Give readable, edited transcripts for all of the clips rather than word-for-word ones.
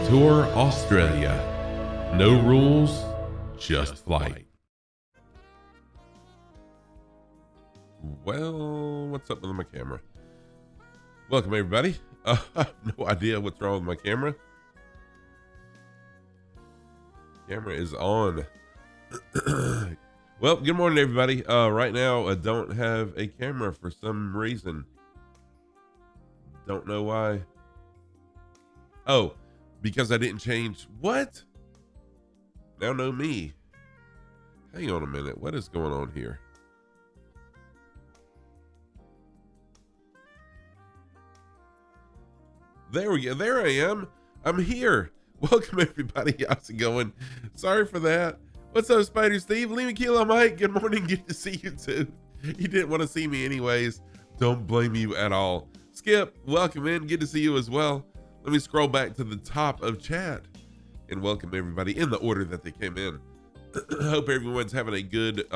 Tour Australia. No rules, just flight. Well, what's up with my camera? Welcome, everybody. I have no idea what's wrong with my camera. Camera is on. Well, good morning, everybody. Right now, I don't have a camera for some reason. Don't know why. Oh, because I didn't change. What? Now know me. Hang on a minute. What is going on here? There we go. There I am. I'm here. Welcome, everybody. How's it going? Sorry for that. What's up, Spider Steve? Lima Kilo Mike. Good morning. Good to see you too. You didn't want to see me anyways. Don't blame you at all. Skip, welcome in. Good to see you as well. Let me scroll back to the top of chat and welcome everybody in the order that they came in. Hope everyone's having a good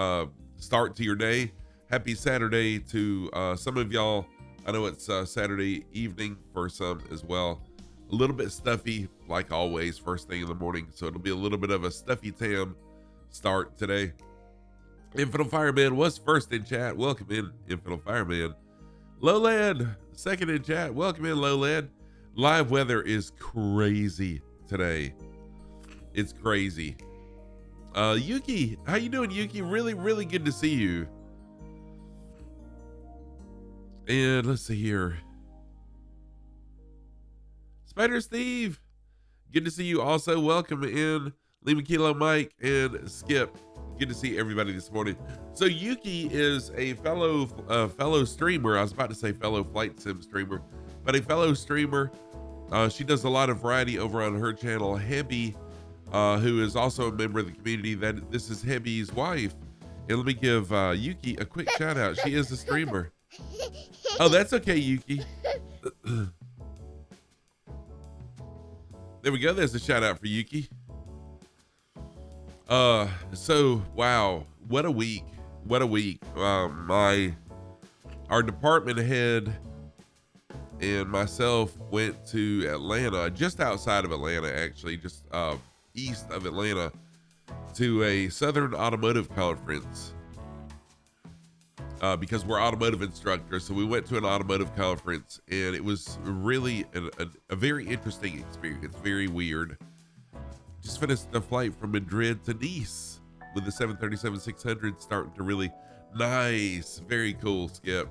start to your day. Happy Saturday to some of y'all. I know it's Saturday evening for some as well. A little bit stuffy, like always, first thing in the morning. So it'll be a little bit of a stuffy tam start today. Infidel Fireman was first in chat. Welcome in, Infidel Fireman. Lowland, second in chat. Welcome in, Lowland. Live weather is crazy today. It's crazy. Yuki, how you doing, Yuki? Really, really good to see you. And let's see here. Spider Steve, good to see you also. Welcome in, Lima Kilo Mike and Skip. Good to see everybody this morning. So Yuki is a fellow streamer. I was about to say fellow flight sim streamer, but a fellow streamer. She does a lot of variety over on her channel, Hebby, who is also a member of the community. This is Hebby's wife. And let me give Yuki a quick shout out. She is a streamer. Oh, that's okay, Yuki. There we go. There's a shout out for Yuki. So wow, what a week. What a week. Our department head and myself went to Atlanta, just outside of Atlanta, actually, just east of Atlanta, to a Southern Automotive Conference. Because we're automotive instructors, so we went to an automotive conference, and it was really a very interesting experience. Very weird. Just finished the flight from Madrid to Nice with the 737-600 starting to really nice. Very cool, Skip.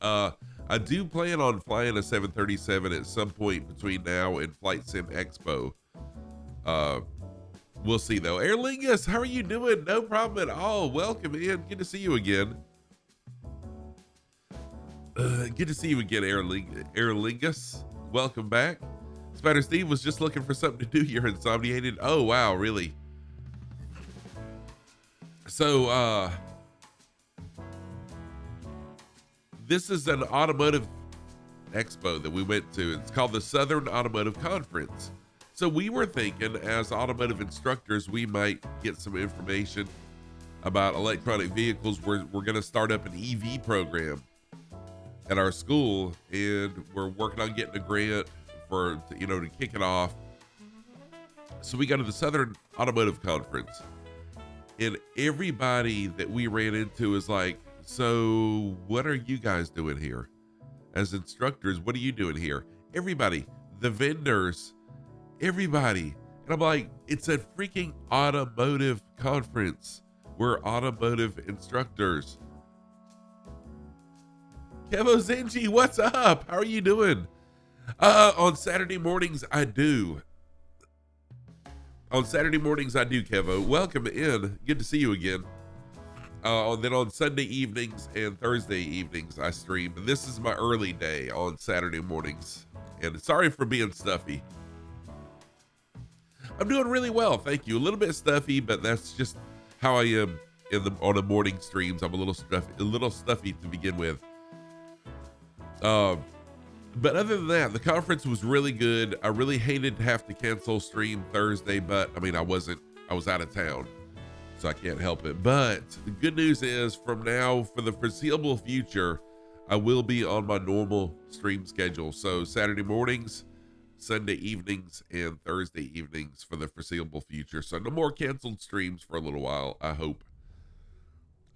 I do plan on flying a 737 at some point between now and Flight Sim Expo. We'll see though. Aer Lingus, how are you doing? No problem at all. Welcome in. Good to see you again. Good to see you again, Aer Lingus. Welcome back. Spider Steve was just looking for something to do. You're insomniated. Oh wow, really? So this is an automotive expo that we went to. It's called the Southern Automotive Conference. So we were thinking, as automotive instructors, we might get some information about electronic vehicles. We're going to start up an EV program at our school, and we're working on getting a grant for, to kick it off. So we go to the Southern Automotive Conference, and everybody that we ran into is like, so what are you guys doing here as instructors? What are you doing here? Everybody, the vendors, everybody. And I'm like, it's a freaking automotive conference. We're automotive instructors. Kevo Zenji, what's up? How are you doing? On Saturday mornings, I do. On Saturday mornings, I do, Kevo. Welcome in. Good to see you again. Then on Sunday evenings and Thursday evenings, I stream. And this is my early day on Saturday mornings. And sorry for being stuffy. I'm doing really well, thank you. A little bit stuffy, but that's just how I am on the morning streams. I'm a little stuffy to begin with. But other than that, the conference was really good. I really hated to have to cancel stream Thursday, but I mean, I was out of town, so I can't help it. But the good news is, from now for the foreseeable future, I will be on my normal stream schedule. So Saturday mornings, Sunday evenings and Thursday evenings for the foreseeable future. So no more canceled streams for a little while, I hope.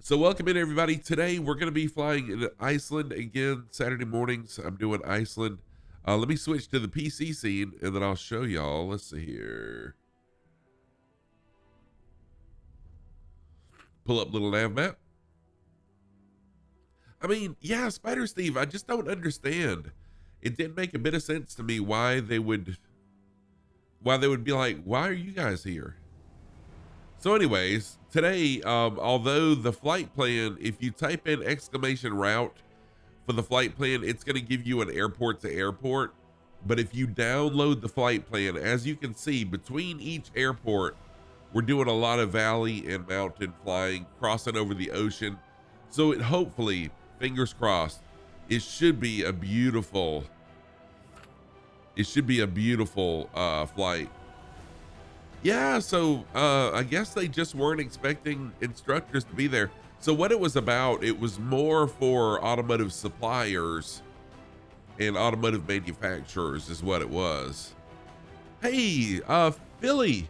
So welcome in, everybody. Today we're going to be flying in Iceland again. Saturday mornings I'm doing Iceland. Let me switch to the PC scene and then I'll show y'all. Let's see here. Pull up little nav map. I mean, yeah, Spider Steve, I just don't understand. It didn't make a bit of sense to me why they would be like, why are you guys here? So anyways, today, although the flight plan, if you type in exclamation route for the flight plan, it's going to give you an airport to airport. But if you download the flight plan, as you can see, between each airport, we're doing a lot of valley and mountain flying, crossing over the ocean. So it hopefully, fingers crossed, it should be a beautiful flight. Yeah, so I guess they just weren't expecting instructors to be there. So what it was about, it was more for automotive suppliers and automotive manufacturers is what it was. Hey, Philly.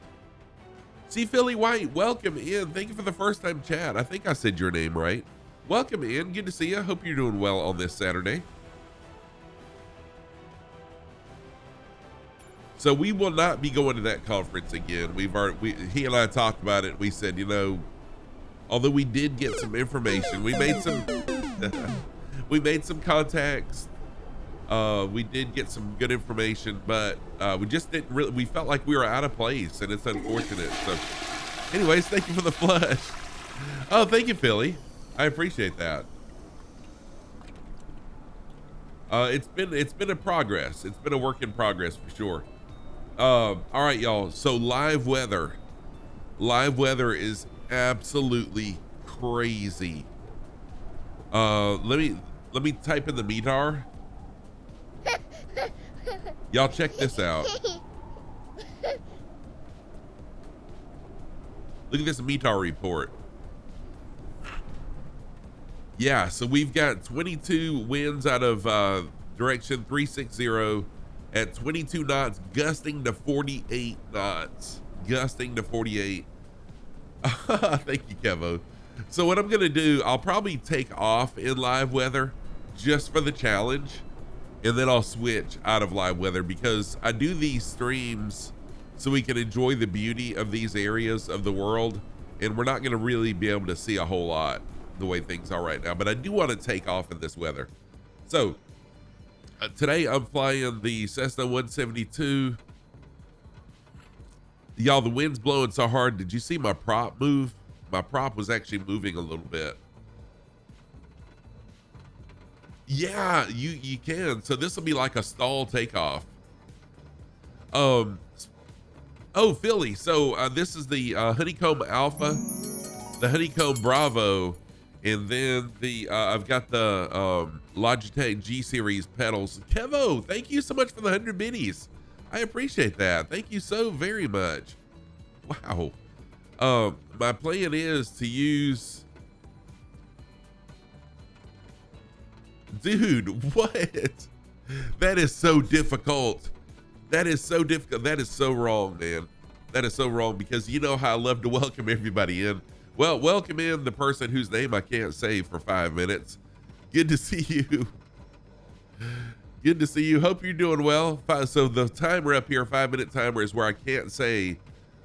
See, Philly White, welcome in. Thank you for the first time chat. I think I said your name right. Welcome in. Good to see you. Hope you're doing well on this Saturday. So we will not be going to that conference again. He and I talked about it. We said, you know, although we did get some information, we made some contacts. We did get some good information, but we just didn't really, we felt like we were out of place and it's unfortunate. So anyways, thank you for the flush. Oh, thank you, Philly. I appreciate that. It's been a progress. It's been a work in progress for sure. All right, y'all. So live weather is absolutely crazy. Let me type in the METAR. Y'all check this out. Look at this METAR report. Yeah, so we've got 22 winds out of direction 360 at 22 knots, gusting to 48 knots. Gusting to 48. Thank you, Kevo. So what I'm gonna do, I'll probably take off in live weather just for the challenge, and then I'll switch out of live weather because I do these streams so we can enjoy the beauty of these areas of the world, and we're not gonna really be able to see a whole lot the way things are right now, but I do want to take off in this weather. So today I'm flying the Cessna 172. Y'all, the wind's blowing so hard. Did you see my prop move? My prop was actually moving a little bit. Yeah, you can. So this will be like a stall takeoff. Oh, Philly. So this is the Honeycomb Alpha, the Honeycomb Bravo, and then the I've got the Logitech G Series pedals. Kevo, thank you so much for the 100 biddies. I appreciate that. Thank you so very much. Wow. My plan is to use, dude, what? That is so difficult. That is so difficult. That is so wrong, man. That is so wrong because you know how I love to welcome everybody in. Well, welcome in the person whose name I can't say for 5 minutes. Good to see you. Good to see you. Hope you're doing well. So the timer up here, 5-minute timer, is where I can't say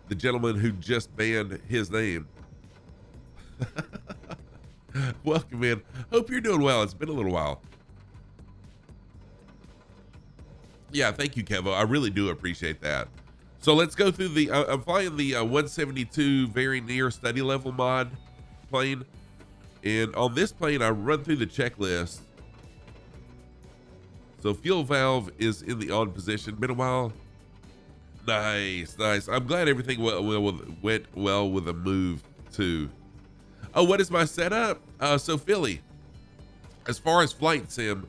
the gentleman who just banned his name. Welcome in. Hope you're doing well. It's been a little while. Yeah, thank you, Kevo. I really do appreciate that. So let's go through the, I'm flying the 172 very near study level mod plane. And on this plane, I run through the checklist. So fuel valve is in the on position. Been a while. Nice, nice. I'm glad everything went well with the move too. Oh, what is my setup? So Philly, as far as flight sim,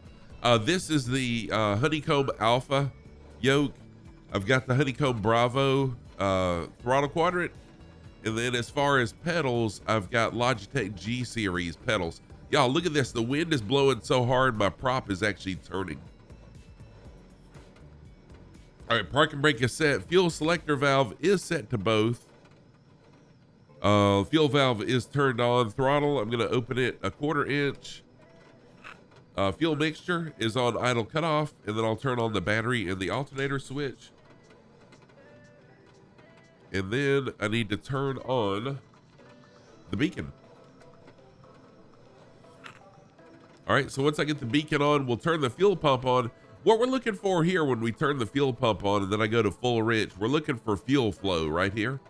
this is the Honeycomb Alpha yoke. I've got the Honeycomb Bravo throttle quadrant. And then as far as pedals, I've got Logitech G Series pedals. Y'all, look at this. The wind is blowing so hard, my prop is actually turning. All right, park and brake is set. Fuel selector valve is set to both. Fuel valve is turned on. Throttle, I'm gonna open it 1/4 inch. Fuel mixture is on idle cutoff, and then I'll turn on the battery and the alternator switch. And then I need to turn on the beacon. All right, so once I get the beacon on, we'll turn the fuel pump on. What we're looking for here when we turn the fuel pump on and then I go to full rich, we're looking for fuel flow right here.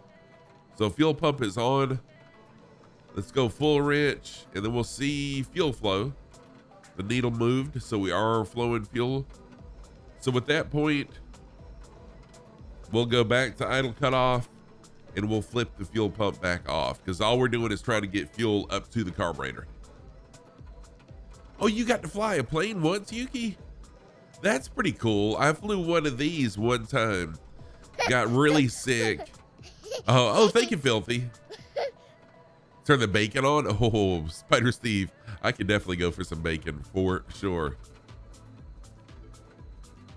So fuel pump is on. Let's go full rich, and then we'll see fuel flow. The needle moved, so we are flowing fuel. So at that point, we'll go back to idle cutoff and we'll flip the fuel pump back off, because all we're doing is trying to get fuel up to the carburetor. Oh, you got to fly a plane once, Yuki? That's pretty cool. I flew one of these one time. Got really sick. Oh, thank you, Filthy. Turn the bacon on. Oh, Spider Steve. I could definitely go for some bacon for sure.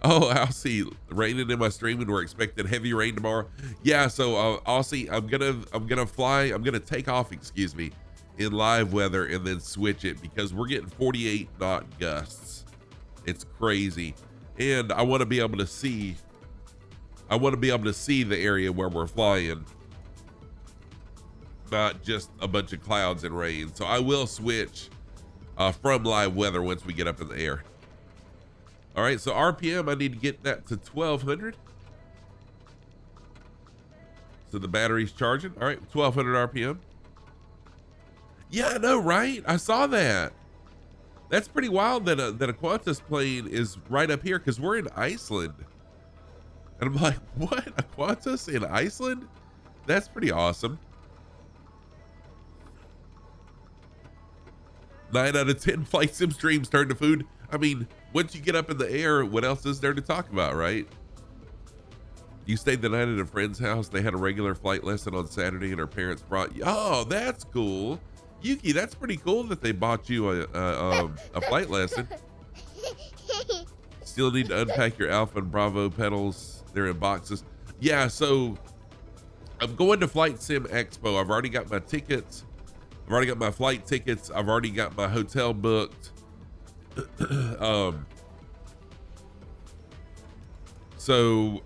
Oh, I'll see. Raining in my stream, and we're expecting heavy rain tomorrow. Yeah, so I'll see. I'm gonna fly. I'm gonna take off, excuse me, in live weather and then switch it, because we're getting 48 knot gusts. It's crazy, and I want to be able to see. I want to be able to see the area where we're flying, not just a bunch of clouds and rain. So I will switch from live weather once we get up in the air. All right, so RPM, I need to get that to 1200. So the battery's charging. All right, 1200 RPM. Yeah, I know, right? I saw that. That's pretty wild that a Qantas plane is right up here, because we're in Iceland. And I'm like, what? A Qantas in Iceland? That's pretty awesome. 9 out of 10 flight sim streams turn to food. I mean, once you get up in the air, what else is there to talk about, right? You stayed the night at a friend's house. They had a regular flight lesson on Saturday, and her parents brought you. Oh, that's cool. Yuki, that's pretty cool that they bought you a flight lesson. Still need to unpack your Alpha and Bravo pedals. They're in boxes. Yeah, so I'm going to Flight Sim Expo. I've already got my tickets. I've already got my flight tickets. I've already got my hotel booked. So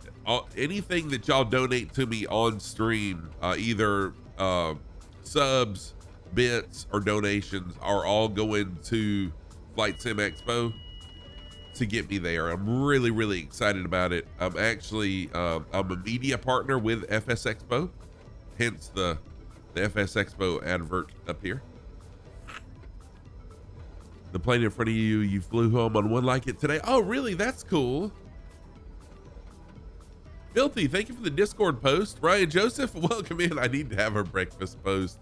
anything that y'all donate to me on stream, either subs, bits, or donations, are all going to Flight Sim Expo to get me there. I'm really, really excited about it. I'm actually I'm a media partner with FS Expo, hence the FS Expo advert up here. The plane in front of you, you flew home on one like it today. Oh, really? That's cool. Filthy, thank you for the Discord post. Ryan Joseph, welcome in. I need to have a breakfast post.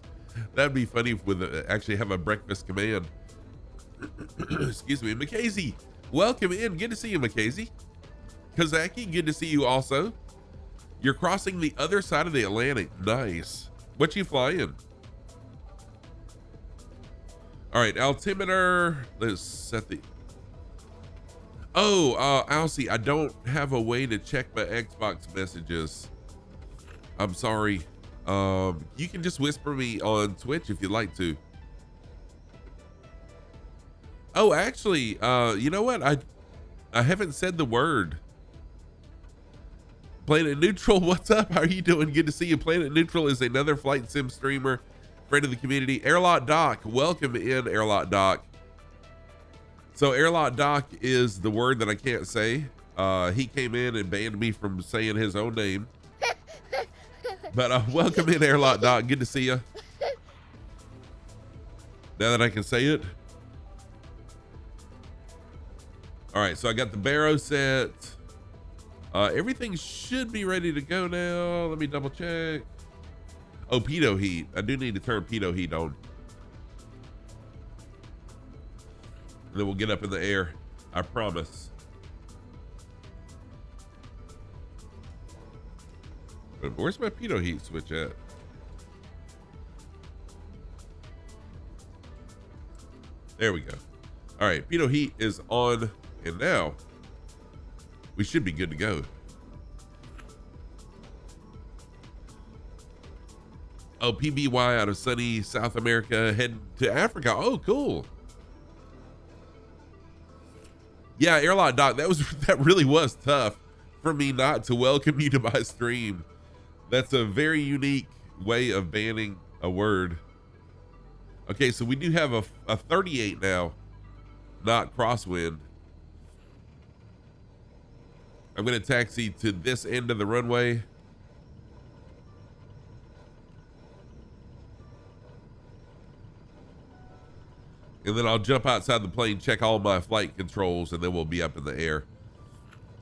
That'd be funny if we actually have a breakfast command. Excuse me. Mackenzie, welcome in. Good to see you, Mackenzie. Kazaki, good to see you also. You're crossing the other side of the Atlantic. Nice. What you flying? All right, altimeter. Let's set the. Oh, Alcy, I don't have a way to check my Xbox messages. I'm sorry. You can just whisper me on Twitch if you'd like to. Oh, actually, you know what? I haven't said the word. Planet Neutral, what's up? How are you doing? Good to see you. Planet Neutral is another flight sim streamer, friend of the community. Airlot Doc, welcome in, Airlot Doc. So Airlot Doc is the word that I can't say. He came in and banned me from saying his own name. But welcome in, Airlot Doc. Good to see you. Now that I can say it. All right, so I got the barrow set. Everything should be ready to go now. Let me double check. Oh, pitot heat. I do need to turn pitot heat on. And then we'll get up in the air. I promise. But where's my pitot heat switch at? There we go. All right, pitot heat is on, and now we should be good to go. Oh, PBY out of sunny South America, heading to Africa. Oh, cool. Yeah, Airlock Doc, that really was tough for me not to welcome you to my stream. That's a very unique way of banning a word. Okay, so we do have a 38 now, not crosswind. I'm gonna taxi to this end of the runway. And then I'll jump outside the plane, check all my flight controls, and then we'll be up in the air.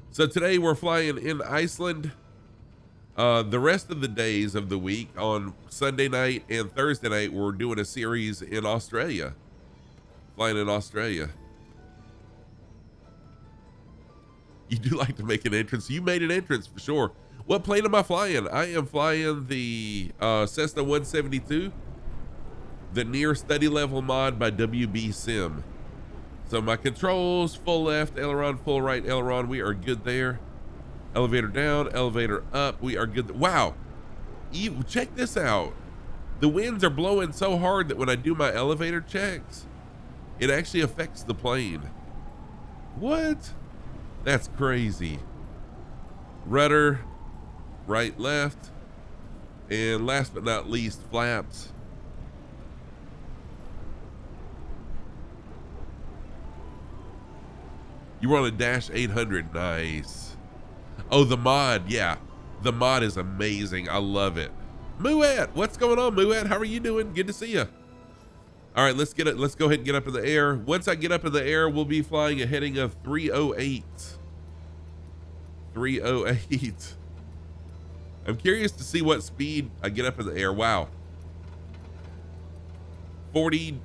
So today we're flying in Iceland. The rest of the days of the week, on Sunday night and Thursday night, we're doing a series in Australia. Flying in Australia. You do like to make an entrance. You made an entrance for sure. What plane am I flying? I am flying the Cessna 172. The near study level mod by WB Sim. So my controls, full left aileron, full right aileron, we are good there. Elevator down, elevator up, we are good. Wow, check this out. The winds are blowing so hard that when I do my elevator checks, it actually affects the plane. What? That's crazy. Rudder, right, left, and last but not least, flaps. You were on a Dash 800. Nice. Oh, the mod. Yeah. The mod is amazing. I love it. Muad, what's going on, Muad? How are you doing? Good to see you. All right, let's get it. Let's go ahead and get up in the air. Once I get up in the air, we'll be flying a heading of 308. 308. I'm curious to see what speed I get up in the air. Wow. 40.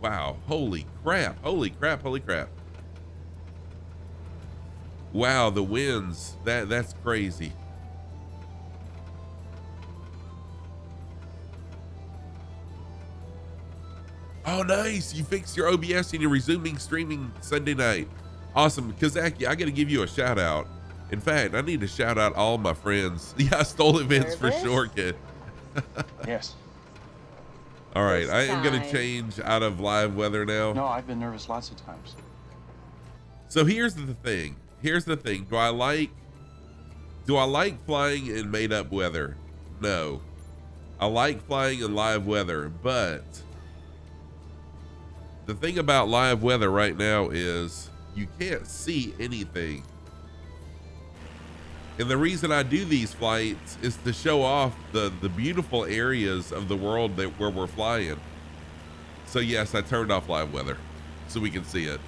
Wow. Holy crap. Holy crap. Holy crap. Wow, the winds, that's crazy. Oh, nice. You fixed your OBS and you're resuming streaming Sunday night. Awesome. Kazaki, I got to give you a shout out. In fact, I need to shout out all my friends. Yeah, stole events for sure, kid. Yes. All right, I am going to change out of live weather now. No, I've been nervous lots of times. So here's the thing. Here's the thing. Do I like flying in made up weather? No. I like flying in live weather, but the thing about live weather right now is you can't see anything. And the reason I do these flights is to show off the beautiful areas of the world where we're flying. So yes, I turned off live weather so we can see it.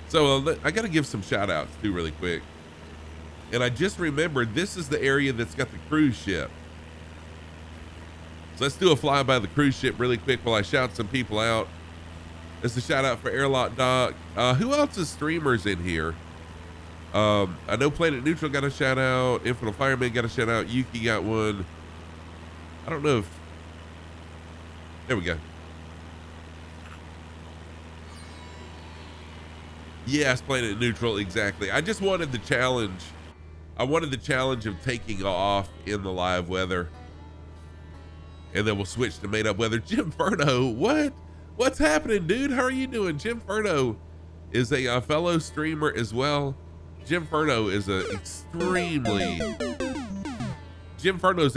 So I got to give some shout outs too really quick. And I just remembered this is the area that's got the cruise ship. So let's do a flyby of the cruise ship really quick while I shout some people out. This is a shout out for Airlock Doc. Who else is streamers in here? I know Planet Neutral got a shout out. Infinite Fireman got a shout out. Yuki got one. I don't know if, there we go. Yes, Planet Neutral, exactly. I just wanted the challenge. I wanted the challenge of taking off in the live weather. And then we'll switch to made up weather. Jim Furno, what? What's happening, dude? How are you doing? Jim Furno is a fellow streamer as well. Jim Furno is an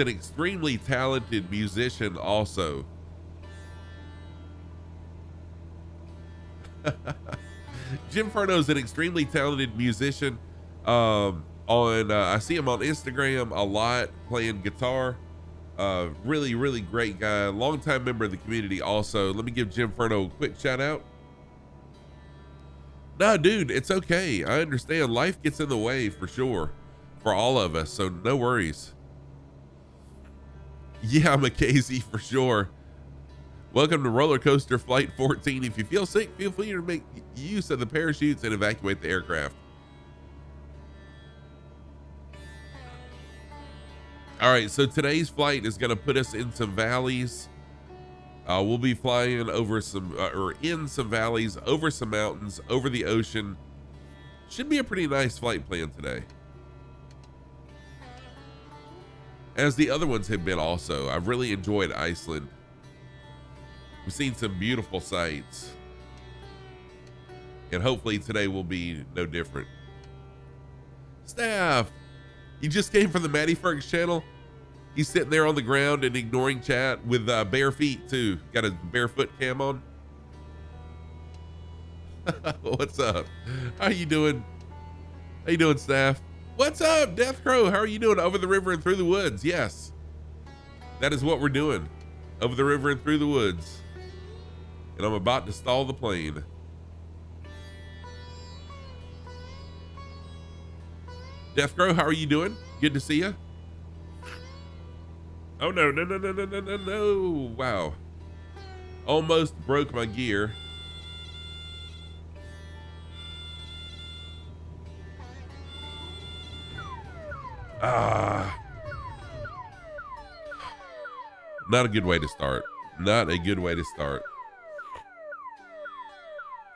extremely talented musician also. Jim Furno is an extremely talented musician. I see him on Instagram a lot playing guitar. Really, really great guy. Longtime member of the community also. Let me give Jim Furno a quick shout out. No, dude, it's okay. I understand. Life gets in the way for sure for all of us. So no worries. Yeah, Mackenzie, for sure. Welcome to Roller Coaster Flight 14. If you feel sick, feel free to make use of the parachutes and evacuate the aircraft. All right, so today's flight is going to put us in some valleys. We'll be flying over in some valleys, over some mountains, over the ocean. Should be a pretty nice flight plan today. as the other ones have been also. I've really enjoyed Iceland. We've seen some beautiful sights. And hopefully today will be no different. Staff, you just came from the Matty Fergs channel. He's sitting there on the ground and ignoring chat with bare feet too. Got a barefoot cam on. What's up? How you doing? How you doing, Staff? What's up, Death Crow? How are you doing? Over the river and through the woods. Yes, that is what we're doing. Over the river and through the woods. And I'm about to stall the plane. Death Crow, how are you doing? Good to see you. Oh no, no, no, no, no, no, no, no. Wow. Almost broke my gear. Not a good way to start. Not a good way to start.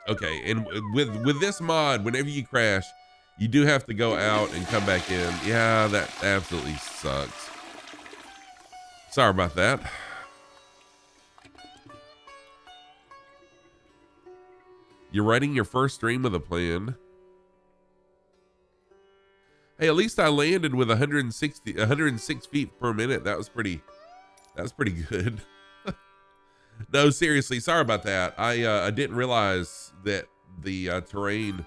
Okay, and with this mod, whenever you crash, you do have to go out and come back in. Yeah, that absolutely sucks. Sorry about that. You're writing your first stream with a plan. Hey, at least I landed with 106 feet per minute. That was pretty good. No, seriously, sorry about that. I didn't realize that the terrain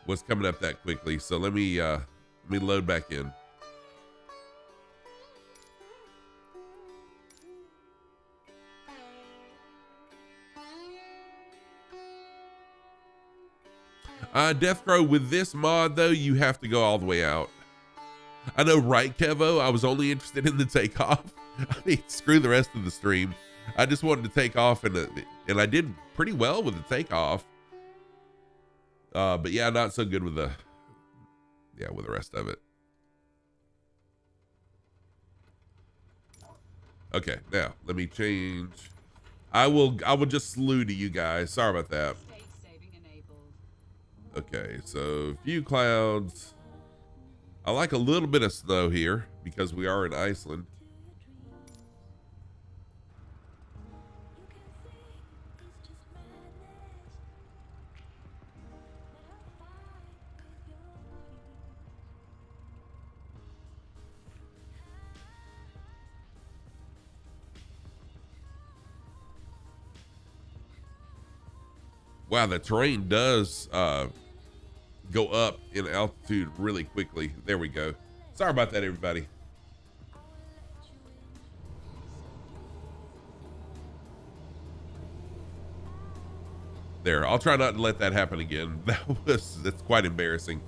was coming up that quickly. So let me load back in. Death Crow, with this mod though, you have to go all the way out. I know, right, Kevo? I was only interested in the takeoff. I mean, screw the rest of the stream. I just wanted to take off, and I did pretty well with the takeoff. But yeah, not so good with the rest of it. Okay, now let me change. I will just slew to you guys. Sorry about that. Okay, so few clouds. I like a little bit of snow here because we are in Iceland. Wow, the terrain does go up in altitude really quickly. There we go. Sorry about that, everybody. There, I'll try not to let that happen again. That's quite embarrassing.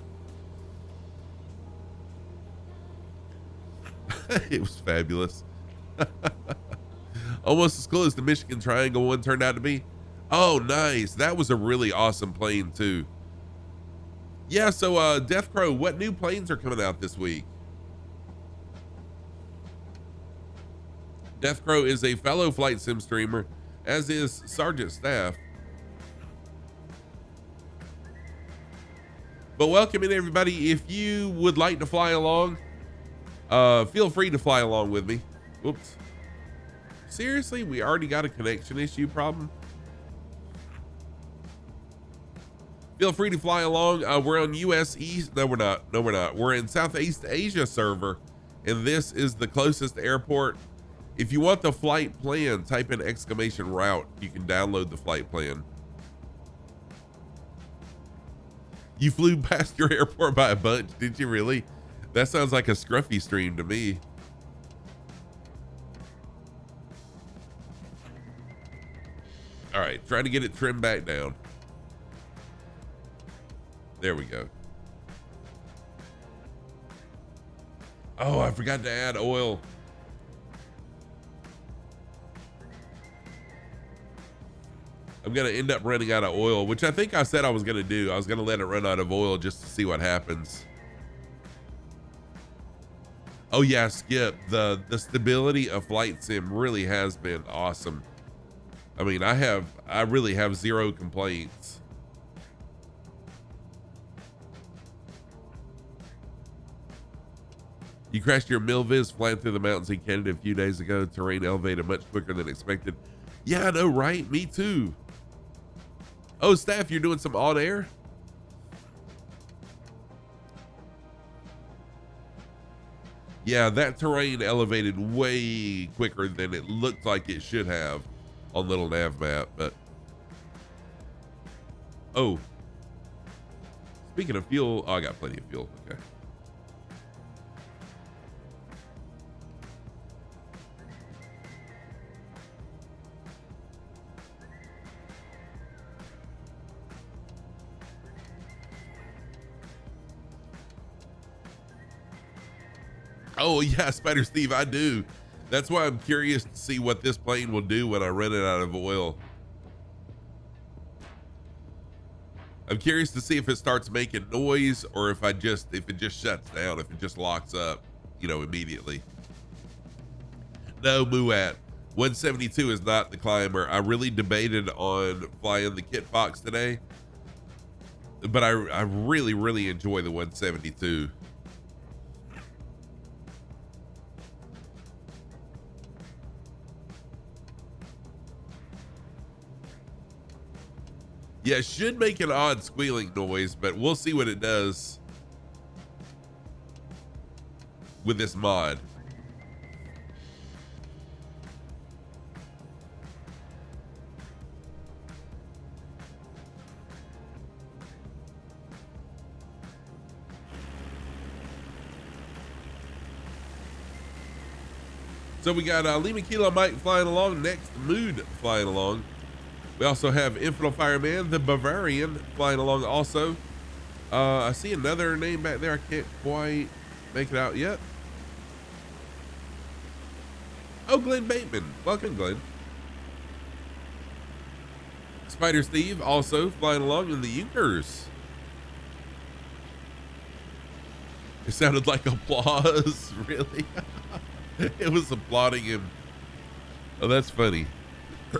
It was fabulous. Almost as cool as the Michigan Triangle one turned out to be. Oh, nice. That was a really awesome plane too. Yeah, so Death Crow, what new planes are coming out this week? Death Crow is a fellow flight sim streamer, as is Sergeant Staff. But welcome in, everybody. If you would like to fly along, feel free to fly along with me. Whoops. Seriously, we already got a connection issue problem? Feel free to fly along. We're on US East. No, we're not. No, we're not. We're in Southeast Asia server, and this is the closest airport. If you want the flight plan, type in !route. You can download the flight plan. You flew past your airport by a bunch, did you really? That sounds like a scruffy stream to me. All right, try to get it trimmed back down. There we go. Oh, I forgot to add oil. I'm gonna end up running out of oil, which I think I said I was gonna do. I was gonna let it run out of oil just to see what happens. Oh yeah, Skip, the stability of Flight Sim really has been awesome. I mean, I really have zero complaints. You crashed your Milviz flying through the mountains in Canada a few days ago. Terrain elevated much quicker than expected. Yeah, I know, right? Me too. Oh, Staff, you're doing some on air? Yeah, that terrain elevated way quicker than it looked like it should have on little nav map, but oh, speaking of fuel, oh, I got plenty of fuel. Okay. Oh yeah, Spider Steve, I do. That's why I'm curious to see what this plane will do when I run it out of oil. I'm curious to see if it starts making noise or if it just shuts down, if it just locks up, you know, immediately. No, Muat, 172 is not the climber. I really debated on flying the Kit Fox today, but I really, really enjoy the 172. Yeah, it should make an odd squealing noise, but we'll see what it does with this mod. So we got Lima Kilo Mike flying along, next Mood flying along. We also have Infinite Fireman, the Bavarian, flying along also. I see another name back there. I can't quite make it out yet. Oh, Glenn Bateman. Welcome, Glenn. Spider Steve also flying along in the Yunkers. It sounded like applause, really? It was applauding him. Oh, that's funny.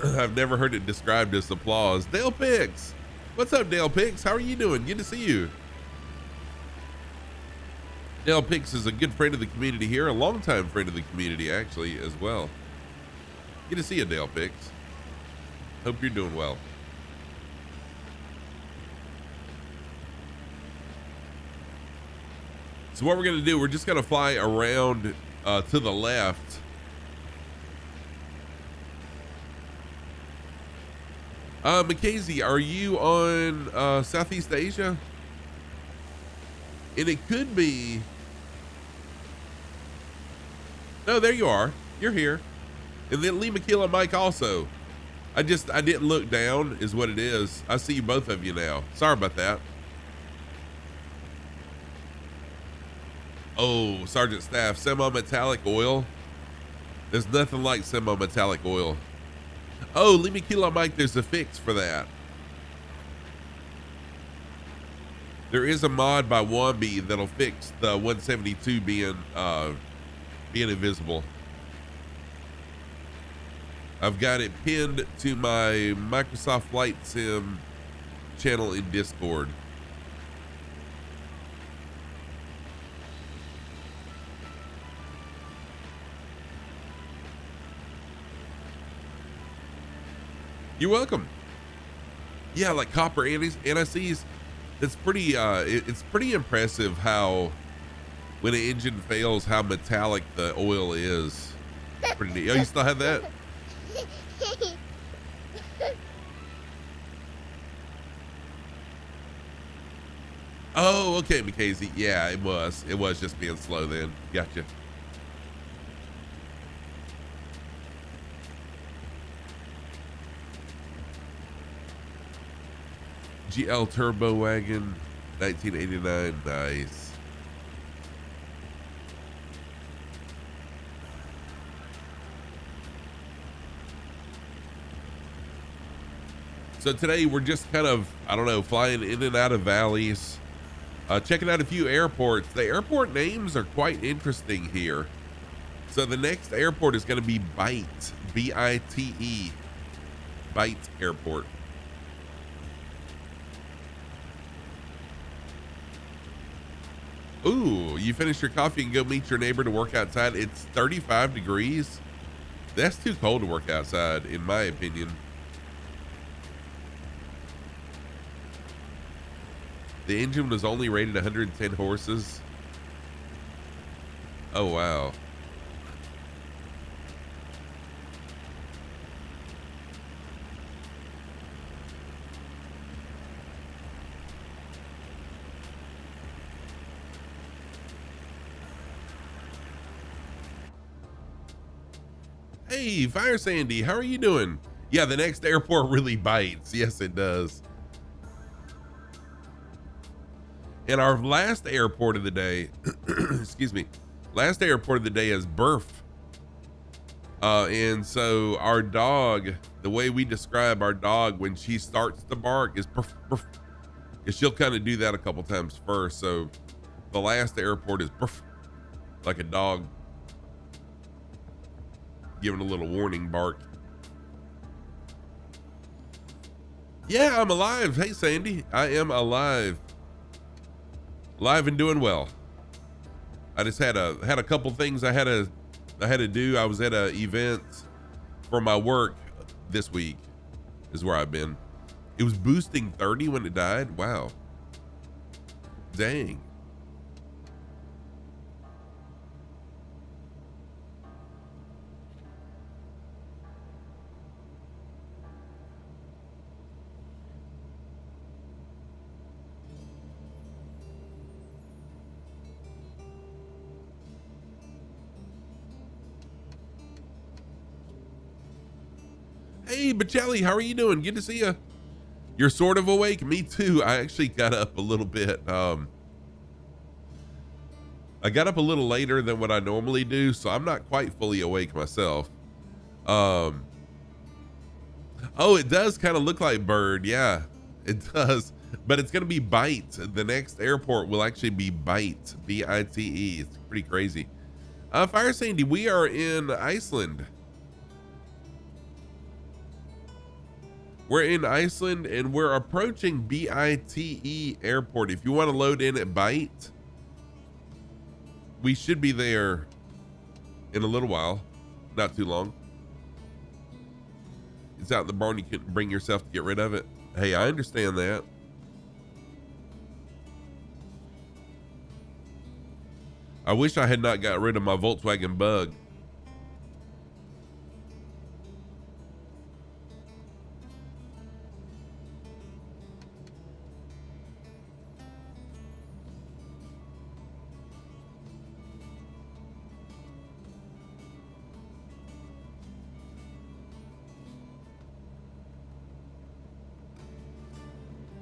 I've never heard it described as applause. Dale Pix. What's up, Dale Pix? How are you doing? Good to see you. Dale Pix is a good friend of the community here, a longtime friend of the community, actually, as well. Good to see you, Dale Pix. Hope you're doing well. So what we're going to do, we're just going to fly around to the left. Mackenzie, are you on Southeast Asia? And it could be. No, there you are. You're here. And then Lima Kilo Mike also. I didn't look down is what it is. I see both of you now. Sorry about that. Oh, Sergeant Staff, semi-metallic oil. There's nothing like semi-metallic oil. Oh, Lima Kilo Mike, there's a fix for that. There is a mod by Wombi that'll fix the 172 being invisible. I've got it pinned to my Microsoft Flight Sim channel in Discord. You're welcome. Yeah, like copper anti-seize. It's pretty it's pretty impressive how when an engine fails, how metallic the oil is. Pretty neat. Oh, you still have that? Oh, okay, Mackenzie. Yeah, it was just being slow then. Gotcha. GL Turbo Wagon, 1989. Nice. So today we're just kind of, I don't know, flying in and out of valleys, checking out a few airports. The airport names are quite interesting here. So the next airport is going to be BITE, B-I-T-E, BITE Airport. Ooh, you finish your coffee and go meet your neighbor to work outside. It's 35 degrees. That's too cold to work outside, in my opinion. The engine was only rated 110 horses. Oh, wow. Hey, Fire Sandy, how are you doing? Yeah, the next airport really bites. Yes, it does. And our last airport of the day, excuse me, last airport of the day is BIRF. And so our dog, the way we describe our dog when she starts to bark is BIRF, BIRF. And she'll kind of do that a couple times first. So the last airport is BIRF, like a dog giving a little warning bark. Yeah, I'm alive. Hey, Sandy, I am alive. Alive and doing well. I just had a couple things I had to do. I was at a event for my work this week is where I've been. It was boosting 30 when it died. Wow. Dang. Hey, Bachelli, how are you doing? Good to see you. You're sort of awake. Me too. I actually got up a little bit. I got up a little later than what I normally do, so I'm not quite fully awake myself. Oh, it does kind of look like Bird. Yeah, it does. But it's going to be Bite. The next airport will actually be Bite. B-I-T-E. It's pretty crazy. Fire Sandy, we are in Iceland. We're in Iceland and we're approaching BITE airport. If you want to load in at Bite, we should be there in a little while, not too long. It's out in the barn. You couldn't bring yourself to get rid of it. Hey, I understand that. I wish I had not got rid of my Volkswagen Bug.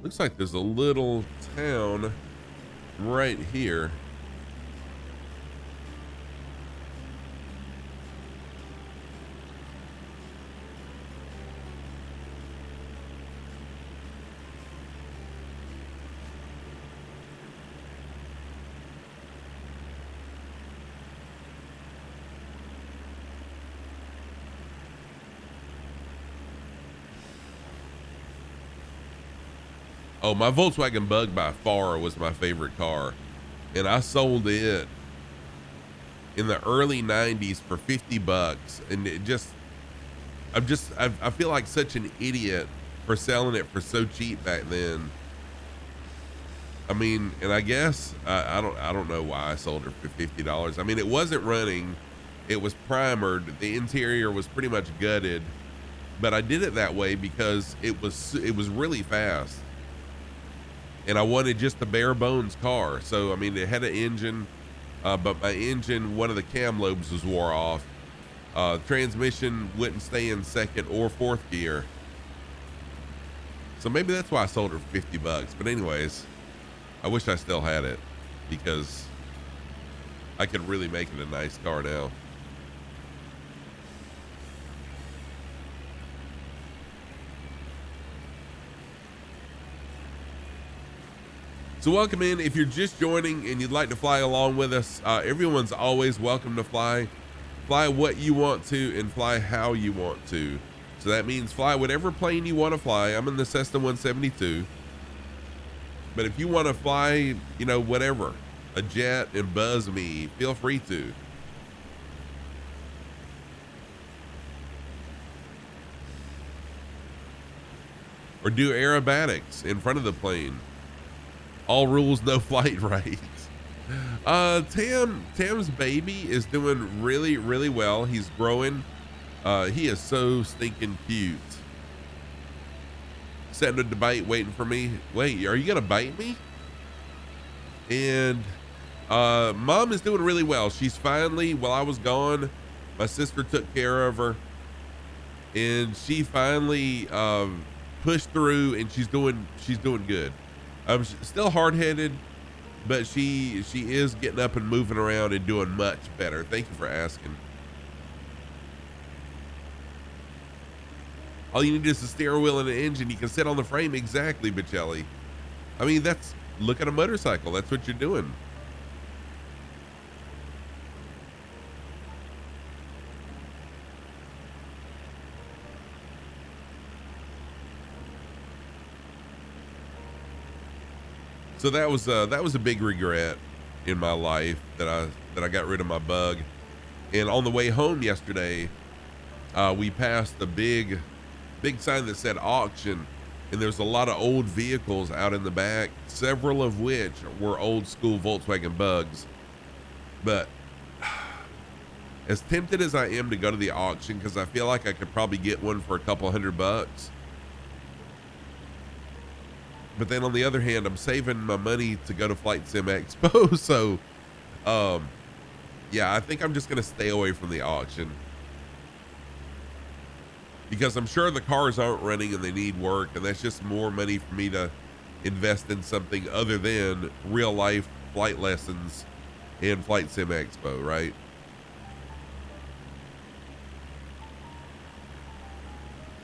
Looks like there's a little town right here. Oh, my Volkswagen Bug by far was my favorite car, and I sold it in the early 90s for 50 bucks. And it just, I feel like such an idiot for selling it for so cheap back then. I mean, and I guess I don't know why I sold it for $50. I mean, it wasn't running, it was primered, the interior was pretty much gutted, but I did it that way because it was really fast. And I wanted just a bare bones car. So, I mean, it had an engine, but my engine, one of the cam lobes was wore off. Transmission wouldn't stay in second or fourth gear. So maybe that's why I sold it for 50 bucks. But anyways, I wish I still had it because I could really make it a nice car now. So welcome in. If you're just joining and you'd like to fly along with us, everyone's always welcome to fly. Fly what you want to and fly how you want to. So that means fly whatever plane you want to fly. I'm in the Cessna 172. But if you want to fly, you know, whatever, a jet and buzz me, feel free to. Or do aerobatics in front of the plane. All rules, no flight rights. Tam's baby is doing really, really well. He's growing. He is so stinking cute. Setting a debate, waiting for me. Wait, are you gonna bite me? And mom is doing really well. She's finally, while I was gone, my sister took care of her, and she finally pushed through, and she's doing good. She's still hard-headed, but she is getting up and moving around and doing much better. Thank you for asking. All you need is a steering wheel and an engine. You can sit on the frame. Exactly, Bichelli. I mean, look at a motorcycle. That's what you're doing. So that was a big regret in my life that I got rid of my bug. And on the way home yesterday, we passed a big sign that said auction, and there's a lot of old vehicles out in the back, several of which were old school Volkswagen bugs. But as tempted as I am to go to the auction, because I feel like I could probably get one for a couple $100, but then on the other hand, I'm saving my money to go to Flight Sim Expo. So, yeah, I think I'm just going to stay away from the auction, because I'm sure the cars aren't running and they need work. And that's just more money for me to invest in something other than real life flight lessons and Flight Sim Expo, right?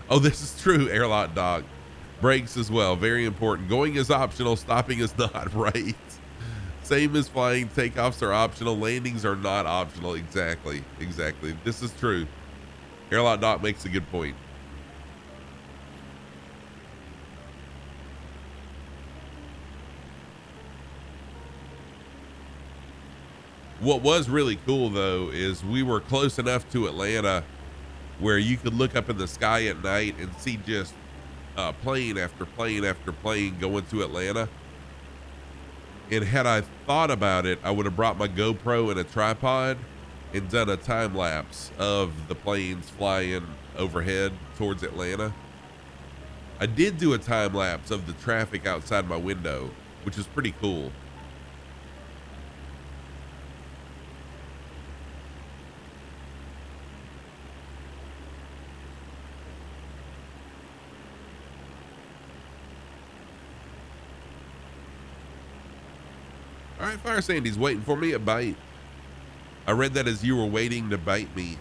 Oh, this is true. Airlock Doc. Brakes as well, very important. Going is optional, stopping is not, right? Same as flying. Takeoffs are optional, landings are not optional. Exactly. This is true. Airlock Doc makes a good point. What was really cool though is we were close enough to Atlanta where you could look up in the sky at night and see just plane after plane after plane going to Atlanta. And had I thought about it, I would have brought my GoPro and a tripod and done a time lapse of the planes flying overhead towards Atlanta. I did do a time lapse of the traffic outside my window, which is pretty cool. All right, Fire Sandy's waiting for me. A bite. I read that as you were waiting to bite me.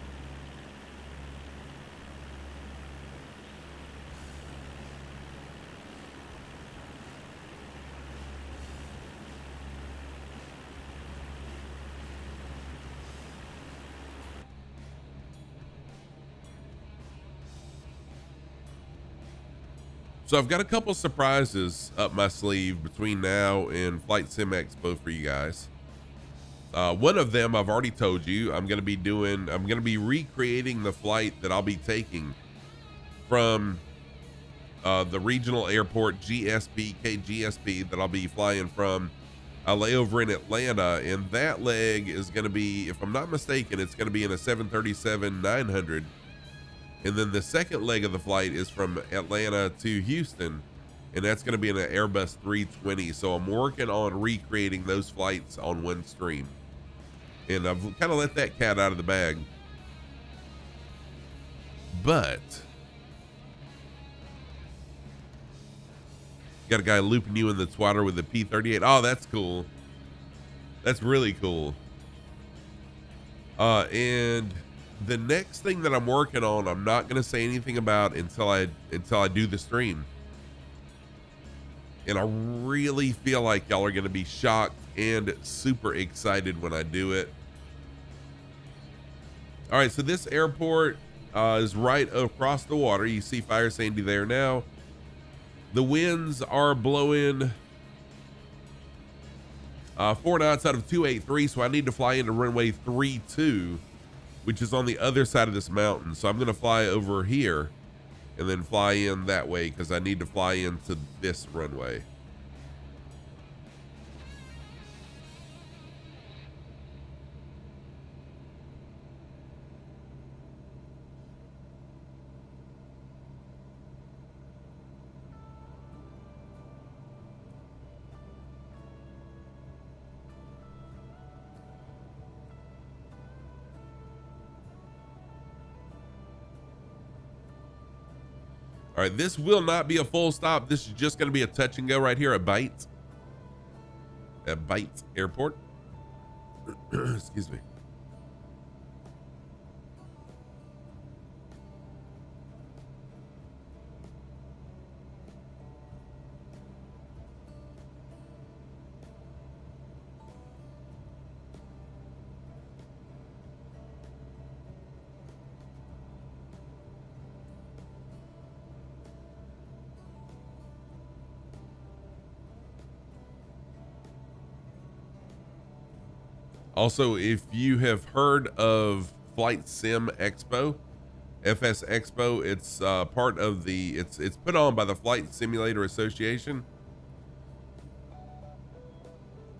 So I've got a couple surprises up my sleeve between now and Flight Sim Expo for you guys. One of them I've already told you. I'm going to be recreating the flight that I'll be taking from the regional airport KGSP that I'll be flying from a layover in Atlanta. And that leg is going to be, if I'm not mistaken, it's going to be in a 737-900. And then the second leg of the flight is from Atlanta to Houston, and that's going to be in an Airbus 320. So I'm working on recreating those flights on one stream, and I've kind of let that cat out of the bag. But got a guy looping you in the twatter with the P-38. Oh, that's cool. That's really cool. And the next thing that I'm working on, I'm not going to say anything about until I do the stream. And I really feel like y'all are going to be shocked and super excited when I do it. All right, so this airport is right across the water. You see Fire Sandy there now. The winds are blowing 4 knots out of 283, so I need to fly into runway 32, which is on the other side of this mountain. So I'm going to fly over here and then fly in that way because I need to fly into this runway. All right, this will not be a full stop. This is just going to be a touch and go right here at BITE Airport. Excuse me. Also, if you have heard of Flight Sim Expo, FS Expo, it's part of the, it's put on by the Flight Simulator Association.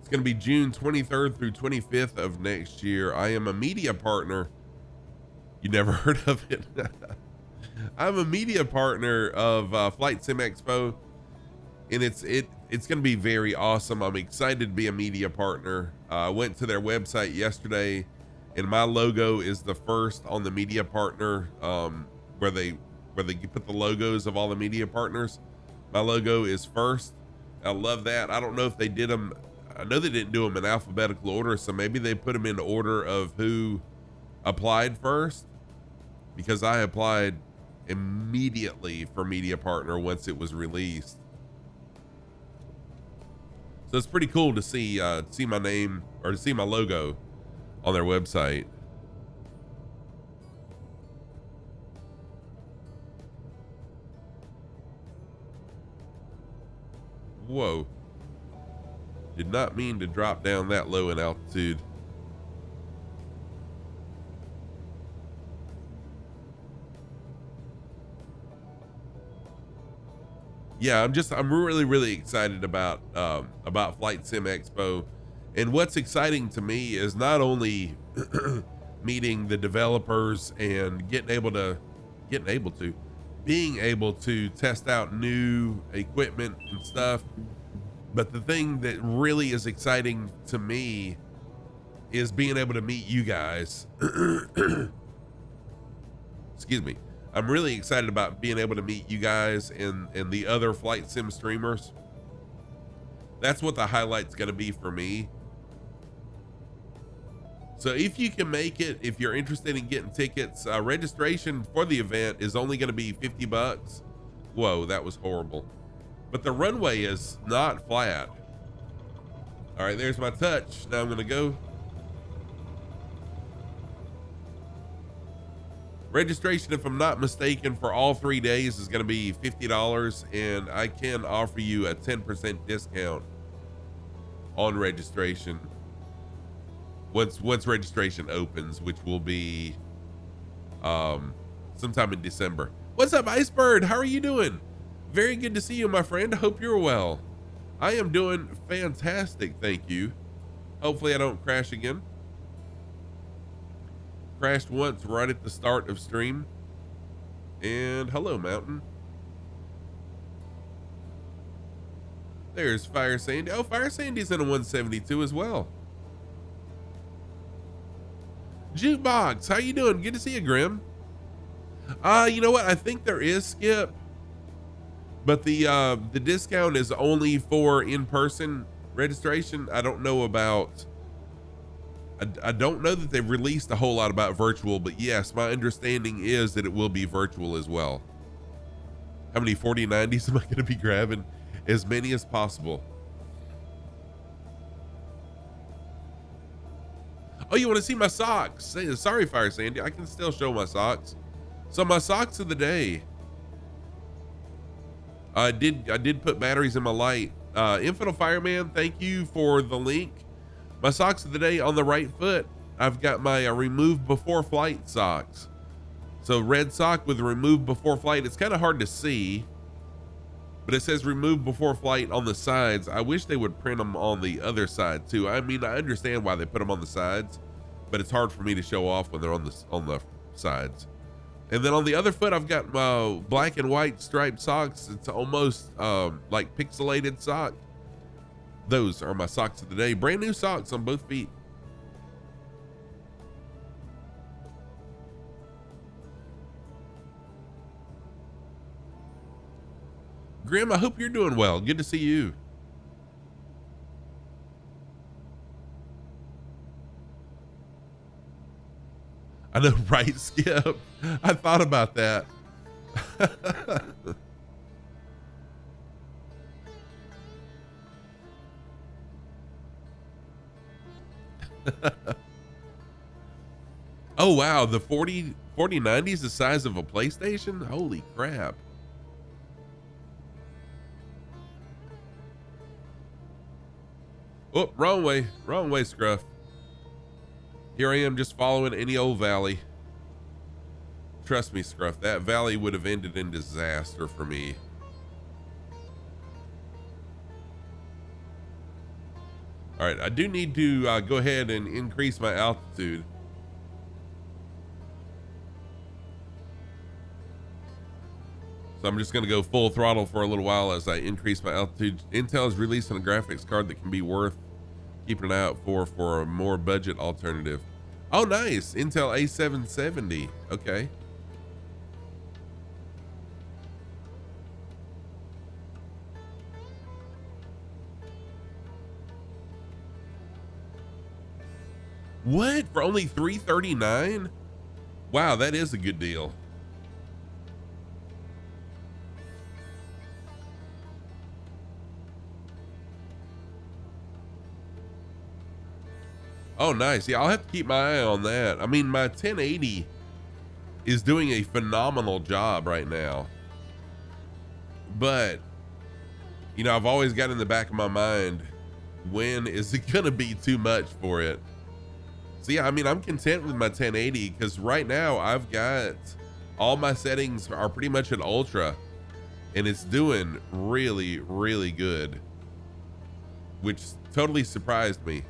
It's going to be June 23rd through 25th of next year. I am a media partner. You never heard of it? I'm a media partner of Flight Sim Expo, and it's going to be very awesome. I'm excited to be a media partner. I went to their website yesterday, and my logo is the first on the media partner, where they put the logos of all the media partners. My logo is first. I love that. I don't know if they did them. I know they didn't do them in alphabetical order, so maybe they put them in order of who applied first, because I applied immediately for media partner once it was released. So it's pretty cool to see my name, or to see my logo on their website. Whoa. Did not mean to drop down that low in altitude. Yeah, I'm really excited about Flight Sim Expo. And what's exciting to me is not only meeting the developers and being able to test out new equipment and stuff, but the thing that really is exciting to me is being able to meet you guys. Excuse me. I'm really excited about being able to meet you guys and the other Flight Sim streamers. That's what the highlight's going to be for me. So if you can make it, if you're interested in getting tickets, registration for the event is only going to be $50. Whoa, that was horrible. But the runway is not flat. All right, there's my touch. Now I'm going to go. Registration, if I'm not mistaken, for all 3 days is going to be $50, and I can offer you a 10% discount on registration once registration opens, which will be sometime in December. What's up, Icebird? How are you doing? Very good to see you, my friend. I hope you're well. I am doing fantastic, thank you. Hopefully I don't crash again. Crashed once right at the start of stream. And hello, Mountain. There's Fire Sandy. Oh, Fire Sandy's in a 172 as well. Jukebox, how you doing? Good to see you, Grim. You know what? I think there is Skip, but the discount is only for in-person registration. I don't know about. I don't know that they've released a whole lot about virtual, but yes, my understanding is that it will be virtual as well. How many 4090s am I going to be grabbing? As many as possible. Oh, you want to see my socks? Sorry, Fire Sandy. I can still show my socks. So my socks of the day. I did put batteries in my light. Infidel Fireman, thank you for the link My socks of the day on the right foot. I've got my remove before flight socks. So red sock with remove before flight. It's kind of hard to see, but it says remove before flight on the sides. I wish they would print them on the other side too. I mean, I understand why they put them on the sides, but it's hard for me to show off when they're on the sides. And then on the other foot, I've got my black and white striped socks. It's almost like pixelated sock. Those are my socks of the day. Brand new socks on both feet. Grim, I hope you're doing well. Good to see you. I know, right, Skip? I thought about that. Oh, wow. The 4090 is the size of a PlayStation? Holy crap. Oh, wrong way, Scruff. Here I am just following any old valley. Trust me, Scruff, that valley would have ended in disaster for me. All right, I do need to go ahead and increase my altitude. So I'm just going to go full throttle for a little while as I increase my altitude. Intel is releasing a graphics card that can be worth keeping an eye out for a more budget alternative. Oh, nice. Intel A770. Okay. What? For only $339? Wow, that is a good deal. Oh, nice. Yeah, I'll have to keep my eye on that. I mean, my 1080 is doing a phenomenal job right now. But, you know, I've always got in the back of my mind, when is it going to be too much for it? So, yeah, I mean, I'm content with my 1080 because right now I've got all my settings are pretty much at ultra and it's doing really, really good, which totally surprised me.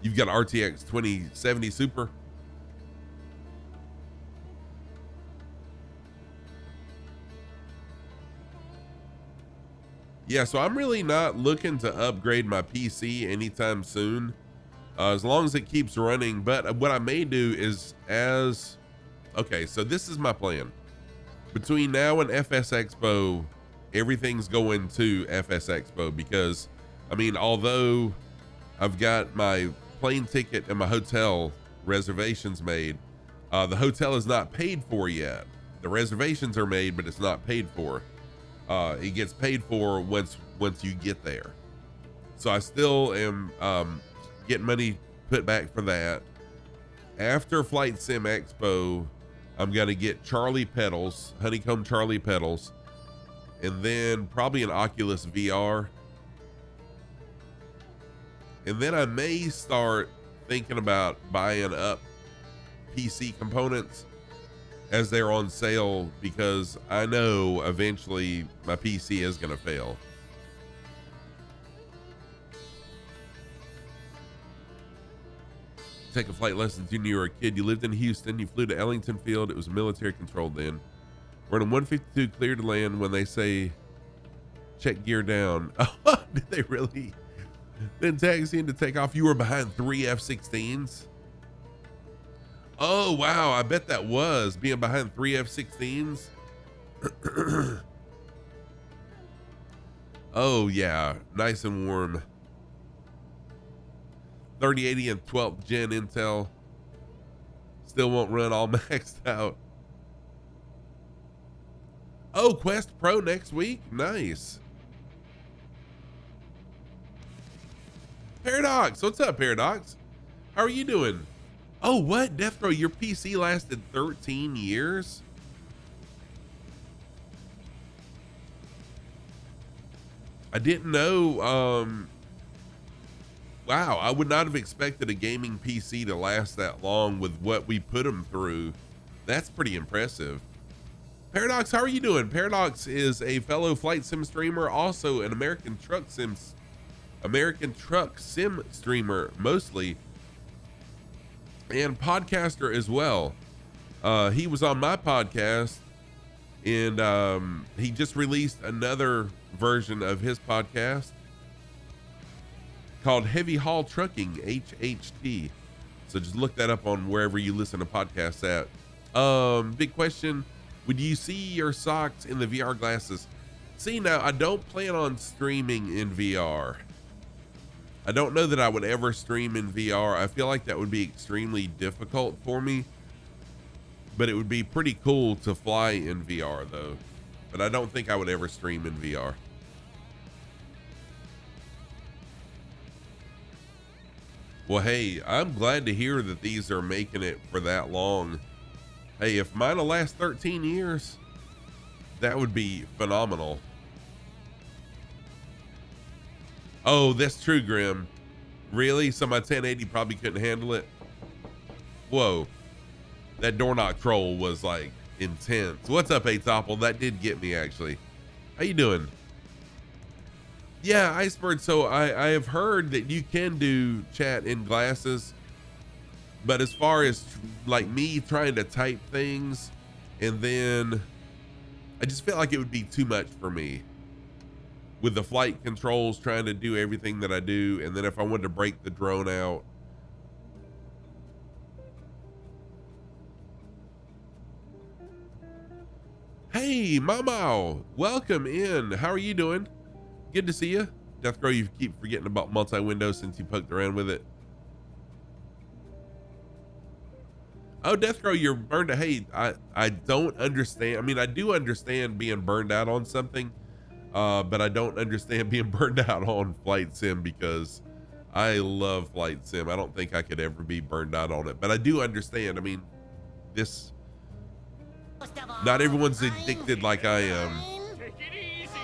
You've got RTX 2070 Super. Yeah, so I'm really not looking to upgrade my PC anytime soon, as long as it keeps running. But what I may do is okay, so this is my plan. Between now and FS Expo, everything's going to FS Expo because, I mean, although I've got my plane ticket and my hotel reservations made, the hotel is not paid for yet. The reservations are made, but it's not paid for. It gets paid for once you get there. So I still am getting money put back for that. After Flight Sim Expo, I'm gonna get Charlie pedals, honeycomb Charlie pedals, and then probably an Oculus VR. And then I may start thinking about buying up PC components as they're on sale, because I know eventually my PC is going to fail. Take a flight lessons when you were a kid. You lived in Houston. You flew to Ellington Field. It was military controlled then. We're in a 152 clear to land when they say check gear down. Oh, did they really? Then taxiing to take off. You were behind 3 F-16s. Oh, wow. I bet that was being behind 3 F-16s. Oh, yeah. Nice and warm. 3080 and 12th gen Intel. Still won't run all maxed out. Oh, Quest Pro next week. Nice. Paradox, what's up, Paradox? How are you doing? Oh, what? Death Row, your PC lasted 13 years? I didn't know. Wow, I would not have expected a gaming PC to last that long with what we put them through. That's pretty impressive. Paradox, how are you doing? Paradox is a fellow flight sim streamer, also an American truck sim streamer mostly, and podcaster as well. He was on my podcast, and he just released another version of his podcast called Heavy Haul Trucking, HHT. So just look that up on wherever you listen to podcasts at. Big question. Would you see your socks in the VR glasses? See, now I don't plan on streaming in VR. I don't know that I would ever stream in VR. I feel like that would be extremely difficult for me, but it would be pretty cool to fly in VR though. But I don't think I would ever stream in VR. Well, hey, I'm glad to hear that these are making it for that long. Hey, if mine will last 13 years, that would be phenomenal. Oh, that's true, Grim. Really? So my 1080 probably couldn't handle it? Whoa. That door knock troll was like intense. What's up, Atopple? That did get me actually. How you doing? Yeah, Iceberg. So I have heard that you can do chat in glasses, but as far as like me trying to type things, and then I just feel like it would be too much for me with the flight controls, trying to do everything that I do. And then if I wanted to break the drone out. Hey, Mamo, welcome in. How are you doing? Good to see you. Deathgrow, you keep forgetting about multi-window since you poked around with it. Oh, Deathgrow, you're burned out. Hey, I don't understand. I mean, I do understand being burned out on something, but I don't understand being burned out on Flight Sim because I love Flight Sim. I don't think I could ever be burned out on it, but I do understand. I mean, not everyone's addicted like I am.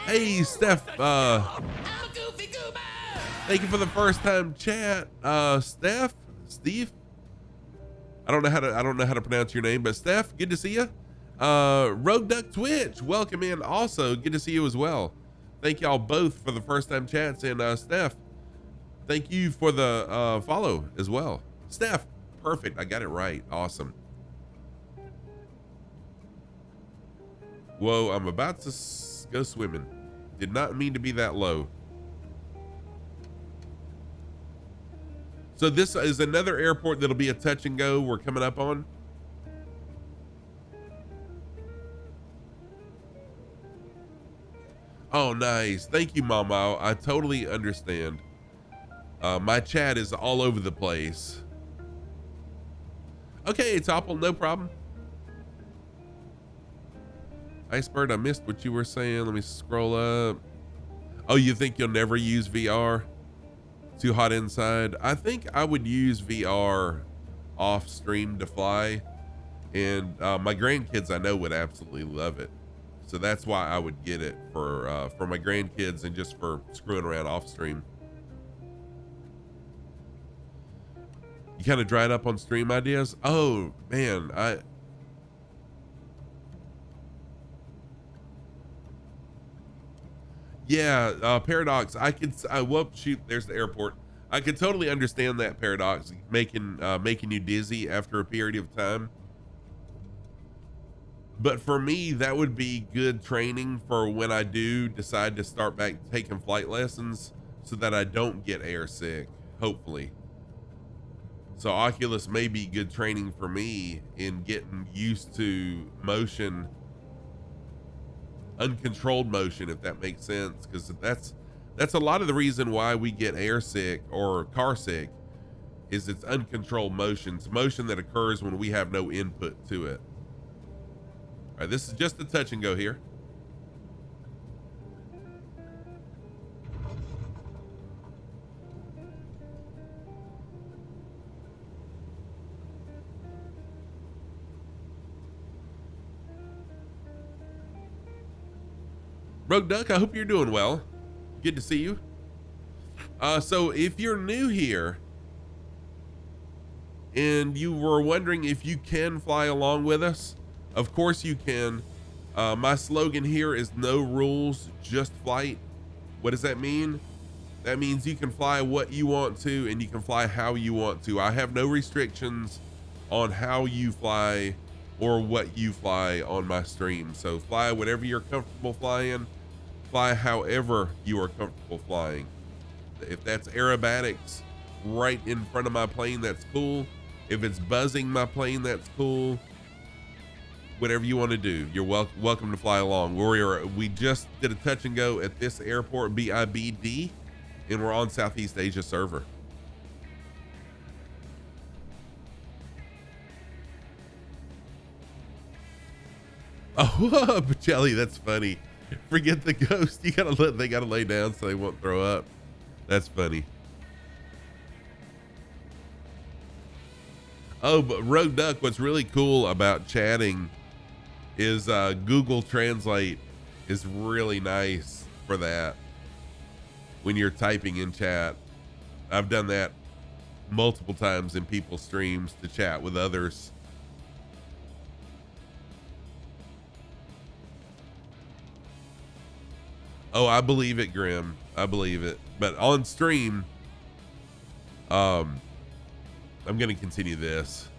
Hey, Steph, thank you for the first time chat. Steve, I don't know how to pronounce your name, but Steph, good to see you. Rogue Duck Twitch, welcome in. Also, good to see you as well. Thank y'all both for the first time chats, and Steph, thank you for the follow as well. Steph, perfect. I got it right. Awesome. Whoa, I'm about to go swimming. Did not mean to be that low. So this is another airport that'll be a touch and go we're coming up on. Oh, nice. Thank you, Mama. I totally understand. My chat is all over the place. Okay, Topple, no problem. Icebird, I missed what you were saying. Let me scroll up. Oh, you think you'll never use VR? Too hot inside? I think I would use VR off stream to fly. And my grandkids I know would absolutely love it. So that's why I would get it for my grandkids and just for screwing around off stream. You kind of dried up on stream ideas? Oh, man, Yeah, Paradox. Whoop, shoot, there's the airport. I could totally understand that, Paradox, making you dizzy after a period of time. But for me, that would be good training for when I do decide to start back taking flight lessons so that I don't get air sick, hopefully. So Oculus may be good training for me in getting used to motion, uncontrolled motion, if that makes sense, because that's a lot of the reason why we get air sick or car sick is it's uncontrolled motion. It's motion that occurs when we have no input to it. All right, this is just a touch and go here. Rogue Duck, I hope you're doing well. Good to see you. So if you're new here and you were wondering if you can fly along with us, of course you can. My slogan here is no rules, just flight. What does that mean? That means you can fly what you want to and you can fly how you want to. I have no restrictions on how you fly or what you fly on my stream. So fly whatever you're comfortable flying, fly however you are comfortable flying. If that's aerobatics right in front of my plane, that's cool. If it's buzzing my plane, that's cool. Whatever you want to do, you're welcome to fly along. We just did a touch and go at this airport, BIBD, and we're on Southeast Asia server. Oh, Pacelli, that's funny. Forget the ghost. They gotta lay down so they won't throw up. That's funny. Oh, but Rogue Duck, what's really cool about chatting is Google Translate is really nice for that. When you're typing in chat, I've done that multiple times in people's streams to chat with others. Oh, I believe it, Grim. I believe it. But on stream, I'm going to continue this.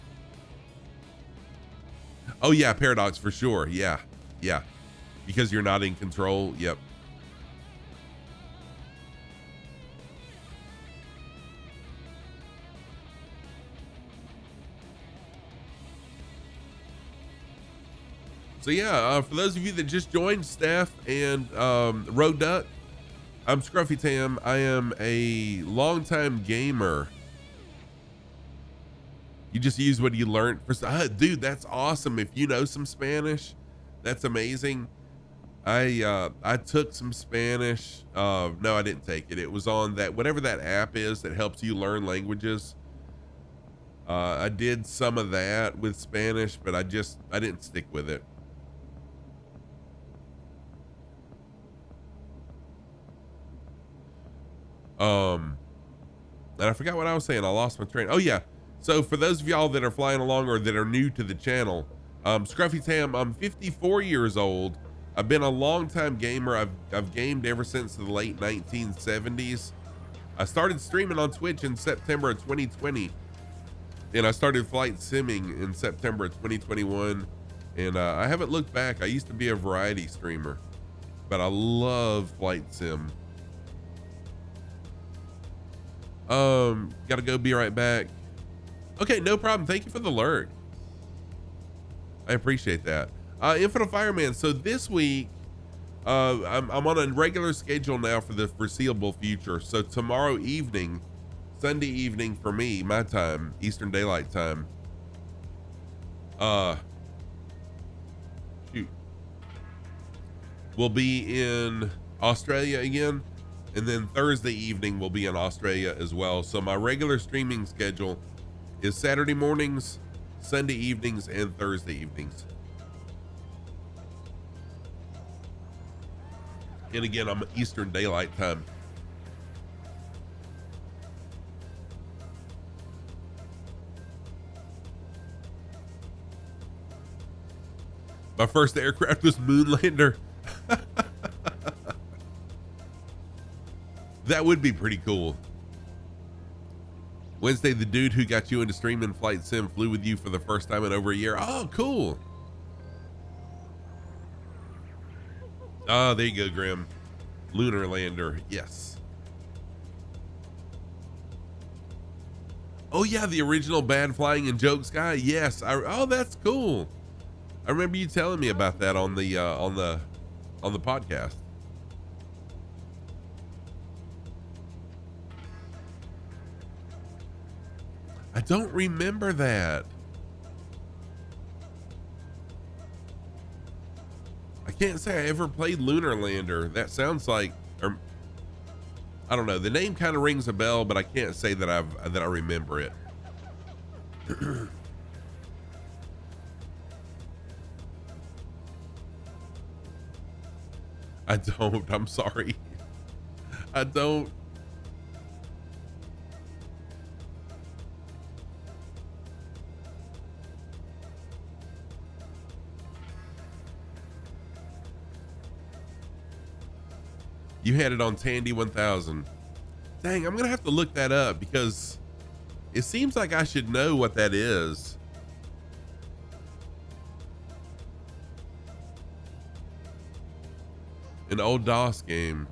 Oh, yeah, Paradox for sure. Yeah. Yeah. Because you're not in control. Yep. So yeah, for those of you that just joined, Steph and Road Duck, I'm Scruffy Tam. I am a longtime gamer. You just use what you learned for. Dude, that's awesome. If you know some Spanish, that's amazing. I took some Spanish. No, I didn't take it. It was on that, whatever that app is that helps you learn languages. I did some of that with Spanish, but I didn't stick with it. And I forgot what I was saying. I lost my train. Oh yeah. So for those of y'all that are flying along or that are new to the channel, Scruffy Tam, I'm 54 years old. I've been a long-time gamer. I've gamed ever since the late 1970s. I started streaming on Twitch in September of 2020, and I started flight simming in September of 2021. And I haven't looked back. I used to be a variety streamer, but I love flight sim. Gotta go, be right back. Okay, no problem. Thank you for the lurk. I appreciate that. Infinite Fireman. So this week, I'm on a regular schedule now for the foreseeable future. So tomorrow evening, Sunday evening for me, my time, Eastern Daylight Time. We'll be in Australia again. And then Thursday evening we'll be in Australia as well. So my regular streaming schedule is Saturday mornings, Sunday evenings, and Thursday evenings. And again, I'm Eastern Daylight Time. My first aircraft was Moonlander. That would be pretty cool. Wednesday, the dude who got you into streaming flight sim flew with you for the first time in over a year. Oh, cool. Oh, there you go, Grim. Lunar Lander. Yes. Oh yeah, the original Bad Flying and Jokes guy. Yes. Oh, that's cool. I remember you telling me about that on the podcast. I don't remember that. I can't say I ever played Lunar Lander. That sounds like, or I don't know. The name kind of rings a bell, but I can't say that I remember it. I don't. I'm sorry. I don't. You had it on Tandy 1000. Dang, I'm gonna have to look that up because it seems like I should know what that is. An old DOS game.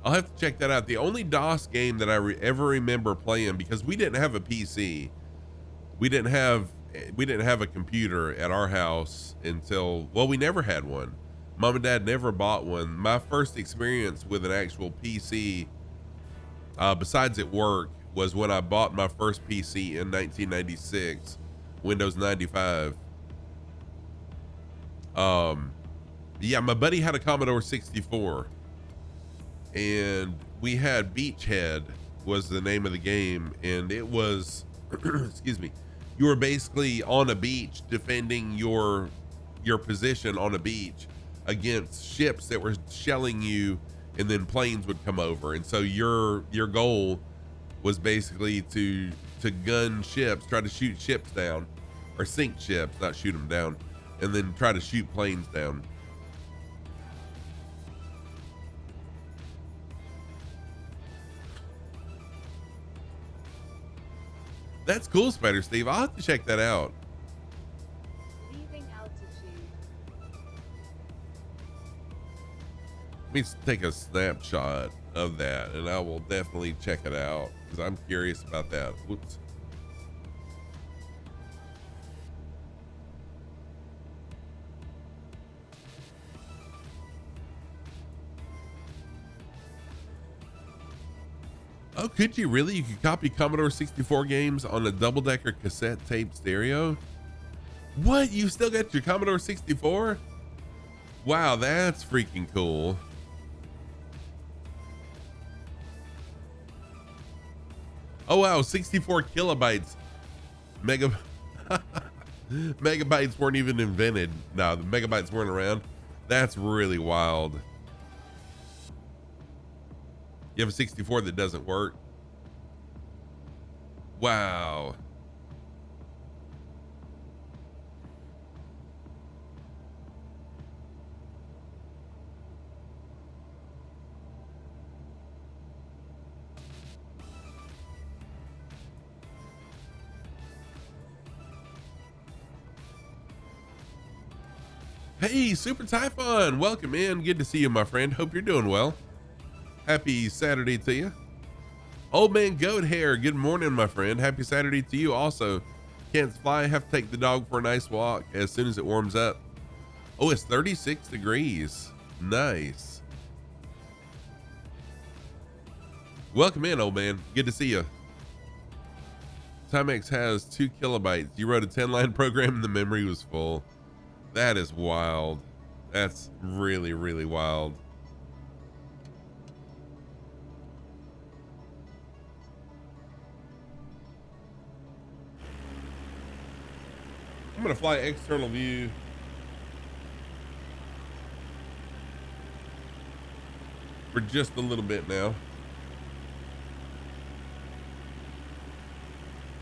I'll have to check that out. The only DOS game that I ever remember playing, because we didn't have a PC. We didn't have a computer at our house until, well, we never had one. Mom and Dad never bought one. My first experience with an actual PC, besides at work, was when I bought my first PC in 1996, Windows 95. Yeah, my buddy had a Commodore 64, and we had Beachhead was the name of the game, and it was, excuse me, you were basically on a beach defending your position on a beach against ships that were shelling you, and then planes would come over. And so your goal was basically to gun ships, try to shoot ships down, or sink ships, not shoot them down, and then try to shoot planes down. That's cool, Spider Steve. I'll have to check that out. Leaving altitude. Let me take a snapshot of that, and I will definitely check it out because I'm curious about that. Whoops. Oh, could you really? You could copy Commodore 64 games on a double-decker cassette tape stereo? What? You still got your Commodore 64? Wow, that's freaking cool. Oh wow, 64 kilobytes. Megabytes weren't even invented. No, the megabytes weren't around. That's really wild. You have a 64 that doesn't work. Wow. Hey, Super Typhon, welcome in. Good to see you, my friend. Hope you're doing well. Happy Saturday to you. Old Man Goat Hair, good morning, my friend. Happy Saturday to you also. Can't fly, have to take the dog for a nice walk as soon as it warms up. Oh, it's 36 degrees. Nice. Welcome in, old man. Good to see you. Timex has 2 kilobytes. You wrote a 10-line program and the memory was full. That is wild. That's really, really wild. I'm gonna fly external view. For just a little bit now.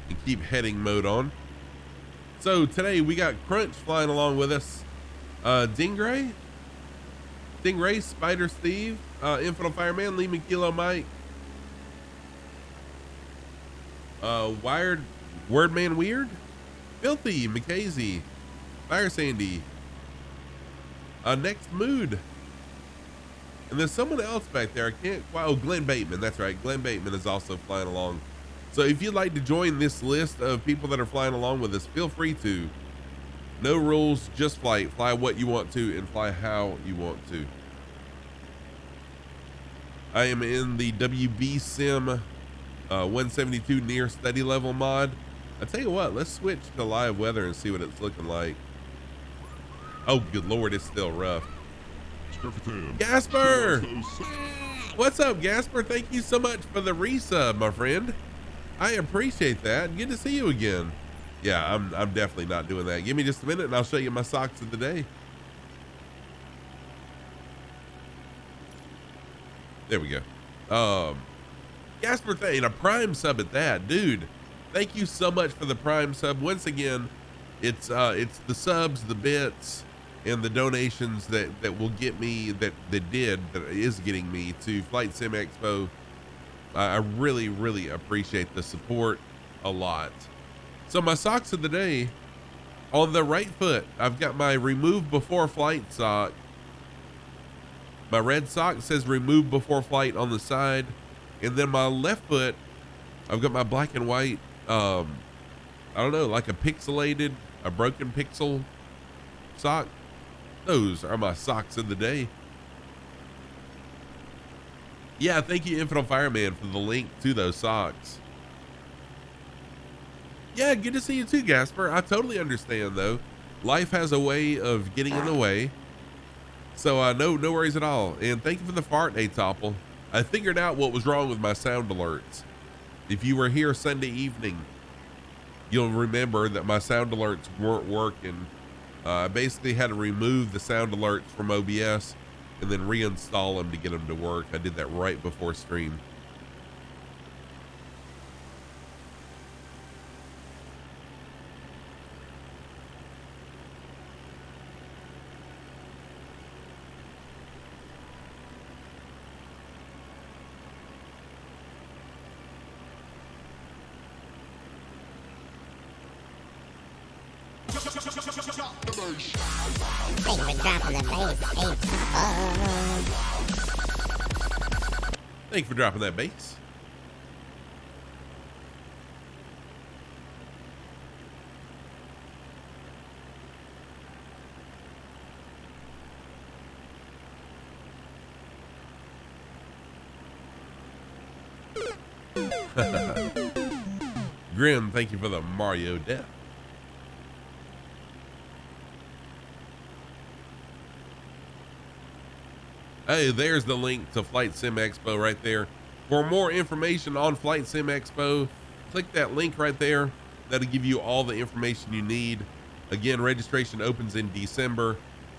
And keep heading mode on. So today we got Crunch flying along with us. Stingray, Spider Steve, Infinite Fireman, Lee McKilo Mike, Wordman Weird, Filthy, McKazy, Fire Sandy, Next Mood, and there's someone else back there. I can't quite. Oh, Glenn Bateman. That's right. Glenn Bateman is also flying along. So if you'd like to join this list of people that are flying along with us, feel free to. No rules, just flight. Fly what you want to and fly how you want to. I am in the WB Sim 172 near study level mod. I tell you what, let's switch to live weather and see what it's looking like. Oh, good Lord, it's still rough. Gasper! What's up, Gasper? Thank you so much for the resub, my friend. I appreciate that. Good to see you again. Yeah, I'm definitely not doing that. Give me just a minute and I'll show you my socks of the day. There we go. Gasper Thane, a Prime sub at that, dude. Thank you so much for the Prime sub. Once again, it's the subs, the bits, and the donations that will get me that is getting me to Flight Sim Expo. I really, really appreciate the support a lot. So my socks of the day, on the right foot, I've got my remove before flight sock. My red sock says remove before flight on the side. And then my left foot, I've got my black and white, I don't know, like a broken pixel sock. Those are my socks of the day. Yeah, thank you, Infinite Fireman, for the link to those socks. Yeah, good to see you too, Gasper. I totally understand, though. Life has a way of getting in the way. So no worries at all. And thank you for the fart, Atopple. I figured out what was wrong with my sound alerts. If you were here Sunday evening, you'll remember that my sound alerts weren't working. I basically had to remove the sound alerts from OBS and then reinstall them to get them to work. I did that right before stream. Thanks for dropping that bass. Grim, thank you for the Mario death. Hey, there's the link to Flight Sim Expo right there. For more information on Flight Sim Expo, click that link right there. That'll give you all the information you need. Again, registration opens in December,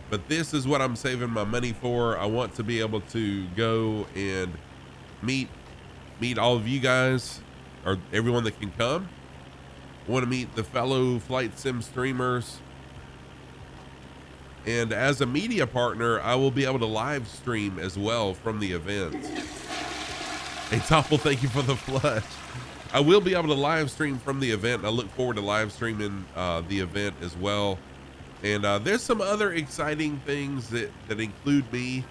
but this is what I'm saving my money for. I want to be able to go and meet all of you guys, or everyone that can come. I want to meet the fellow Flight Sim streamers. And as a media partner, I will be able to live stream as well from the event. Hey, Topple, thank you for the flush. I will be able to live stream from the event. I look forward to live streaming the event as well. And there's some other exciting things that include me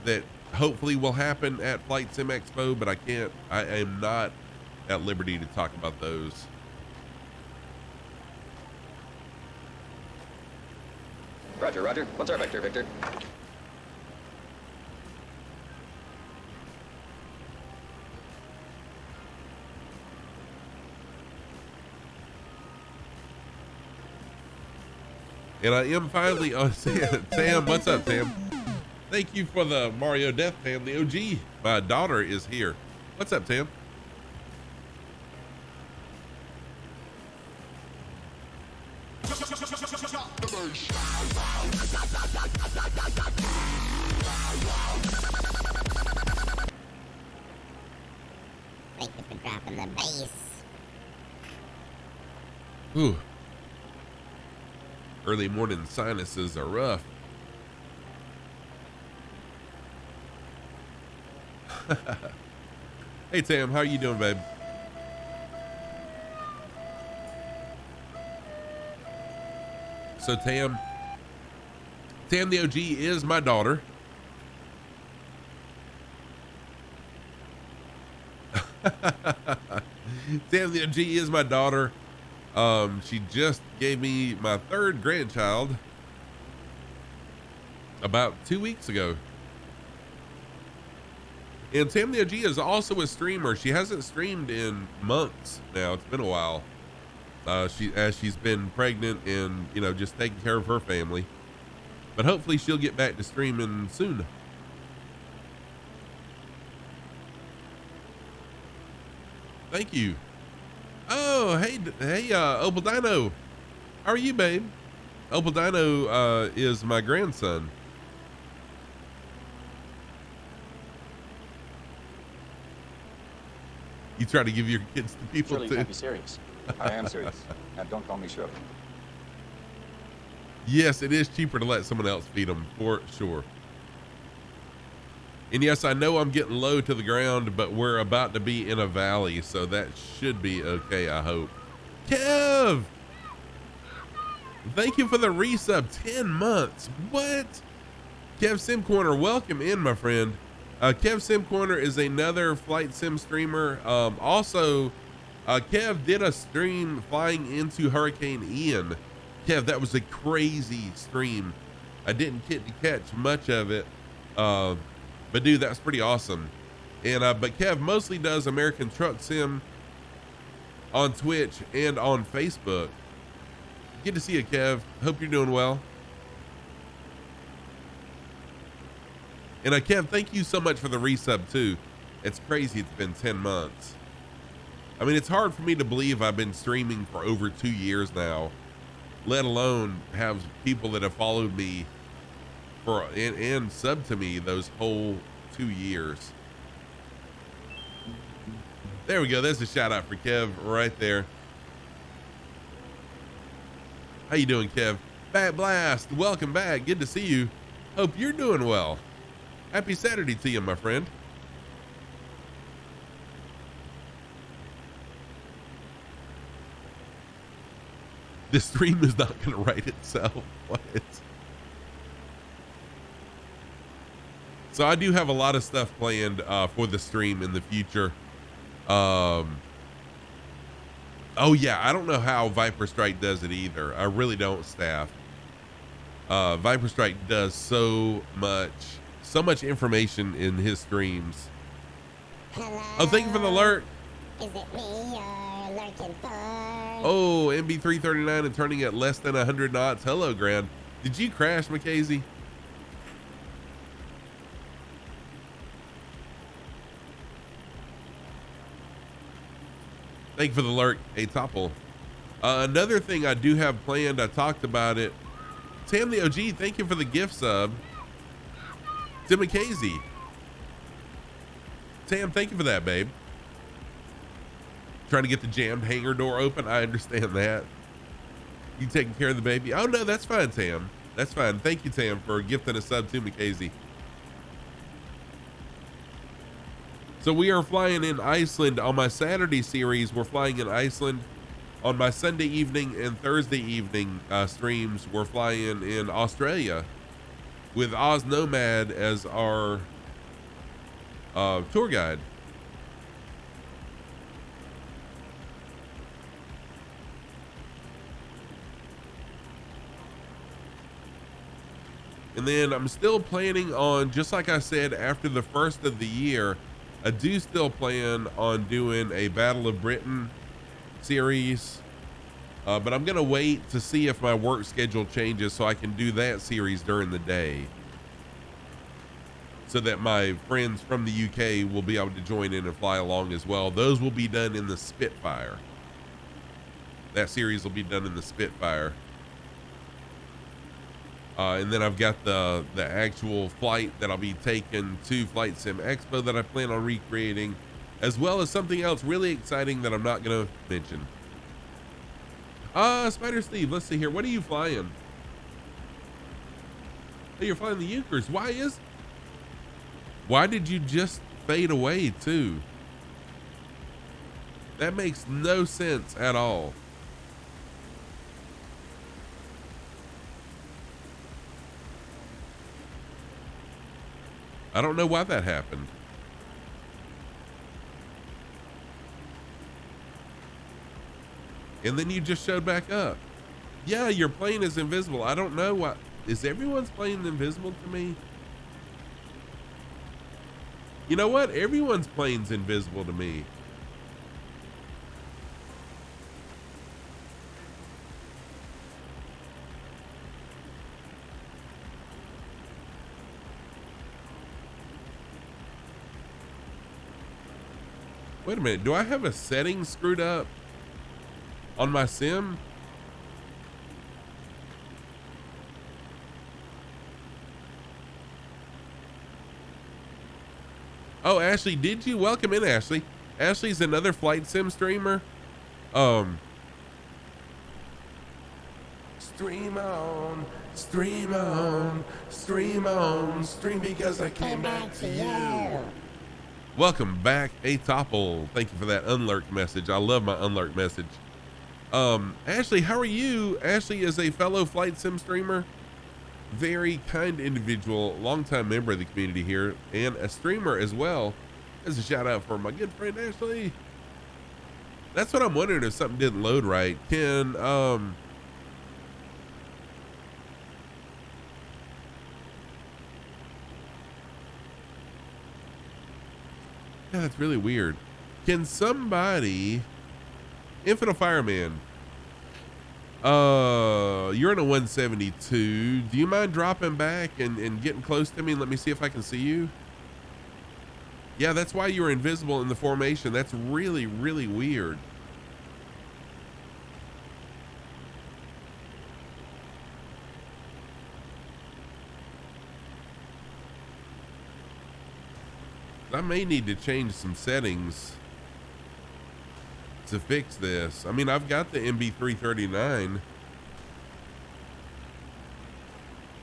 that hopefully will happen at Flight Sim Expo, but I am not at liberty to talk about those. Roger, Roger. What's our vector, Victor? And I am finally, Sam, what's up, Sam? Thank you for the Mario Death Fan, the OG. My daughter is here. What's up, Sam? Thank you for dropping the bass. Ooh. Early morning sinuses are rough. Hey, Tam, how are you doing, babe? So Tam the OG is my daughter. Tam the OG is my daughter. She just gave me my third grandchild about 2 weeks ago. And Tam the OG is also a streamer. She hasn't streamed in months now. It's been a while. She's been pregnant and, you know, just taking care of her family. But hopefully she'll get back to streaming soon. Thank you. Oh, Oh, hey, Opal Dino. How are you, babe? Opal Dino is my grandson. You try to give your kids to people Surely you too? can't be serious. I am serious. Now don't call me Shirley. Yes, it is cheaper to let someone else feed them, for sure. And yes, I know I'm getting low to the ground, but we're about to be in a valley, so that should be okay, I hope. Kev! Thank you for the resub. 10 months. What? Kev Sim Corner, welcome in, my friend. Kev Sim Corner is another flight sim streamer. Also, Kev did a stream flying into Hurricane Ian. Kev, that was a crazy stream. I didn't get to catch much of it. But dude, that's pretty awesome. And but Kev mostly does American Truck Sim on Twitch and on Facebook. Good to see you, Kev. Hope you're doing well. And Kev, thank you so much for the resub too. It's crazy it's been 10 months. I mean, it's hard for me to believe I've been streaming for over 2 years now, let alone have people that have followed me for and sub to me those whole 2 years. There we go. There's a shout out for Kev right there. How you doing, Kev? Bat Blast, welcome back. Good to see you. Hope you're doing well. Happy Saturday to you, my friend. The stream is not going to write itself. What? So I do have a lot of stuff planned for the stream in the future. Oh yeah, I don't know how Viper Strike does it either. I really don't, staff. Viper Strike does so much information in his streams. Hello? Oh, thank you for the alert. Is it me you're lurking for? Oh, MB339 and turning at less than 100 knots. Hello, Grand. Did you crash, Mackenzie? Thank you for the alert, A Topple. Another thing I do have planned, I talked about it. Tam the OG, thank you for the gift sub. Tim McKazy. Tam, thank you for that, babe. Trying to get the jammed hangar door open. I understand that. You taking care of the baby? Oh, no, that's fine, Tam. That's fine. Thank you, Tam, for gifting a sub to McKazy. So we are flying in Iceland on my Saturday series. We're flying in Iceland on my Sunday evening and Thursday evening streams. We're flying in Australia with Oz Nomad as our tour guide. And then I'm still planning on, just like I said, after the first of the year, I do still plan on doing a Battle of Britain series, but I'm going to wait to see if my work schedule changes so I can do that series during the day, so that my friends from the UK will be able to join in and fly along as well. Those will be done in the Spitfire. That series will be done in the Spitfire. And then I've got the actual flight that I'll be taking to Flight Sim Expo that I plan on recreating, as well as something else really exciting that I'm not going to mention. Spider Steve, let's see here. What are you flying? Oh, you're flying the Euchers. Why did you just fade away too? That makes no sense at all. I don't know why that happened. And then you just showed back up. Yeah, your plane is invisible. I don't know why. Is everyone's plane invisible to me? You know what? Everyone's plane's invisible to me. Wait a minute. Do I have a setting screwed up? on my sim. Oh, Ashley, did you? Welcome in, Ashley. Ashley's another flight sim streamer. Stream on, stream on, stream on, stream because I came back to you. Welcome back, Atopple. Thank you for that unlurk message. I love my unlurk message. Ashley, how are you? Ashley is a fellow flight sim streamer, very kind individual, longtime member of the community here, and a streamer as well. As a shout out for my good friend Ashley. That's what I'm wondering, if something didn't load right. Can yeah, that's really weird. Can somebody, Infinite Fireman, you're in a 172. Do you mind dropping back and getting close to me and let me see if I can see you? Yeah, that's why you were invisible in the formation. That's really, really weird. I may need to change some settings to fix this. I mean, I've got the MB339.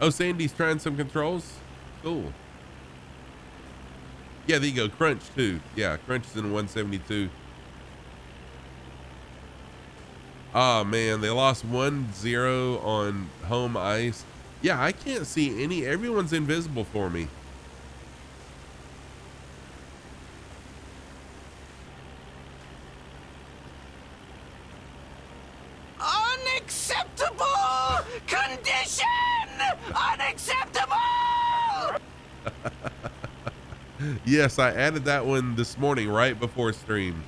Oh, Sandy's trying some controls. Cool. Yeah, there you go. Crunch too. Yeah, Crunch is in 172. Oh man, they lost 1-0 on home ice. Yeah, I can't see any. Everyone's invisible for me. Unacceptable condition! Unacceptable! Yes, I added that one this morning right before stream.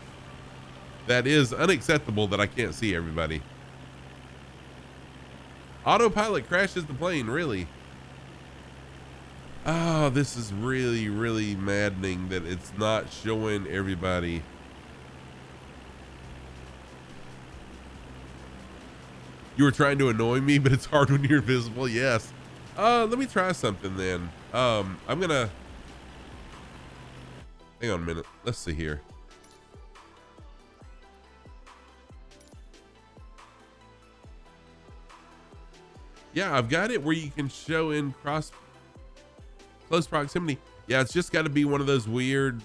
That is unacceptable that I can't see everybody. Autopilot crashes the plane, really? Oh, this is really, really maddening that it's not showing everybody. You were trying to annoy me, but it's hard when you're invisible. Yes. Let me try something then. I'm gonna, hang on a minute. Let's see here. Yeah, I've got it where you can show in close proximity. Yeah, it's just got to be one of those weird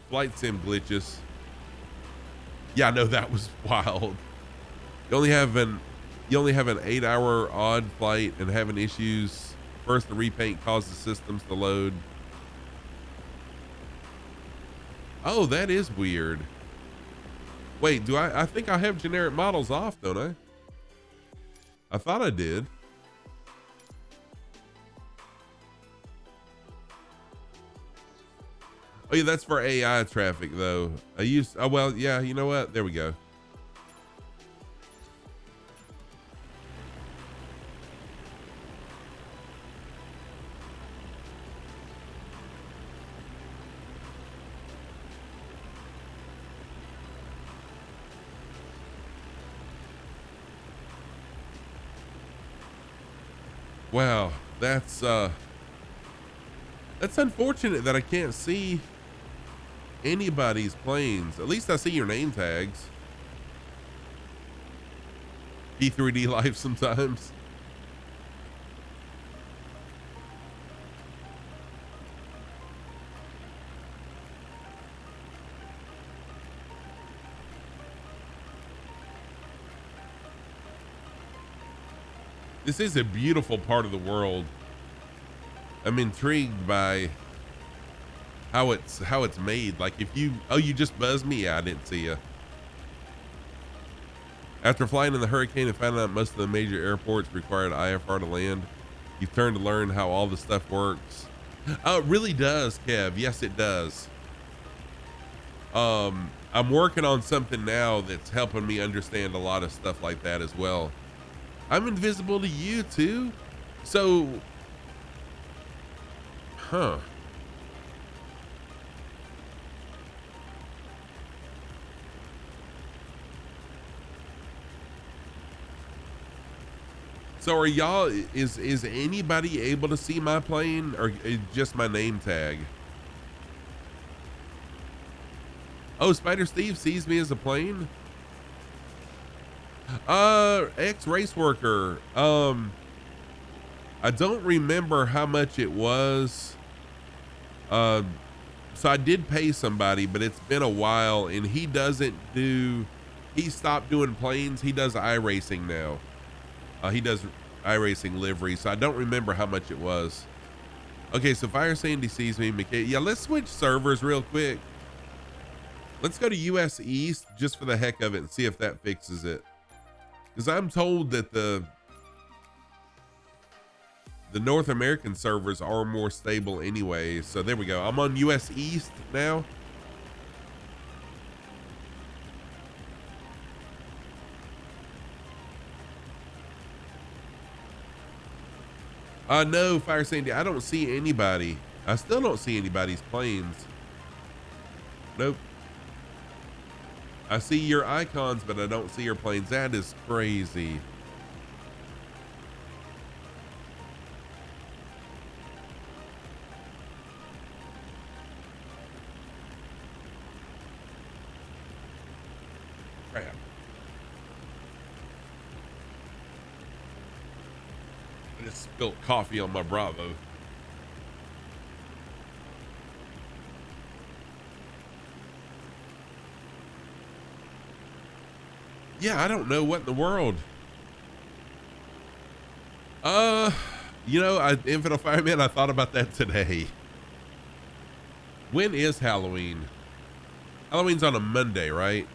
flight sim glitches. Yeah, no, that was wild. You only have an 8-hour odd flight and having issues. First, the repaint causes systems to load. Oh, that is weird. Wait, I think I have generic models off, don't I? I thought I did. Oh yeah, that's for AI traffic though. Oh well, yeah, you know what? There we go. Wow, that's unfortunate that I can't see anybody's planes. At least I see your name tags. E3D life sometimes. This is a beautiful part of the world. I'm intrigued by how it's made. Like if you just buzzed me. Yeah, I didn't see you. After flying in the hurricane and finding out most of the major airports required IFR to land, you turn to learn how all the stuff works. Oh, it really does, Kev. Yes, it does. I'm working on something now that's helping me understand a lot of stuff like that as well. I'm invisible to you too? So, huh. So are y'all, is anybody able to see my plane, or just my name tag? Oh, Spider Steve sees me as a plane. Ex race worker. I don't remember how much it was. So I did pay somebody, but it's been a while, and he stopped doing planes. He does iRacing now. He does iRacing livery, so I don't remember how much it was. Okay, so Fire Sandy sees me. Yeah, let's switch servers real quick. Let's go to US East just for the heck of it and see if that fixes it. Because I'm told that the North American servers are more stable anyway. So there we go. I'm on US East now. No, Fire Sandy, I don't see anybody. I still don't see anybody's planes. Nope. I see your icons, but I don't see your planes. That is crazy. Crap. I just spilled coffee on my Bravo. Yeah, I don't know what in the world. Infinite Fireman, I thought about that today. When is Halloween? Halloween's on a Monday, right?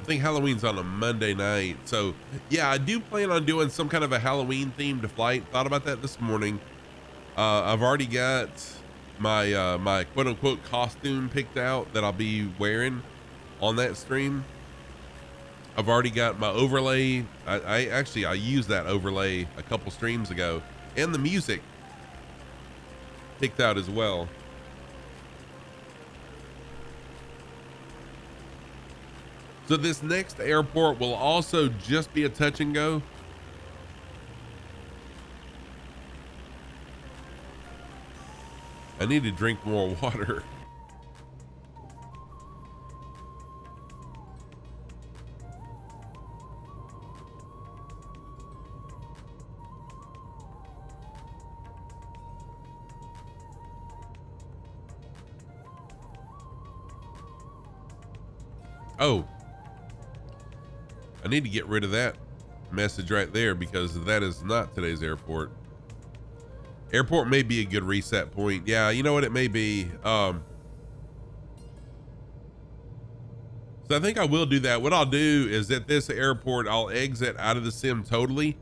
I think Halloween's on a Monday night. So yeah, I do plan on doing some kind of a Halloween themed flight. Thought about that this morning. I've already got my my quote unquote costume picked out that I'll be wearing on that stream. I've already got my overlay. I used that overlay a couple streams ago, and the music picked out as well. So this next airport will also just be a touch and go. I need to drink more water. Oh, I need to get rid of that message right there because that is not today's airport. Airport may be a good reset point. Yeah, you know what, it may be. So I think I will do that. What I'll do is at this airport, I'll exit out of the sim totally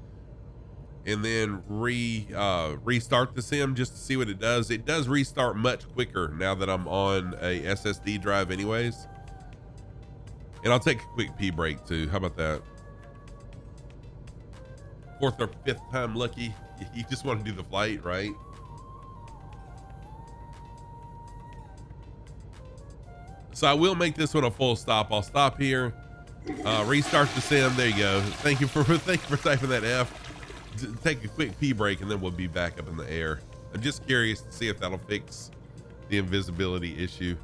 and then restart the sim just to see what it does. It does restart much quicker now that I'm on a SSD drive anyways. And I'll take a quick pee break too. How about that? Fourth or fifth time lucky. You just want to do the flight, right? So I will make this one a full stop. I'll stop here, restart the sim. There you go. Thank you for typing that F. Take a quick pee break and then we'll be back up in the air. I'm just curious to see if that'll fix the invisibility issue.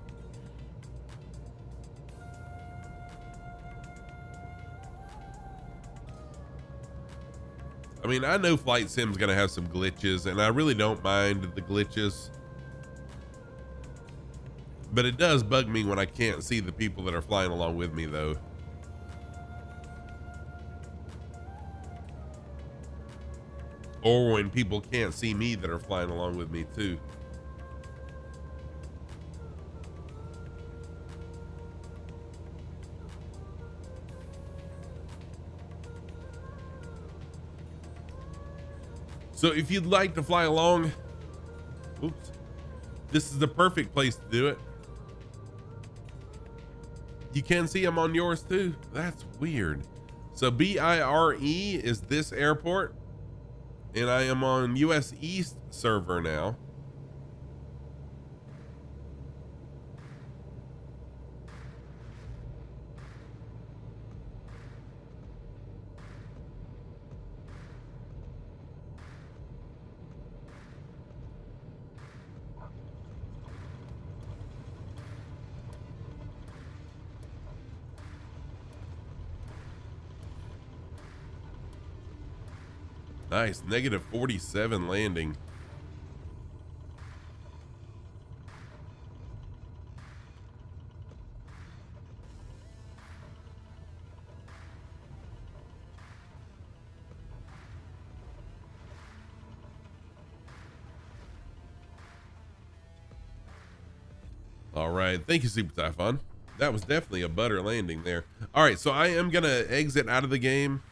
I mean, I know Flight Sim's gonna have some glitches, and I really don't mind the glitches. But it does bug me when I can't see the people that are flying along with me, though. Or when people can't see me that are flying along with me, too. So if you'd like to fly along, oops, this is the perfect place to do it. You can see them on yours too. That's weird. So BIRE is this airport, and I am on US East server now. Nice. Negative 47 landing. All right. Thank you, Super Typhon. That was definitely a butter landing there. All right. So I am going to exit out of the game.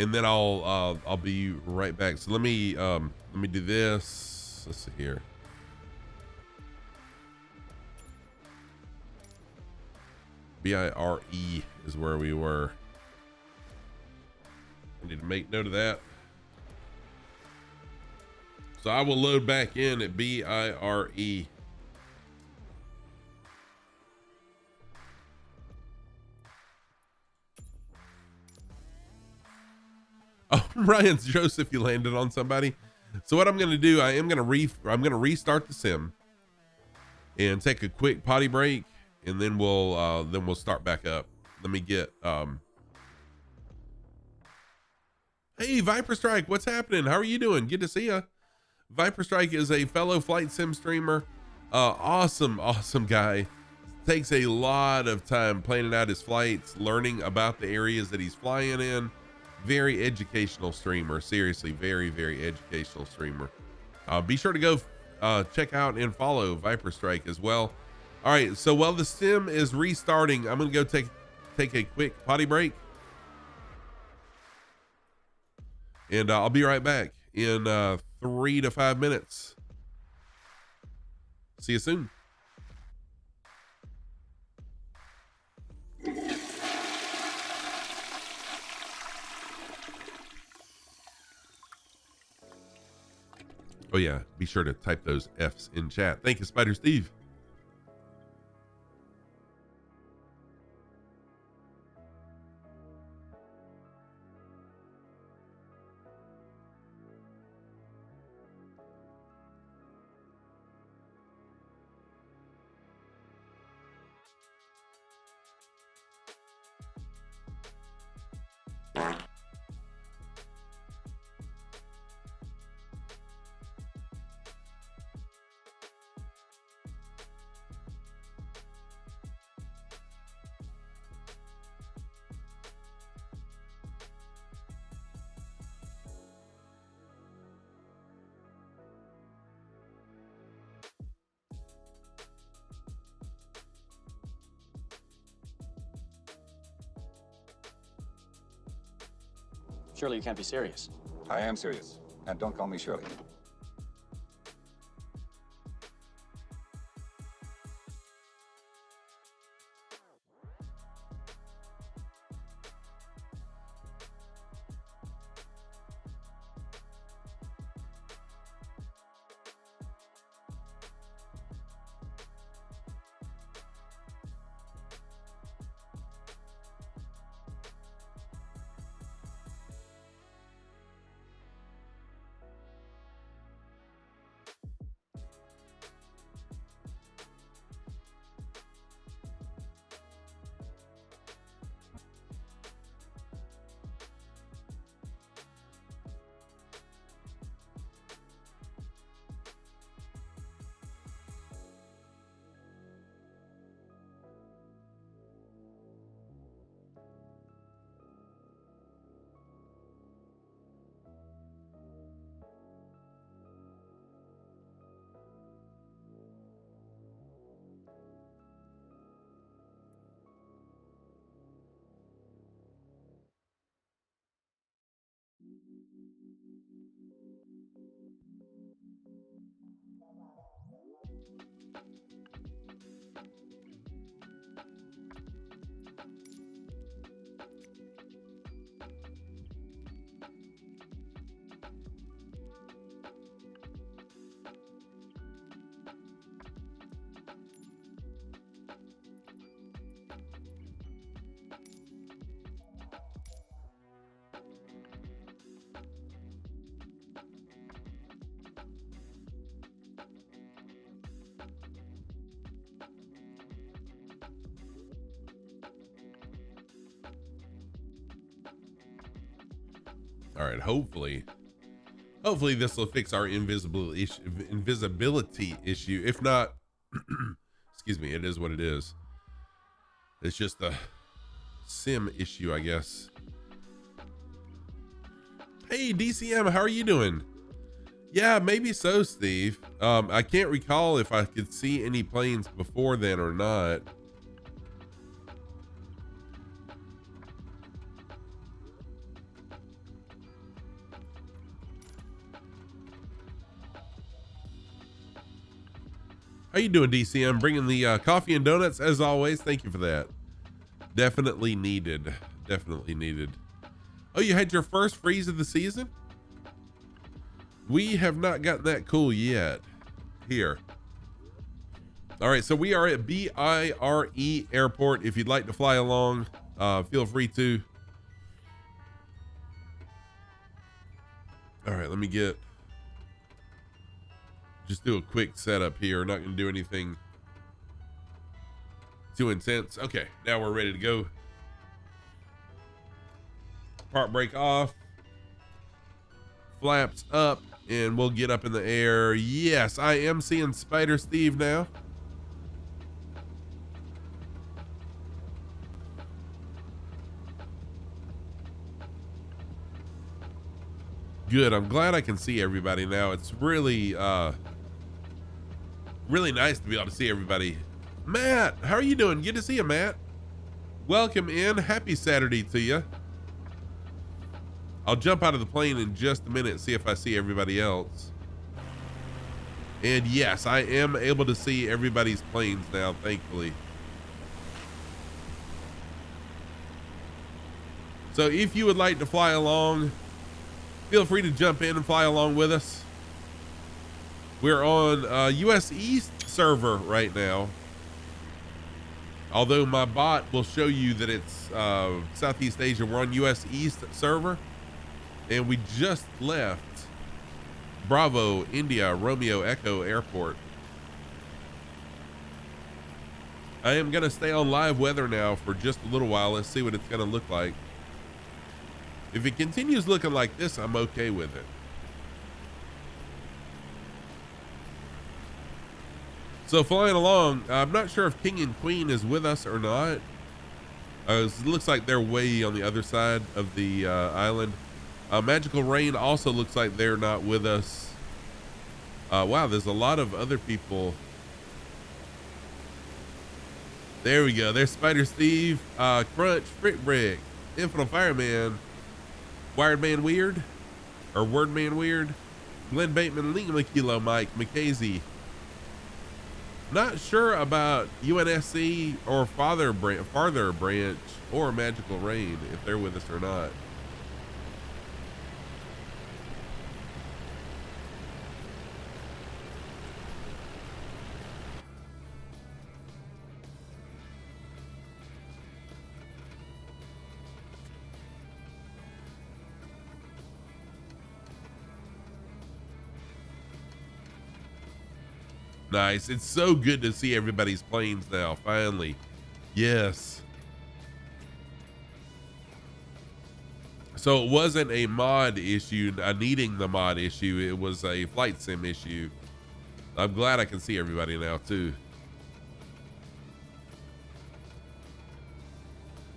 And then I'll be right back. So let me do this. Let's see here. BIRE is where we were. I need to make note of that. So I will load back in at BIRE. Oh, Ryan's Joseph, you landed on somebody. So what I'm going to do, I'm going to restart the sim and take a quick potty break, and then we'll start back up. Let me get Hey, Viper Strike, what's happening? How are you doing? Good to see ya. Viper Strike is a fellow flight sim streamer. Awesome guy. Takes a lot of time planning out his flights, learning about the areas that he's flying in. Very educational streamer. Seriously, very educational streamer. Be sure to go check out and follow Viper Strike as well. All right, so while the sim is restarting, I'm gonna go take a quick potty break, and I'll be right back in 3 to 5 minutes. See you soon. Oh yeah, be sure to type those F's in chat. Thank you, Spider Steve. Surely you can't be serious. I am serious. And don't call me Shirley. All right, hopefully this will fix our invisibility issue. If not, excuse me, it is what it is. It's just a sim issue, I guess. Hey, DCM, how are you doing? Yeah, maybe so, Steve. I can't recall if I could see any planes before then or not. How you doing, DCM? Bringing the coffee and donuts as always. Thank you for that. Definitely needed. Definitely needed. Oh, you had your first freeze of the season? We have not gotten that cool yet here. All right, so we are at BIRE Airport. If you'd like to fly along, feel free to. All right, let me just do a quick setup here. Not going to do anything too intense. Okay, now we're ready to go. Part brake off. Flaps up, and we'll get up in the air. Yes, I am seeing Spider Steve now. Good. I'm glad I can see everybody now. It's really really nice to be able to see everybody. Matt, how are you doing? Good to see you, Matt. Welcome in. Happy Saturday to you. I'll jump out of the plane in just a minute and see if I see everybody else. And yes, I am able to see everybody's planes now, thankfully. So if you would like to fly along, feel free to jump in and fly along with us. We're on US East server right now. Although my bot will show you that it's Southeast Asia. We're on US East server. And we just left Bravo, India, Romeo, Echo Airport. I am going to stay on live weather now for just a little while. Let's see what it's going to look like. If it continues looking like this, I'm okay with it. So flying along, I'm not sure if King and Queen is with us or not. It looks like they're way on the other side of the island. Magical Rain also looks like they're not with us. Wow, there's a lot of other people. There we go. There's Spider Steve, Crunch, Frick Brick, Infinite Fireman, Wired Man Weird, or Word Man Weird, Glenn Bateman, Lima Kilo, Mike, McKazy. Not sure about UNSC or Farther Branch or Magical Rain, if they're with us or not. Nice. It's so good to see everybody's planes now, finally. Yes. So it wasn't a mod issue, a needing the mod issue. It was a flight sim issue. I'm glad I can see everybody now too.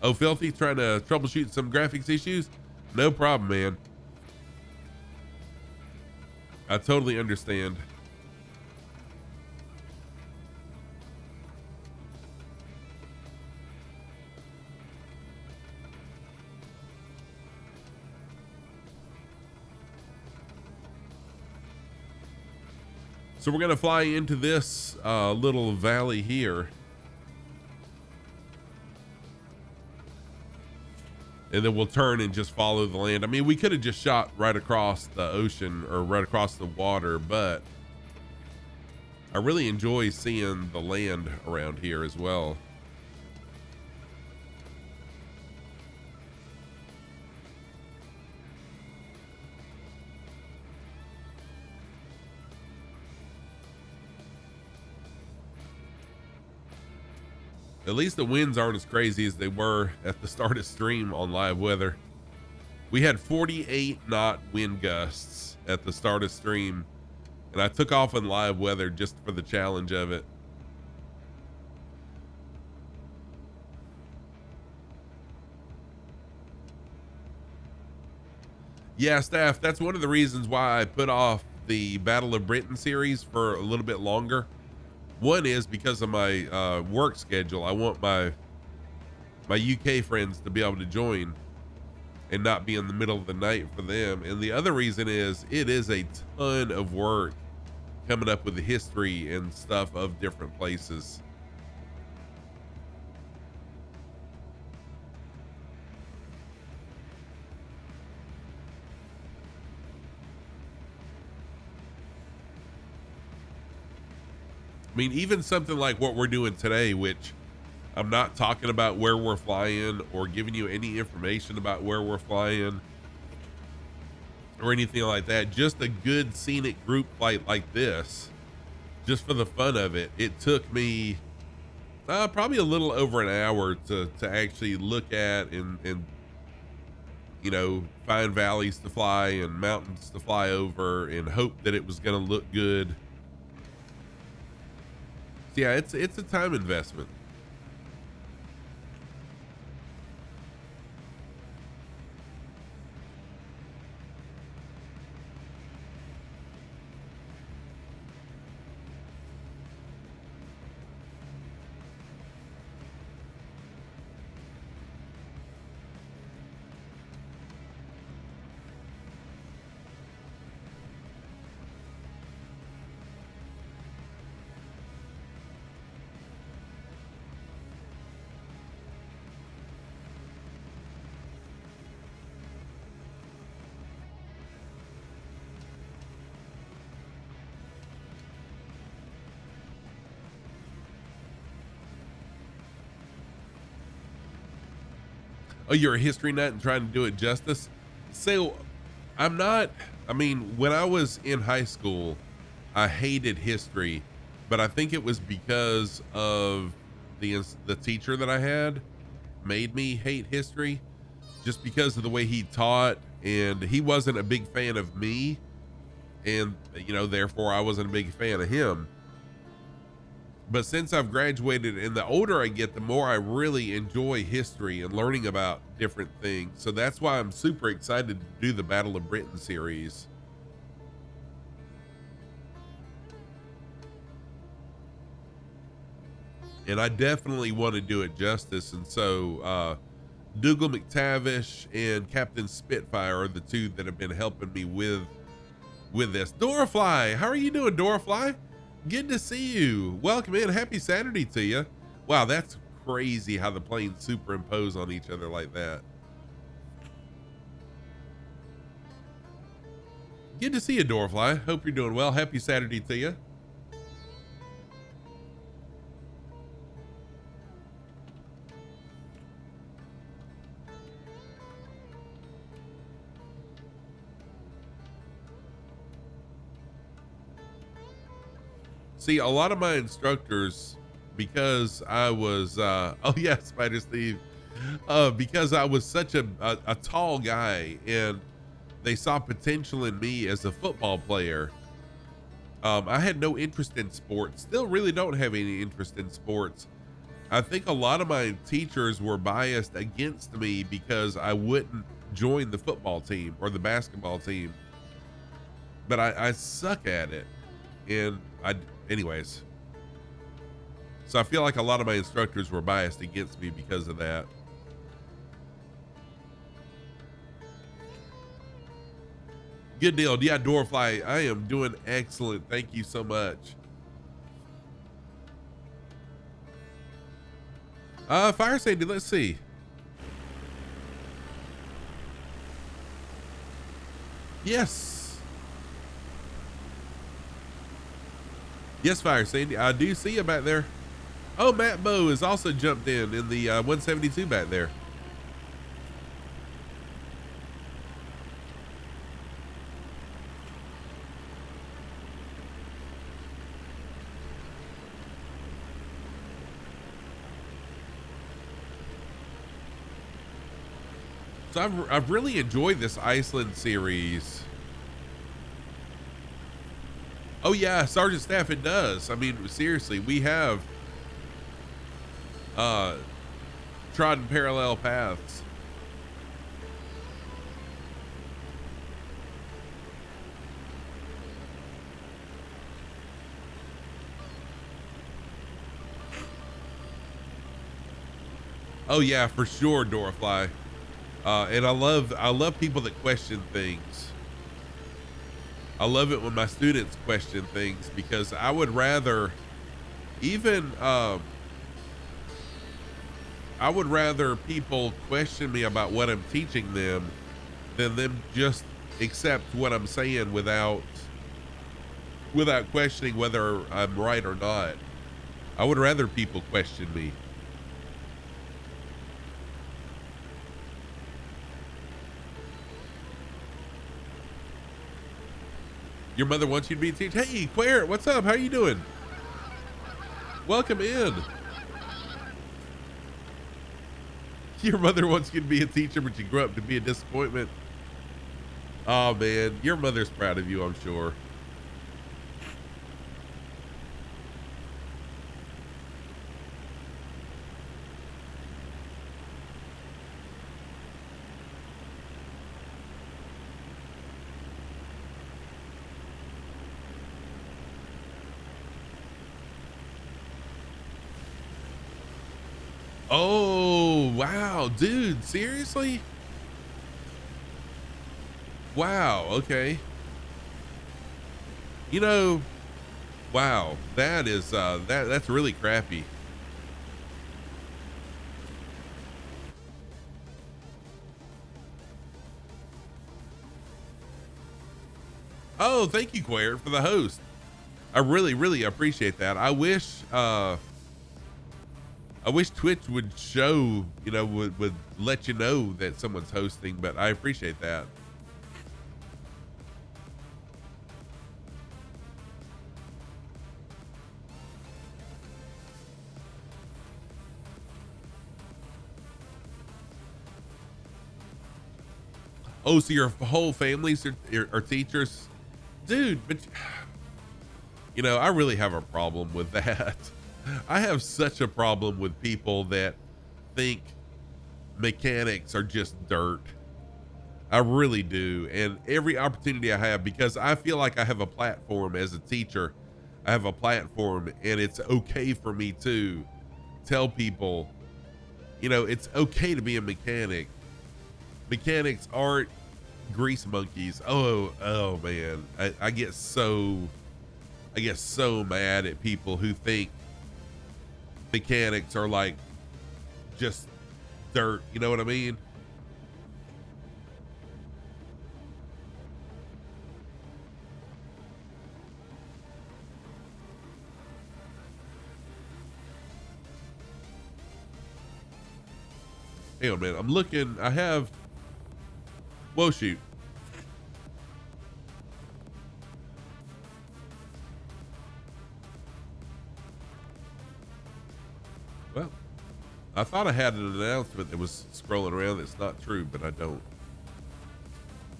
Oh, Filthy, trying to troubleshoot some graphics issues? No problem, man. I totally understand. So we're going to fly into this little valley here. And then we'll turn and just follow the land. I mean, we could have just shot right across the ocean or right across the water, but I really enjoy seeing the land around here as well. At least the winds aren't as crazy as they were at the start of stream on live weather. We had 48 knot wind gusts at the start of stream, and I took off in live weather just for the challenge of it. Yeah, staff, that's one of the reasons why I put off the Battle of Britain series for a little bit longer. One is because of my work schedule. I want my UK friends to be able to join and not be in the middle of the night for them. And the other reason is it is a ton of work coming up with the history and stuff of different places. I mean, even something like what we're doing today, which I'm not talking about where we're flying or giving you any information about where we're flying or anything like that. Just a good scenic group flight like this, just for the fun of it. It took me probably a little over an hour to actually look at and you know, find valleys to fly and mountains to fly over and hope that it was going to look good. So yeah, it's a time investment. Oh, you're a history nut and trying to do it justice. So I'm not, I mean, when I was in high school, I hated history, but I think it was because of the teacher that I had made me hate history, just because of the way he taught, and he wasn't a big fan of me, and you know, therefore I wasn't a big fan of him. But since I've graduated and the older I get, the more I really enjoy history and learning about different things. So that's why I'm super excited to do the Battle of Britain series. And I definitely want to do it justice. And so Dougal McTavish and Captain Spitfire are the two that have been helping me with this. Dorafly, how are you doing, Dorafly? Good to see you. Welcome in. Happy Saturday to you. Wow, that's crazy how the planes superimpose on each other like that. Good to see you, Dorfly. Hope you're doing well. Happy Saturday to you. See, a lot of my instructors, because I was, oh yeah, Spider Steve, because I was such a tall guy and they saw potential in me as a football player. I had no interest in sports, still really don't have any interest in sports. I think a lot of my teachers were biased against me because I wouldn't join the football team or the basketball team, but I suck at it. And anyways, so I feel like a lot of my instructors were biased against me because of that. Good deal. Yeah, Doorfly, I am doing excellent. Thank you so much. Fire Sandy, let's see. Yes. Yes, Fire Sandy, I do see you back there. Oh, Matt Bow has also jumped in the 172 back there. So I've really enjoyed this Iceland series. Oh yeah, Sergeant Staff, it does. I mean, seriously, we have trodden parallel paths. Oh yeah, for sure, Dorafly. And I love people that question things. I love it when my students question things, because I would rather even I would rather people question me about what I'm teaching them than them just accept what I'm saying without questioning whether I'm right or not. I would rather people question me. Your mother wants you to be a teacher. Hey, Claire, what's up? How you doing? Welcome in. Your mother wants you to be a teacher, but you grew up to be a disappointment. Oh man, your mother's proud of you, I'm sure. Oh, wow, dude, seriously? Wow, okay. You know, wow, that is that's really crappy. Oh, thank you, Quare, for the host. I really appreciate that. I wish Twitch would show, you know, would let you know that someone's hosting, but I appreciate that. Oh, so your whole families are teachers? Dude, but you know, I really have a problem with that. I have such a problem with people that think mechanics are just dirt. I really do. And every opportunity I have, because I feel like I have a platform as a teacher, I have a platform, and it's okay for me to tell people, you know, it's okay to be a mechanic. Mechanics aren't grease monkeys. Oh man. I get so mad at people who think mechanics are like just dirt, you know what I mean? Hang on, man. I'm looking. I have. Whoa, shoot. Well, I thought I had an announcement that was scrolling around that's not true, but I don't.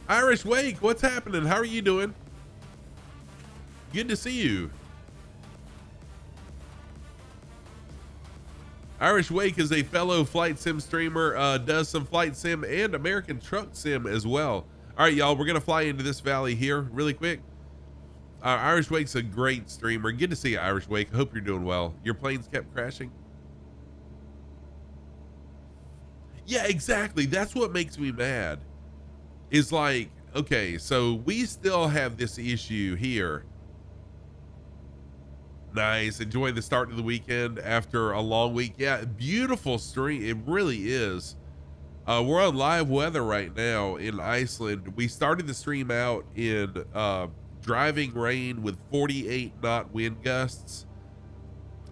Irish Wake, what's happening? How are you doing? Good to see you. Irish Wake is a fellow flight sim streamer, does some flight sim and American truck sim as well. All right, y'all, we're going to fly into this valley here really quick. Irish Wake's a great streamer. Good to see you, Irish Wake. I hope you're doing well. Your planes kept crashing? Yeah, exactly. That's what makes me mad. Is like, okay, so we still have this issue here. Nice. Enjoying the start of the weekend after a long week. Yeah, beautiful stream. It really is. We're on live weather right now in Iceland. We started the stream out in driving rain with 48 knot wind gusts.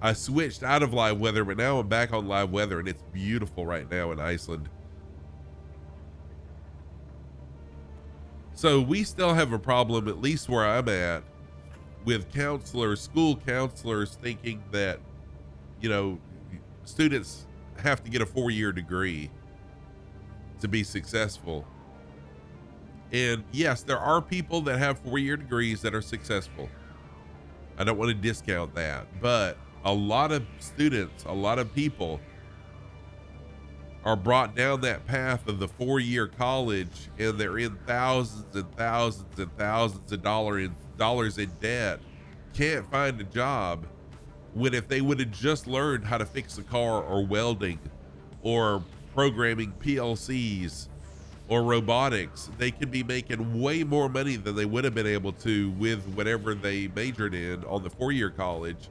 I switched out of live weather, but now I'm back on live weather, and it's beautiful right now in Iceland. So we still have a problem, at least where I'm at, with counselors, school counselors thinking that, you know, students have to get a 4-year degree to be successful. And yes, there are people that have 4-year degrees that are successful. I don't want to discount that, but a lot of students, a lot of people are brought down that path of the 4-year college, and they're in thousands and thousands and thousands of dollars in debt, can't find a job, when if they would have just learned how to fix a car or welding or programming PLCs or robotics, they could be making way more money than they would have been able to with whatever they majored in on the 4-year college,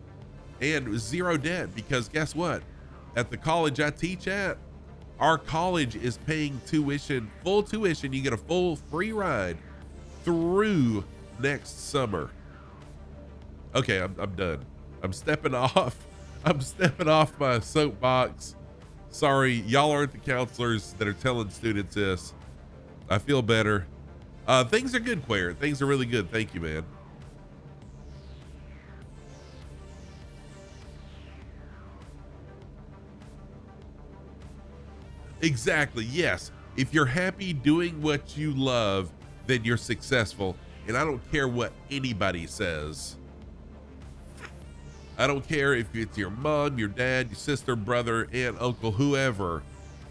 and zero debt. Because guess what? At the college I teach at, our college is paying tuition, full tuition. You get a full free ride through next summer. Okay, I'm done. I'm stepping off. I'm stepping off my soapbox. Sorry, y'all aren't the counselors that are telling students this. I feel better. Things are good, Quare. Things are really good. Thank you, man. Exactly. Yes. If you're happy doing what you love, then you're successful. And I don't care what anybody says. I don't care if it's your mom, your dad, your sister, brother, aunt, uncle, whoever.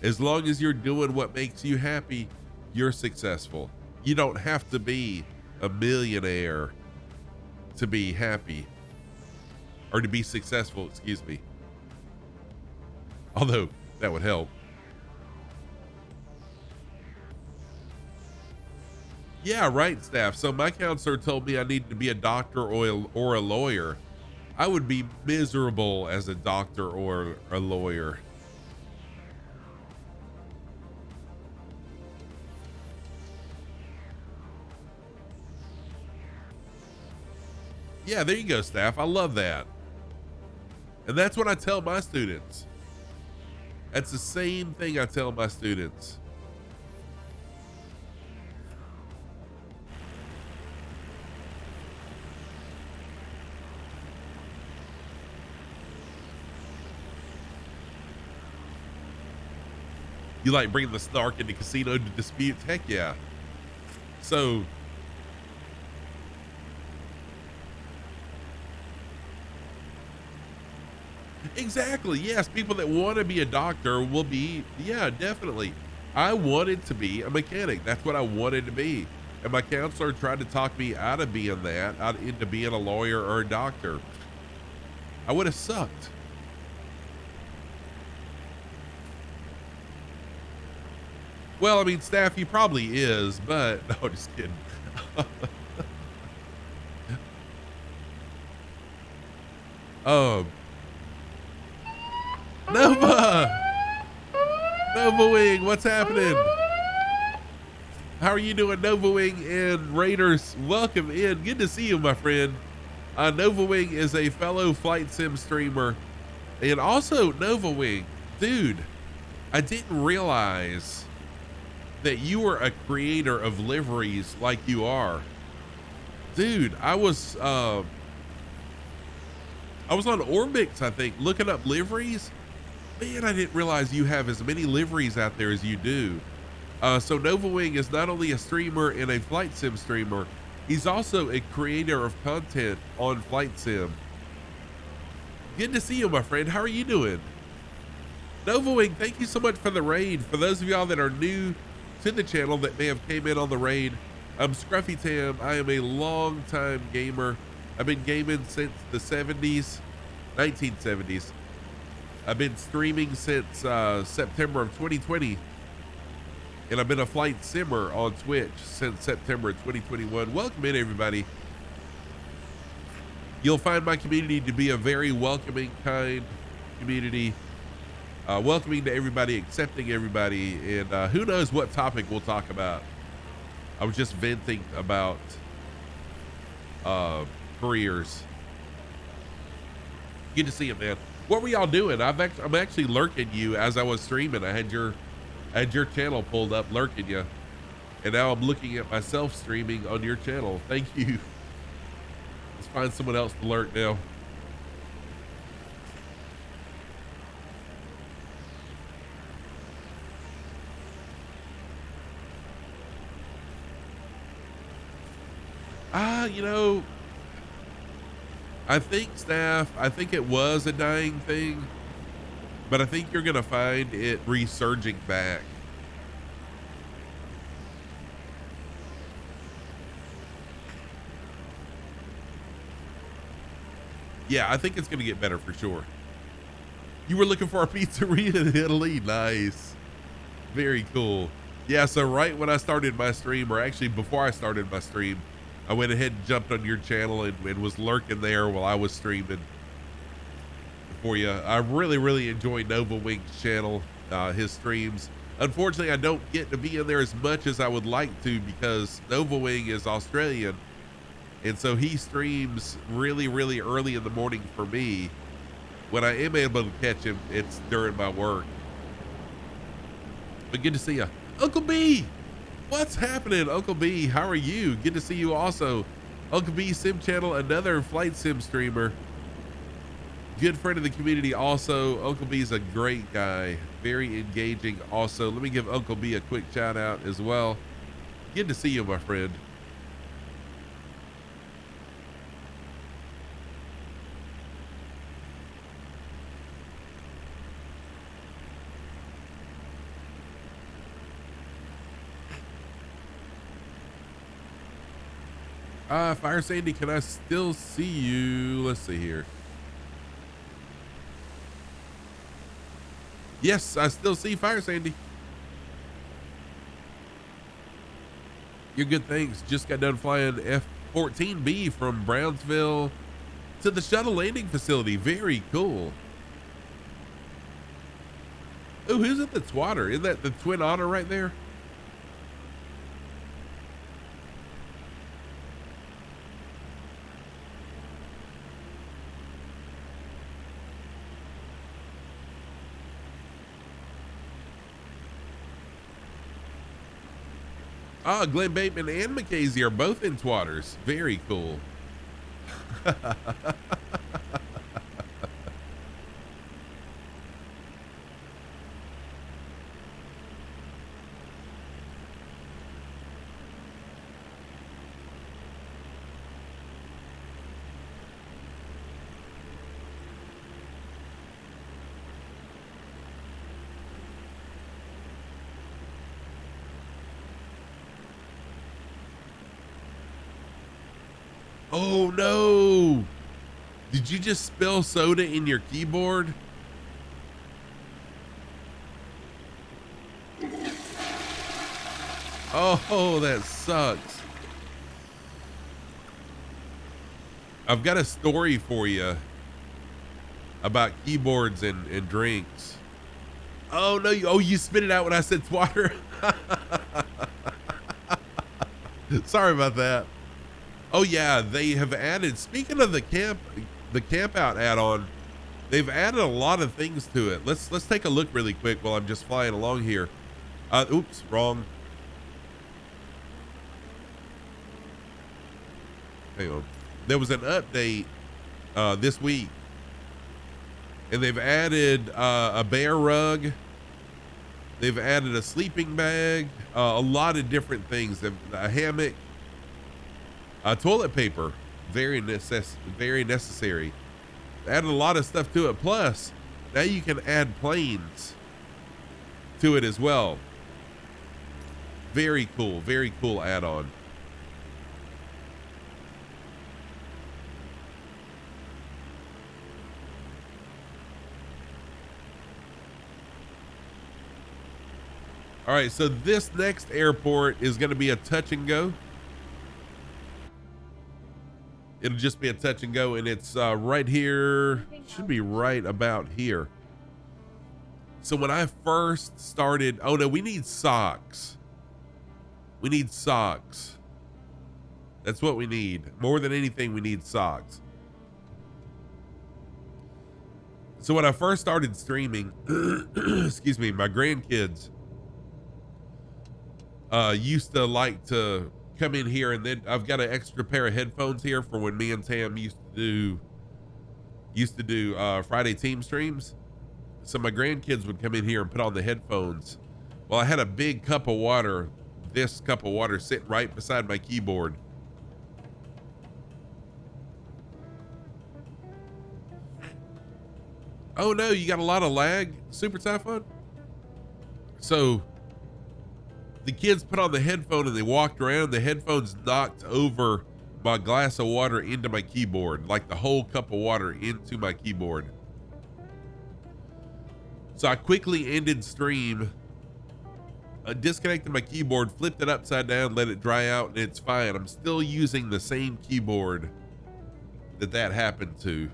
As long as you're doing what makes you happy, you're successful. You don't have to be a millionaire to be happy, or to be successful, excuse me. Although that would help. Yeah, right, staff. So my counselor told me I needed to be a doctor or a lawyer. I would be miserable as a doctor or a lawyer. Yeah, there you go, staff. I love that. And that's what I tell my students. That's the same thing I tell my students. You like bringing the snark into casino to disputes? Heck yeah. So exactly, yes, people that want to be a doctor will be, yeah, definitely. I wanted to be a mechanic. That's what I wanted to be. And my counselor tried to talk me out of being that, out into being a lawyer or a doctor. I would have sucked. Well, I mean, staff, he probably is, but no, just kidding. Nova Wing, what's happening? How are you doing, Nova Wing and Raiders? Welcome in. Good to see you, my friend. Nova Wing is a fellow flight sim streamer, and also Nova Wing, dude, I didn't realize that you were a creator of liveries like you are. Dude, I was on Orbix, I think, looking up liveries. Man, I didn't realize you have as many liveries out there as you do. So Nova Wing is not only a streamer and a flight sim streamer, he's also a creator of content on flight sim. Good to see you, my friend. How are you doing? Nova Wing, thank you so much for the raid. For those of y'all that are new to the channel that may have came in on the raid, I'm Scruffy Tam. I am a long time gamer. I've been gaming since the 1970s. I've been streaming since September of 2020, and I've been a flight simmer on Twitch since September of 2021. Welcome in, everybody. You'll find my community to be a very welcoming, kind community. Welcoming to everybody, accepting everybody, and who knows what topic we'll talk about. I was just venting about careers. Good to see you, man. What were y'all doing? I'm actually lurking you as I was streaming. I had your channel pulled up, lurking you, and now I'm looking at myself streaming on your channel. Thank you. Let's find someone else to lurk now. You know, I think it was a dying thing, but I think you're going to find it resurging back. Yeah, I think it's going to get better for sure. You were looking for a pizzeria in Italy? Nice. Very cool. Yeah, so right when I started my stream, or actually before I started my stream, I went ahead and jumped on your channel and was lurking there while I was streaming for you. I really enjoy Nova Wink's channel, his streams. Unfortunately, I don't get to be in there as much as I would like to because Nova Wing is Australian. And so he streams really early in the morning for me. When I am able to catch him, it's during my work. But good to see you. Uncle B, what's happening, Uncle B? How are you? Good to see you also. Uncle B Sim Channel, another flight sim streamer. Good friend of the community also. Uncle B is a great guy. Very engaging also. Let me give Uncle B a quick shout out as well. Good to see you, my friend. Fire Sandy, can I still see you? Let's see here. Yes, I still see Fire Sandy. You're good, thanks. Just got done flying F-14B from Brownsville to the shuttle landing facility. Very cool. Oh, who's at the Twatter? Isn't that the Twin Otter right there? Ah, Glenn Bateman and Mackenzie are both in Twatters. Very cool. Oh no! Did you just spill soda in your keyboard? Oh, that sucks. I've got a story for you about keyboards and drinks. Oh no! You spit it out when I said Twatter. Sorry about that. Oh yeah, they have added, speaking of the camp out add-on, they've added a lot of things to it. Let's take a look really quick while I'm just flying along here. Oops, wrong. Hang on. There was an update this week, and they've added a bear rug. They've added a sleeping bag, a lot of different things. A hammock. Toilet paper, very necessary. Added a lot of stuff to it. Plus, now you can add planes to it as well. Very cool add-on. All right, so this next airport is going to be a touch and go. It'll just be a touch and go, and it's right here. Should be right about here. So when I first started, oh no, we need socks. We need socks. That's what we need. More than anything, we need socks. So when I first started streaming, excuse me, my grandkids used to like to come in here, and then I've got an extra pair of headphones here for when me and Tam used to do Friday team streams. So my grandkids would come in here and put on the headphones. Well, I had a big cup of water, this cup of water, sitting right beside my keyboard. Oh no, you got a lot of lag, Super Typhoon? So the kids put on the headphone and they walked around. The headphones knocked over my glass of water into my keyboard, like the whole cup of water into my keyboard. So I quickly ended stream, disconnected my keyboard, flipped it upside down, let it dry out, and it's fine. I'm still using the same keyboard that happened to.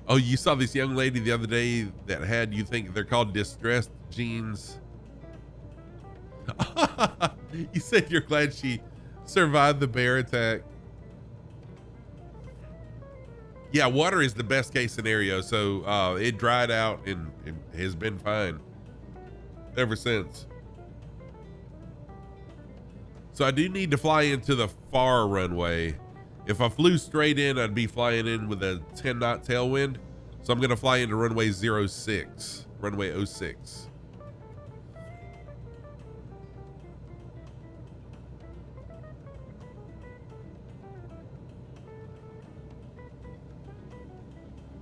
Oh, you saw this young lady the other day that had, you think they're called distressed jeans? You said you're glad she survived the bear attack. Yeah, water is the best case scenario. So it dried out and has been fine ever since. So I do need to fly into the far runway. If I flew straight in, I'd be flying in with a 10 knot tailwind. So I'm going to fly into runway 06, runway 06.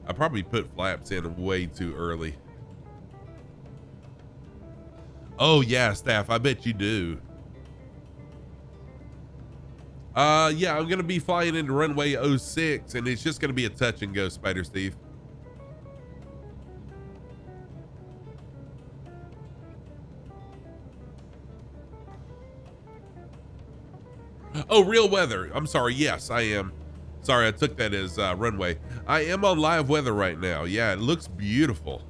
I probably put flaps in way too early. Oh yeah, Staff, I bet you do. Yeah, I'm gonna be flying into runway 06 and it's just gonna be a touch and go, Spider Steve. Oh, real weather. I'm sorry. Yes, I am. Sorry, I took that as runway. I am on live weather right now. Yeah, it looks beautiful.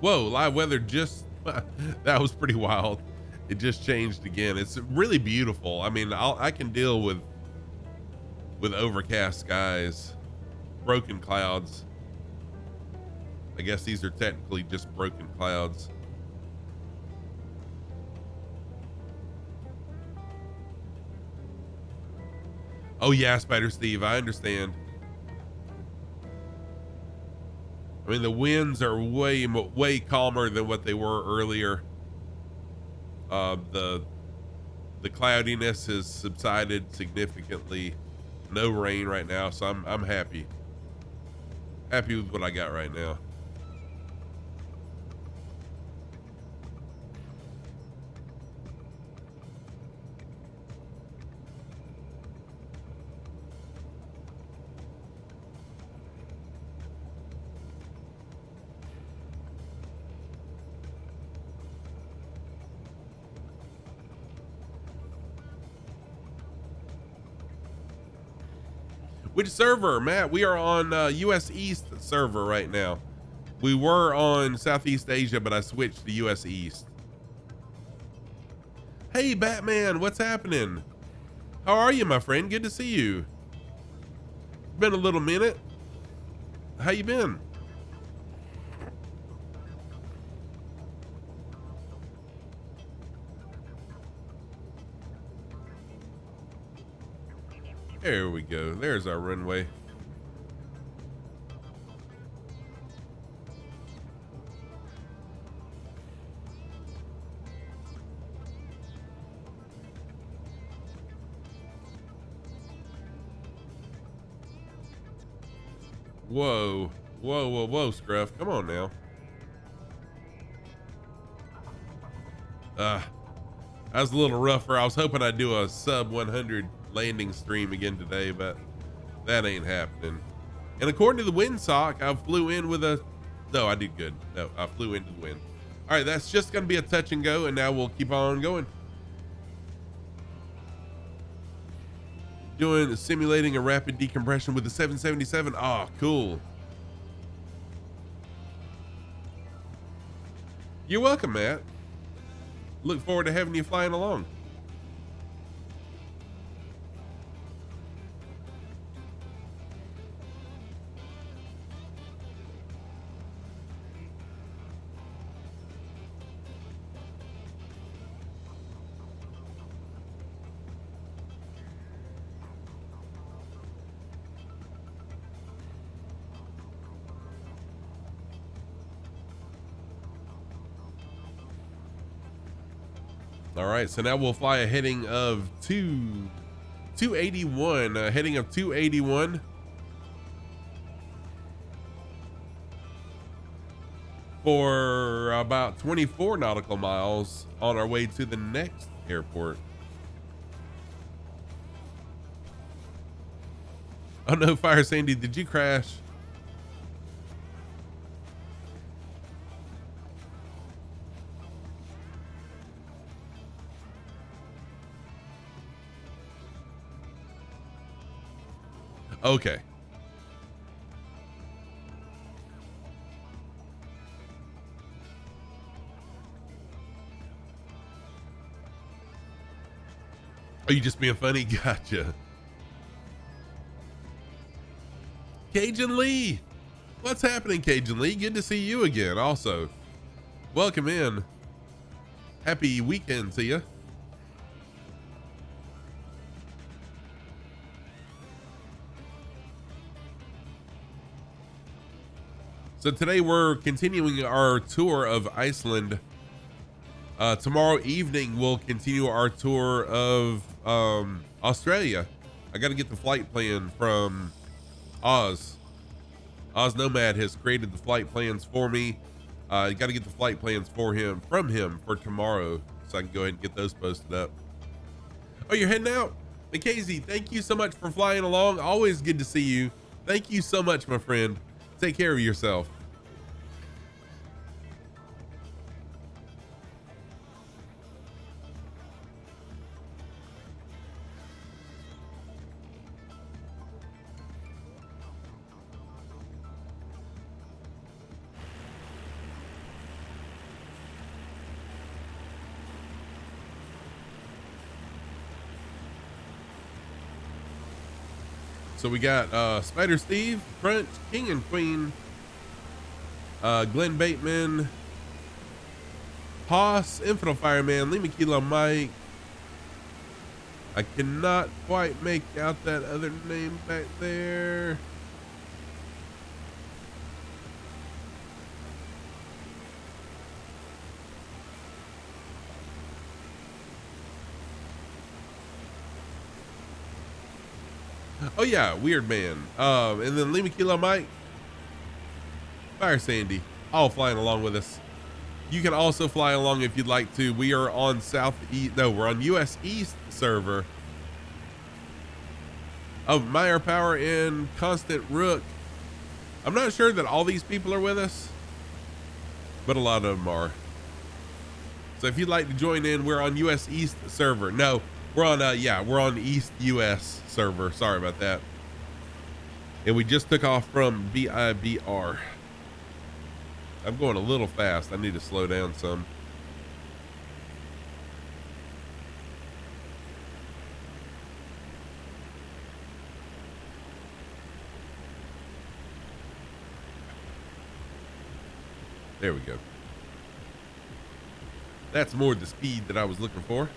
Whoa, live weather just, that was pretty wild. It just changed again. It's really beautiful. I mean, I can deal with overcast skies, broken clouds. I guess these are technically just broken clouds. Oh yeah, Spider Steve, I understand. I mean, the winds are way calmer than what they were earlier. The cloudiness has subsided significantly. No rain right now, so I'm happy. Happy with what I got right now. Which server, Matt? We are on US East server right now. We were on Southeast Asia, but I switched to US East. Hey, Batman, what's happening? How are you, my friend? Good to see you. Been a little minute. How you been? There we go. There's our runway. Whoa. Whoa, whoa, whoa, Scruff. Come on now. That was a little rougher. I was hoping I'd do a sub 100 landing stream again today, but that ain't happening. And according to the windsock, I flew in with a, no, I did good. No, I flew into the wind. All right, that's just going to be a touch and go, and now we'll keep on going. Doing simulating a rapid decompression with the 777. Oh, cool. You're welcome, Matt. Look forward to having you flying along. All right, so now we'll fly a heading of 281, heading of 281. For about 24 nautical miles on our way to the next airport. Oh no, Fire Sandy, did you crash? Okay. Are you just being funny? Gotcha. Cajun Lee. What's happening, Cajun Lee? Good to see you again. Also, welcome in. Happy weekend to you. So today we're continuing our tour of Iceland. Tomorrow evening we'll continue our tour of Australia. I got to get the flight plan from Oz. Oz Nomad has created the flight plans for me. Got to get the flight plans from him for tomorrow, so I can go ahead and get those posted up. Oh, you're heading out? Mackenzie, thank you so much for flying along. Always good to see you. Thank you so much, my friend. Take care of yourself. So we got Spider Steve, Crunch, King and Queen, Glenn Bateman, Haas, Infinite Fireman, Lima Kilo Mike. I cannot quite make out that other name back there. Oh yeah, Weird Man. And then Lima Kilo Mike, Fire Sandy, all flying along with us. You can also fly along if you'd like to. We are on we're on US East server. Oh, Meyer Power and Constant Rook. I'm not sure that all these people are with us, but a lot of them are. So if you'd like to join in, we're on US East server. No, we're on we're on East US server. Sorry about that. And we just took off from BIBR. I'm going a little fast. I need to slow down some. There we go. That's more the speed that I was looking for.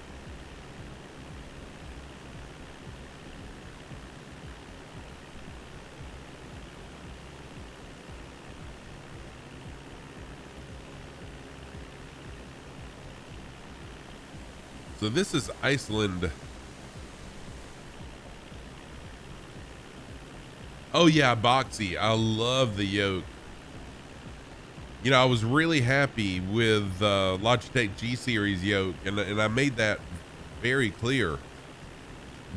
So this is Iceland. Oh yeah, boxy. I love the yoke. You know, I was really happy with Logitech G Series yoke, and I made that very clear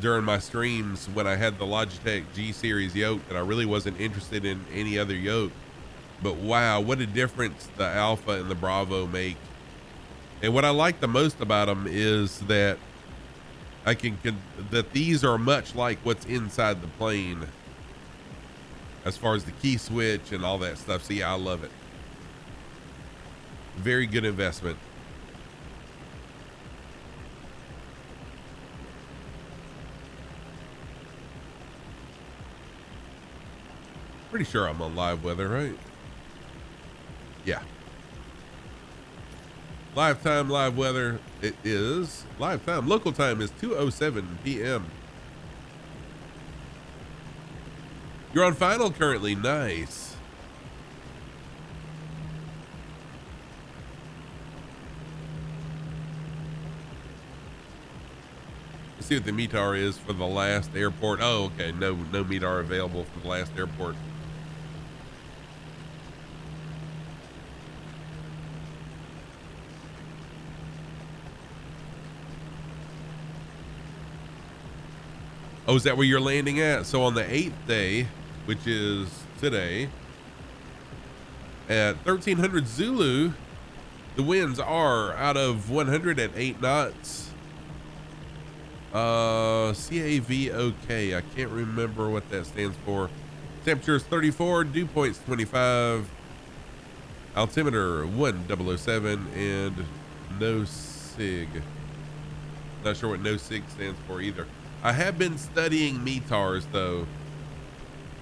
during my streams when I had the Logitech G Series yoke that I really wasn't interested in any other yoke. But wow, what a difference the Alpha and the Bravo make. And what I like the most about them is that that these are much like what's inside the plane as far as the key switch and all that stuff. So yeah, I love it. Very good investment. Pretty sure I'm on live weather, right? Yeah. Live time, live weather. It is live time. Local time is 2:07 p.m. You're on final currently. Nice. Let's see what the METAR is for the last airport. Oh, okay. No METAR available for the last airport. Oh, is that where you're landing at? So on the 8th day, which is today, at 1300 Zulu, the winds are out of 100 at 8 knots. CAVOK. I can't remember what that stands for. Temperature is 34, dew point's 25, altimeter 1007, and no SIG. Not sure what no SIG stands for either. I have been studying METARs though,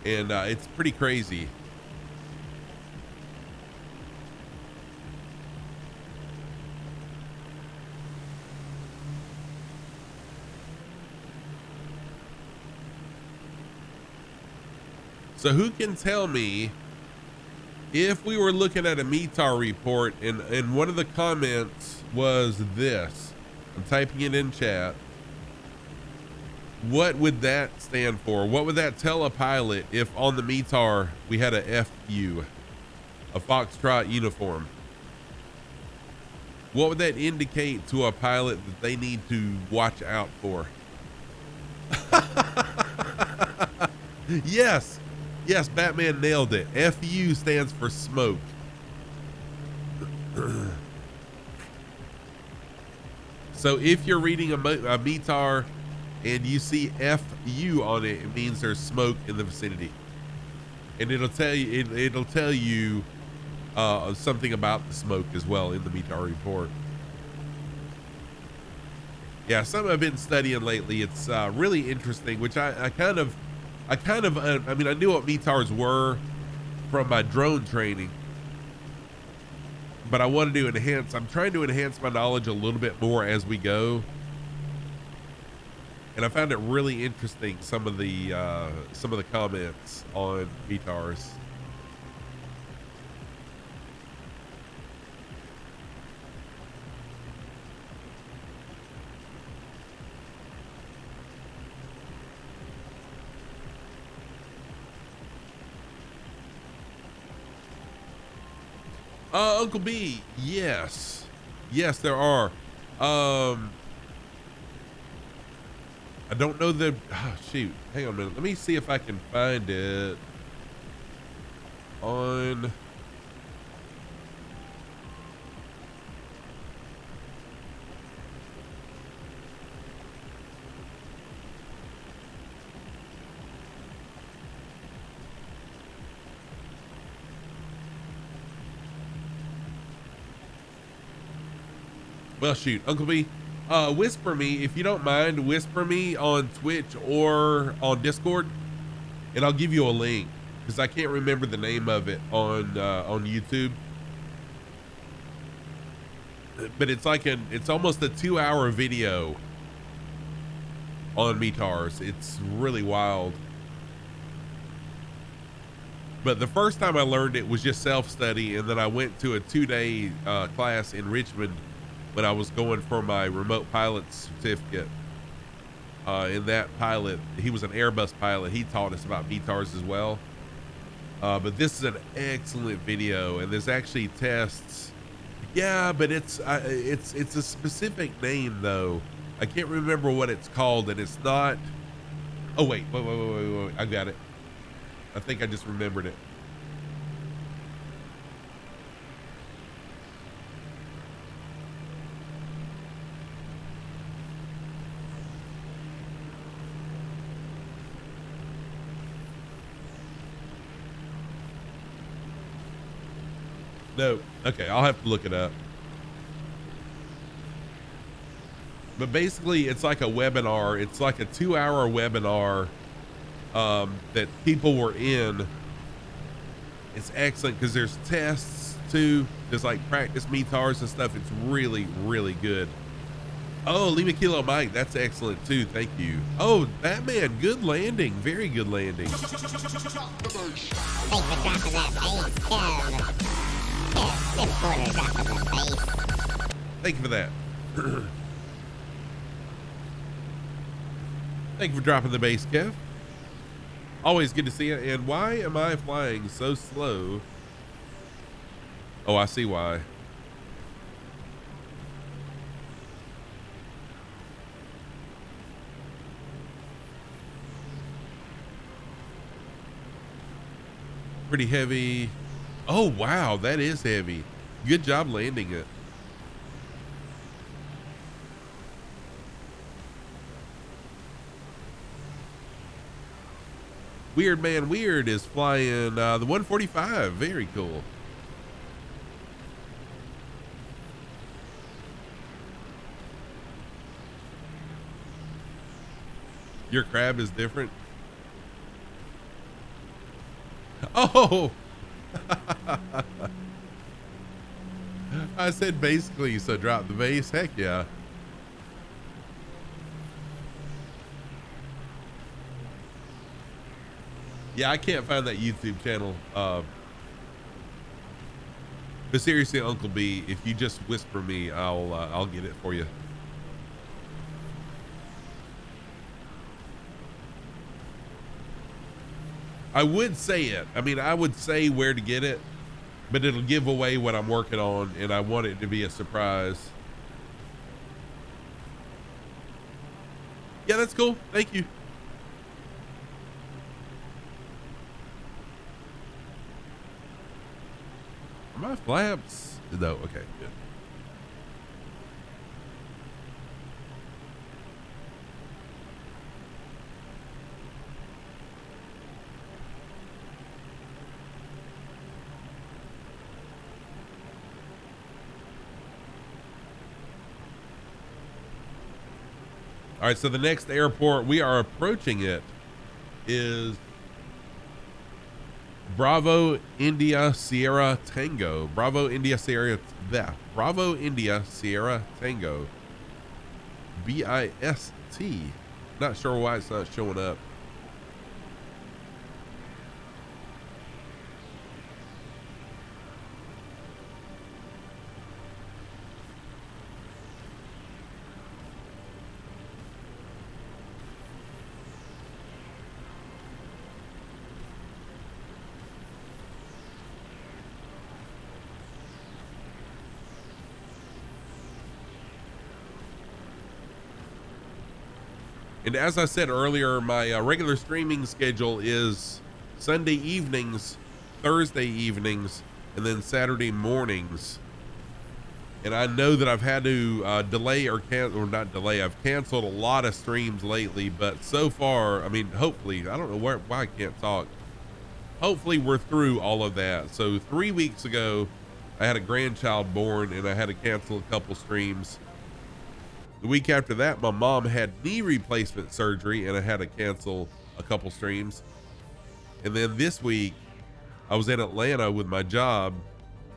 and it's pretty crazy. So who can tell me if we were looking at a METAR report and one of the comments was this, I'm typing it in chat. What would that stand for? What would that tell a pilot if on the METAR we had a FU, a Foxtrot uniform? What would that indicate to a pilot that they need to watch out for? Yes, Batman nailed it. FU stands for smoke. So if you're reading a METAR and you see FU on it, it means there's smoke in the vicinity, and it'll tell you something about the smoke as well in the METAR report. Yeah, something I've been studying lately. It's really interesting, which I mean, I knew what METARs were from my drone training, but I wanted to enhance. I'm trying to enhance my knowledge a little bit more as we go. And I found it really interesting, some of the comments on METARs. Uncle B, yes, there are. I don't know the, shoot, hang on a minute. Let me see if I can find it on. Well, shoot, Uncle B, whisper me, if you don't mind, whisper me on Twitch or on Discord, and I'll give you a link, because I can't remember the name of it on YouTube. But it's like it's almost a 2-hour video on METARs. It's really wild. But the first time I learned it was just self-study, and then I went to a 2-day class in Richmond when I was going for my remote pilot certificate. And that pilot, he was an Airbus pilot. He taught us about METARs as well. But this is an excellent video, and there's actually tests. Yeah, but it's a specific name though. I can't remember what it's called, and it's not. Oh wait, I got it. I think I just remembered it. No. Okay, I'll have to look it up. But basically, it's like a webinar. It's like a 2-hour webinar that people were in. It's excellent because there's tests too. There's like practice METARs and stuff. It's really, really good. Oh, Lima Kilo Mike, that's excellent too. Thank you. Oh, Batman, good landing. Very good landing. Thanks for dropping that bass, Kev. Yeah, importer dropping the bass. Thank you for that. Thank you for dropping the base, Kev. Always good to see you. And why am I flying so slow? Oh, I see why. Pretty heavy. Oh, wow. That is heavy. Good job landing it. Weird Man Weird is flying the 145. Very cool. Your crab is different. Oh, I said basically, so drop the base. Heck yeah. Yeah, I can't find that YouTube channel. But seriously, Uncle B, if you just whisper me, I'll get it for you. I would say it. I mean, I would say where to get it, but it'll give away what I'm working on, and I want it to be a surprise. Yeah, that's cool. Thank you. Are my flaps? No, okay, good. All right, so the next airport we are approaching it is Bravo India Sierra Tango. Bravo India Sierra Tango. BIST. Not sure why it's not showing up. And as I said earlier, my regular streaming schedule is Sunday evenings, Thursday evenings, and then Saturday mornings. And I know that I've had to delay or cancel, or not delay, I've canceled a lot of streams lately, but so far, I mean, hopefully, I don't know why I can't talk. Hopefully we're through all of that. So 3 weeks ago, I had a grandchild born and I had to cancel a couple streams. The week after that, my mom had knee replacement surgery and I had to cancel a couple streams. And then this week I was in Atlanta with my job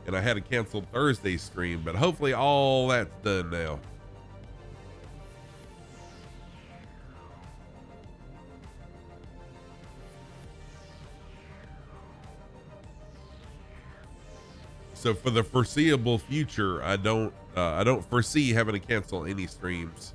and I had to cancel Thursday's stream, but hopefully all that's done now. So for the foreseeable future, I don't foresee having to cancel any streams.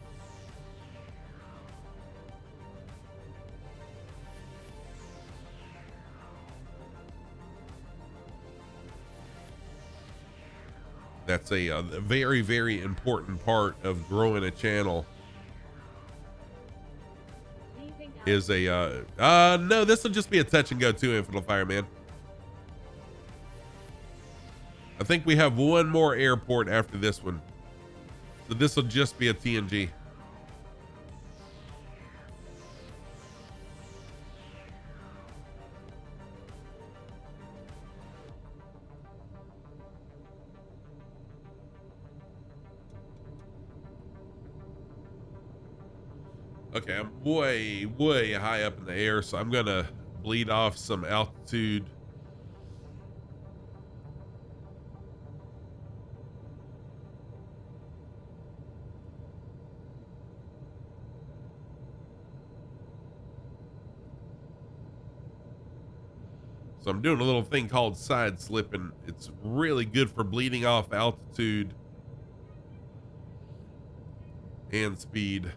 That's a very, very important part of growing a channel. Is a no, this will just be a touch and go too, Infinite Fireman. I think we have one more airport after this one. So this will just be a TNG. Okay, I'm way, way high up in the air, so I'm gonna bleed off some altitude. So I'm doing a little thing called side slipping. It's really good for bleeding off altitude and speed.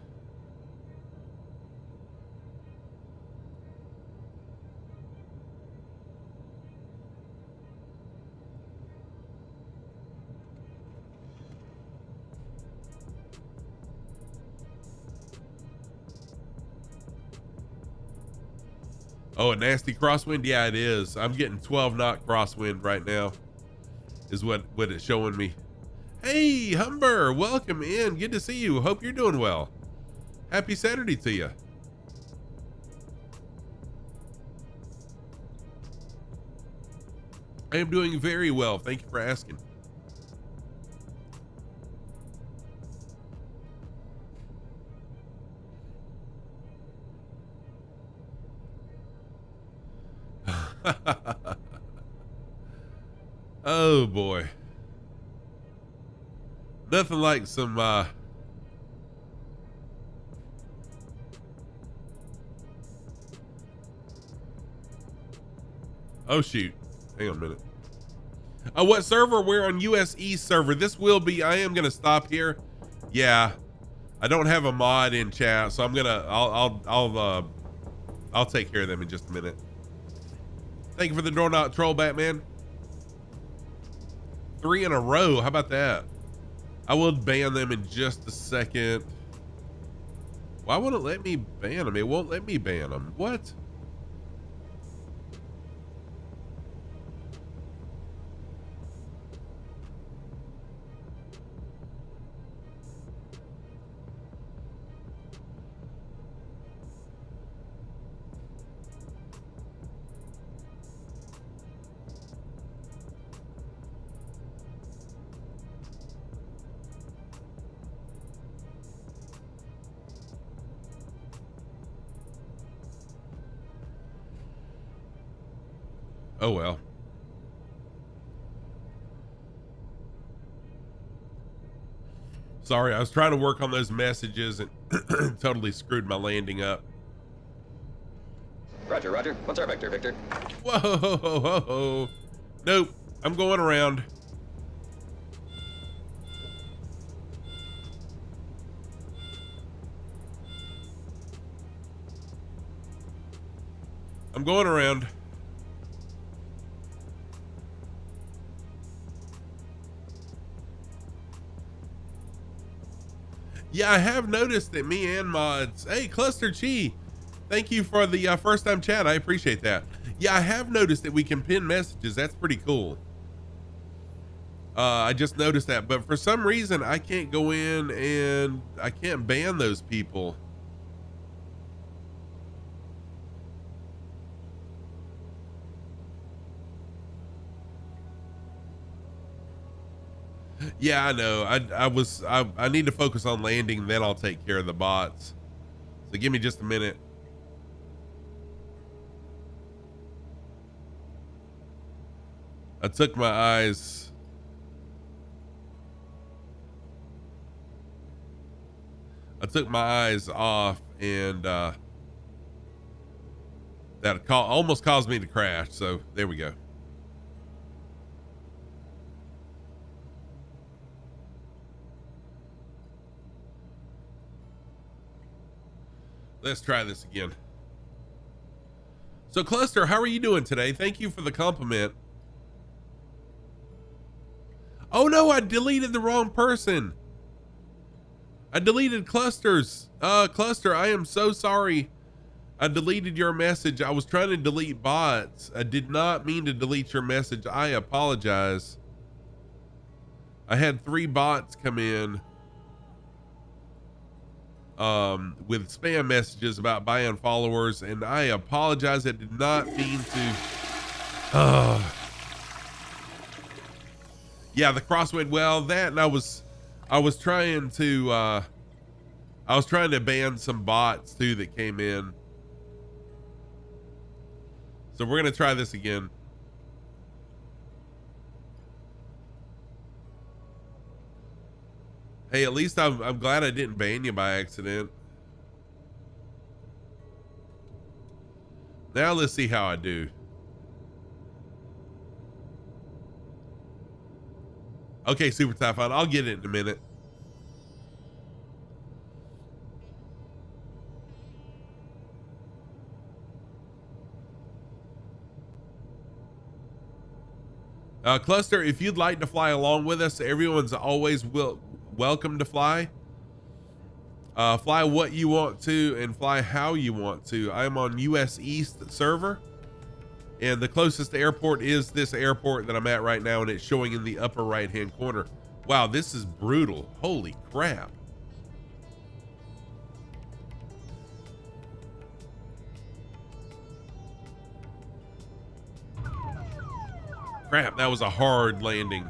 Oh, a nasty crosswind? Yeah, it is. I'm getting 12 knot crosswind right now is what it's showing me. Hey, Humber, welcome in. Good to see you. Hope you're doing well. Happy Saturday to you. I am doing very well. Thank you for asking. Oh boy. Nothing like some oh shoot. Hang on a minute. What server? We're on US East server. This will be, I am gonna stop here. Yeah. I don't have a mod in chat, so I'm gonna I'll take care of them in just a minute. Thank you for the door not troll, Batman. 3 in a row. How about that? I will ban them in just a second. Why won't it let me ban them? It won't let me ban them. What? Oh well. Sorry, I was trying to work on those messages and totally screwed my landing up. Roger, roger. What's our vector, Victor? Whoa, ho, ho, ho, ho. Nope, I'm going around. I'm going around. Yeah, I have noticed that me and mods. Hey, Cluster Chi, thank you for the first time chat. I appreciate that. Yeah, I have noticed that we can pin messages. That's pretty cool. I just noticed that, but for some reason I can't go in and I can't ban those people. Yeah, I know. I need to focus on landing, then I'll take care of the bots. So give me just a minute. I took my eyes off, and that almost caused me to crash. So there we go. Let's try this again. So Cluster, how are you doing today? Thank you for the compliment. Oh no, I deleted the wrong person. I deleted Cluster's. Cluster, I am so sorry. I deleted your message. I was trying to delete bots. I did not mean to delete your message. I apologize. I had 3 bots come in with spam messages about buying followers, and I apologize. I did not mean to. Yeah, the crosswind. Well, that, and I was trying to I was trying to ban some bots too that came in. So we're going to try this again. Hey, at least I'm glad I didn't ban you by accident. Now let's see how I do. Okay, Super Typhon, I'll get it in a minute. Cluster, if you'd like to fly along with us, everyone's always welcome to fly. Fly what you want to and fly how you want to. I'm on US East server, and the closest airport is this airport that I'm at right now, and it's showing in the upper right hand corner. Wow, this is brutal. Holy crap. Crap, that was a hard landing.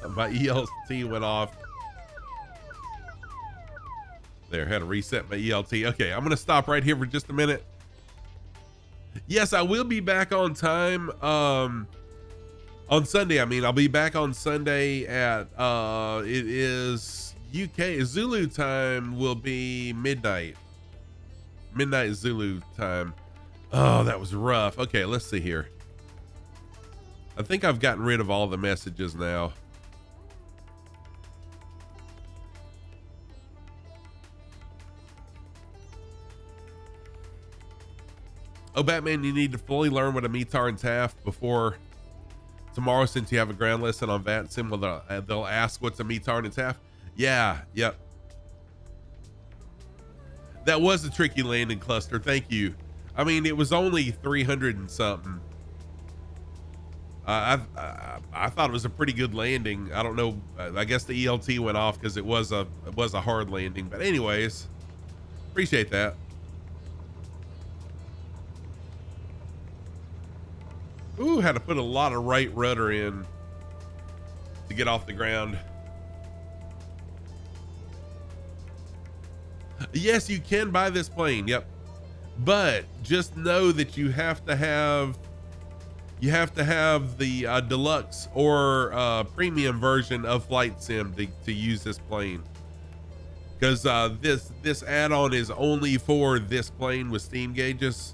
My ELT went off. There, had to reset my ELT. Okay, I'm gonna stop right here for just a minute. Yes, I will be back on time. On Sunday, I mean, I'll be back on Sunday at it is UK Zulu time will be midnight Zulu time. Oh, that was rough. Okay, let's see here. I think I've gotten rid of all the messages now. Oh, Batman, you need to fully learn what a METAR and TAF before tomorrow, since you have a ground lesson on VATSIM. Well, they'll ask what's a METAR and a TAF. Yeah, yep. That was a tricky landing, Cluster. Thank you. I mean, it was only 300 and something. I thought it was a pretty good landing. I don't know. I guess the ELT went off because it was a hard landing. But anyways, appreciate that. Ooh, had to put a lot of right rudder in to get off the ground. Yes, you can buy this plane. Yep. But just know that you have to have the deluxe or premium version of Flight Sim to use this plane, because this add-on is only for this plane with steam gauges,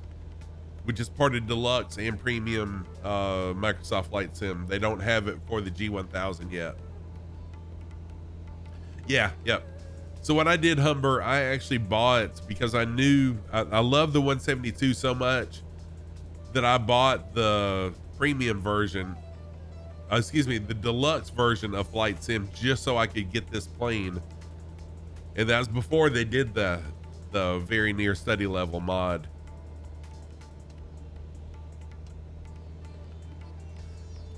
which is part of deluxe and premium Microsoft Flight Sim. They don't have it for the G1000 yet. Yeah, yep. So what I did, Humber, I actually bought, because I knew I love the 172 so much that I bought the premium version, the deluxe version of Flight Sim, just so I could get this plane. And that was before they did the very near study level mod.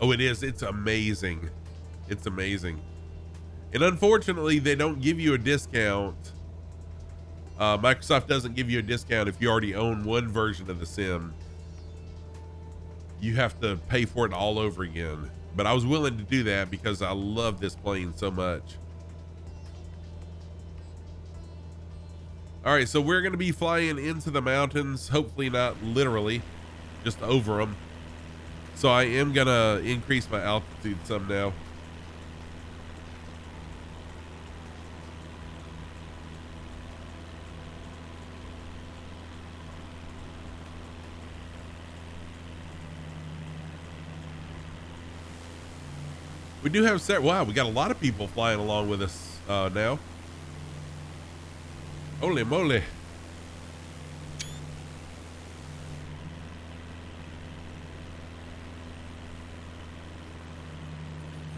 Oh, it is. It's amazing. It's amazing. And unfortunately, they don't give you a discount. Microsoft doesn't give you a discount if you already own one version of the sim. You have to pay for it all over again. But I was willing to do that because I love this plane so much. All right, so we're going to be flying into the mountains. Hopefully not literally, just over them. So I am going to increase my altitude some now. We do have wow, we got a lot of people flying along with us now. Holy moly.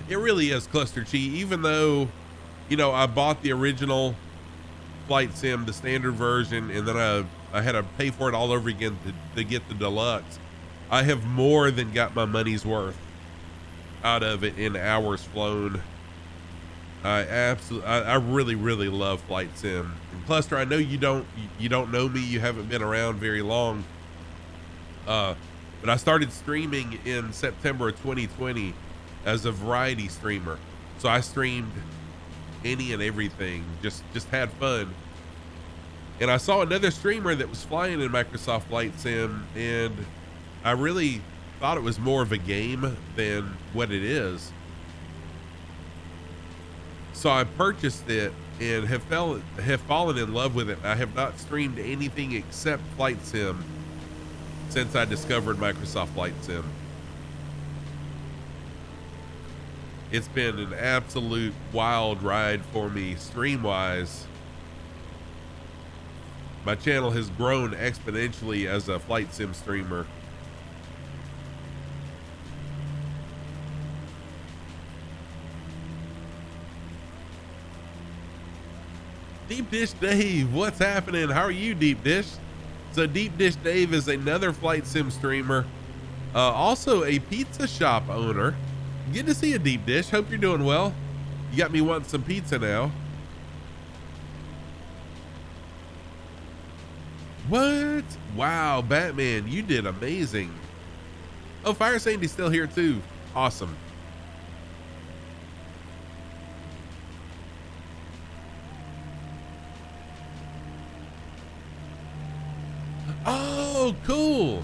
It really is, Cluster Chi. Even though, you know, I bought the original Flight Sim, the standard version, and then I had to pay for it all over again to get the deluxe. I have more than got my money's worth out of it in hours flown. I really love Flight Sim. And Cluster, I know you don't know me, you haven't been around very long, but I started streaming in September of 2020 as a variety streamer. So I streamed any and everything. Just had fun. And I saw another streamer that was flying in Microsoft Flight Sim, and I really thought it was more of a game than what it is. So I purchased it and have fallen in love with it. I have not streamed anything except Flight Sim since I discovered Microsoft Flight Sim. It's been an absolute wild ride for me stream-wise. My channel has grown exponentially as a Flight Sim streamer. Deep Dish Dave, what's happening? How are you, Deep Dish? So Deep Dish Dave is another Flight Sim streamer, also a pizza shop owner. Good to see you, Deep Dish. Hope you're doing well. You got me wanting some pizza now. What? Wow, Batman, you did amazing. Oh, Fire Sandy's still here too. Awesome. Oh, cool.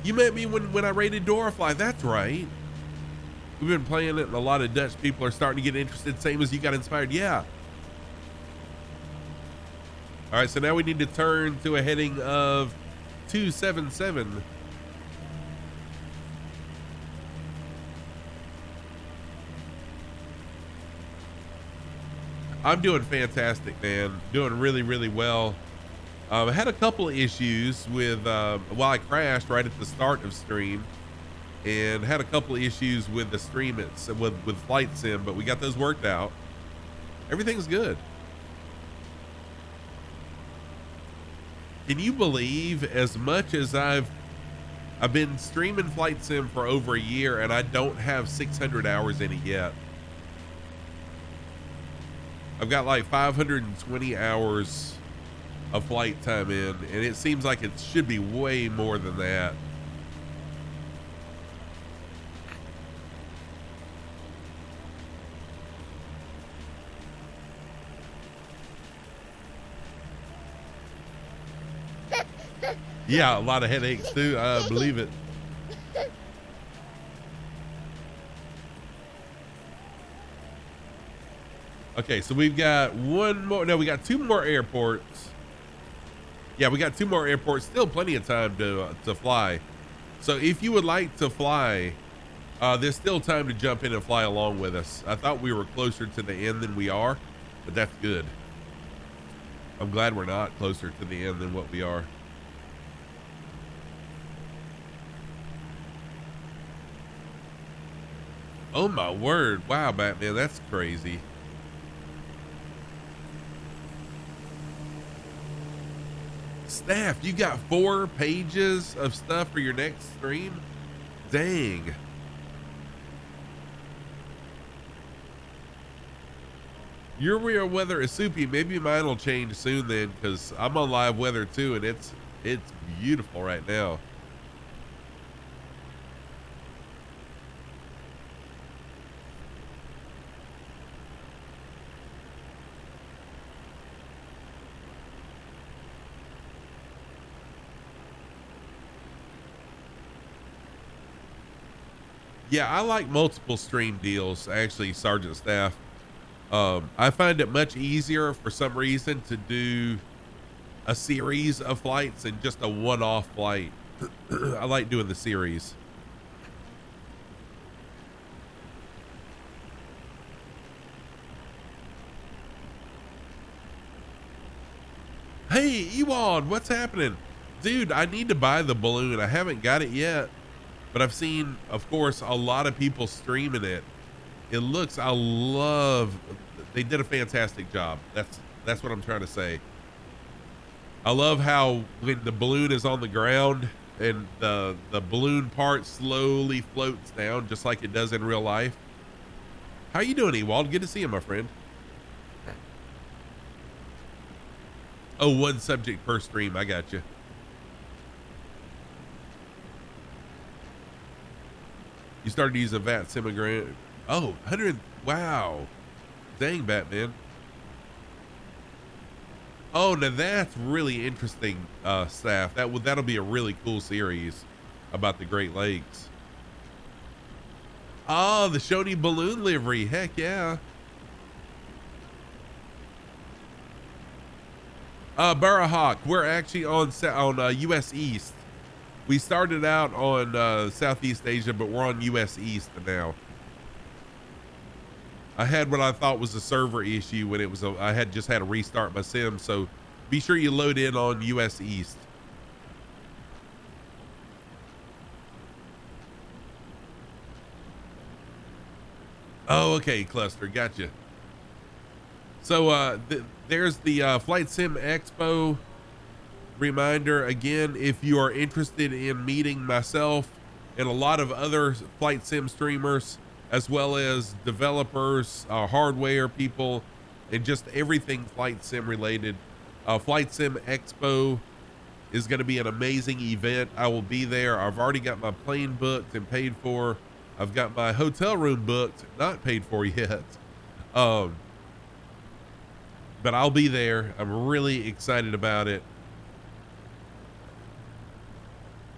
You met me when I raided Dorafly. That's right. We've been playing it, and a lot of Dutch people are starting to get interested, same as you got inspired. Yeah. All right, so now we need to turn to a heading of 277. I'm doing fantastic, man. Doing really, really well. I had a couple of issues with, well, I crashed right at the start of stream and had a couple of issues with the stream with Flight Sim, but we got those worked out. Everything's good. Can you believe, as much as I've been streaming Flight Sim for over a year and I don't have 600 hours in it yet? I've got like 520 hours of flight time in, and it seems like it should be way more than that. Yeah, a lot of headaches too. I believe it. Okay, so we've got one more. No, we got two more airports. Yeah, we got two more airports. Still plenty of time to fly. So if you would like to fly, there's still time to jump in and fly along with us. I thought we were closer to the end than we are, but that's good. I'm glad we're not closer to the end than what we are. Oh my word. Wow, Batman, that's crazy. Staff, you got 4 pages of stuff for your next stream? Dang. Your real weather is soupy. Maybe mine will change soon then, because I'm on live weather too, and it's beautiful right now. Yeah, I like multiple stream deals, actually, Sergeant Staff. I find it much easier for some reason to do a series of flights and just a one-off flight. I like doing the series. Hey, Ewald, what's happening? Dude, I need to buy the balloon. I haven't got it yet, but I've seen, of course, a lot of people streaming it. It looks, I love, they did a fantastic job. That's what I'm trying to say. I love how when the balloon is on the ground and the balloon part slowly floats down just like it does in real life. How you doing, Ewald? Good to see you, my friend. Oh, one subject per stream. I got you. You started using VAT Simmigrant. Oh, 100. Wow. Dang, Batman. Oh, now that's really interesting, Staff. That'll be a really cool series about the Great Lakes. Oh, the Shoney balloon livery. Heck yeah. Burahawk, we're actually on US East. We started out on Southeast Asia, but we're on US East now. I had what I thought was a server issue when I had just had to restart my sim, so be sure you load in on US East. Oh, okay, Cluster, gotcha. So there's the Flight Sim Expo reminder. Again, if you are interested in meeting myself and a lot of other flight sim streamers, as well as developers, hardware people, and just everything flight sim related, Flight Sim Expo is going to be an amazing event. I will be there. I've already got my plane booked and paid for. I've got my hotel room booked, not paid for yet. But I'll be there. I'm really excited about it.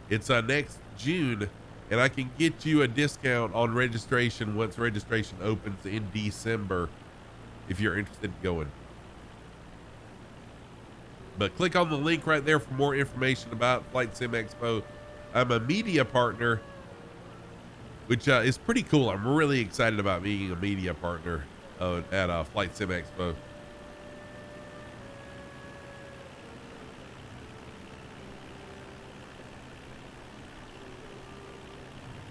It's next June, and I can get you a discount on registration once registration opens in December if you're interested in going. But click on the link right there for more information about Flight Sim Expo. I'm a media partner, which is pretty cool. I'm really excited about being a media partner at Flight Sim Expo.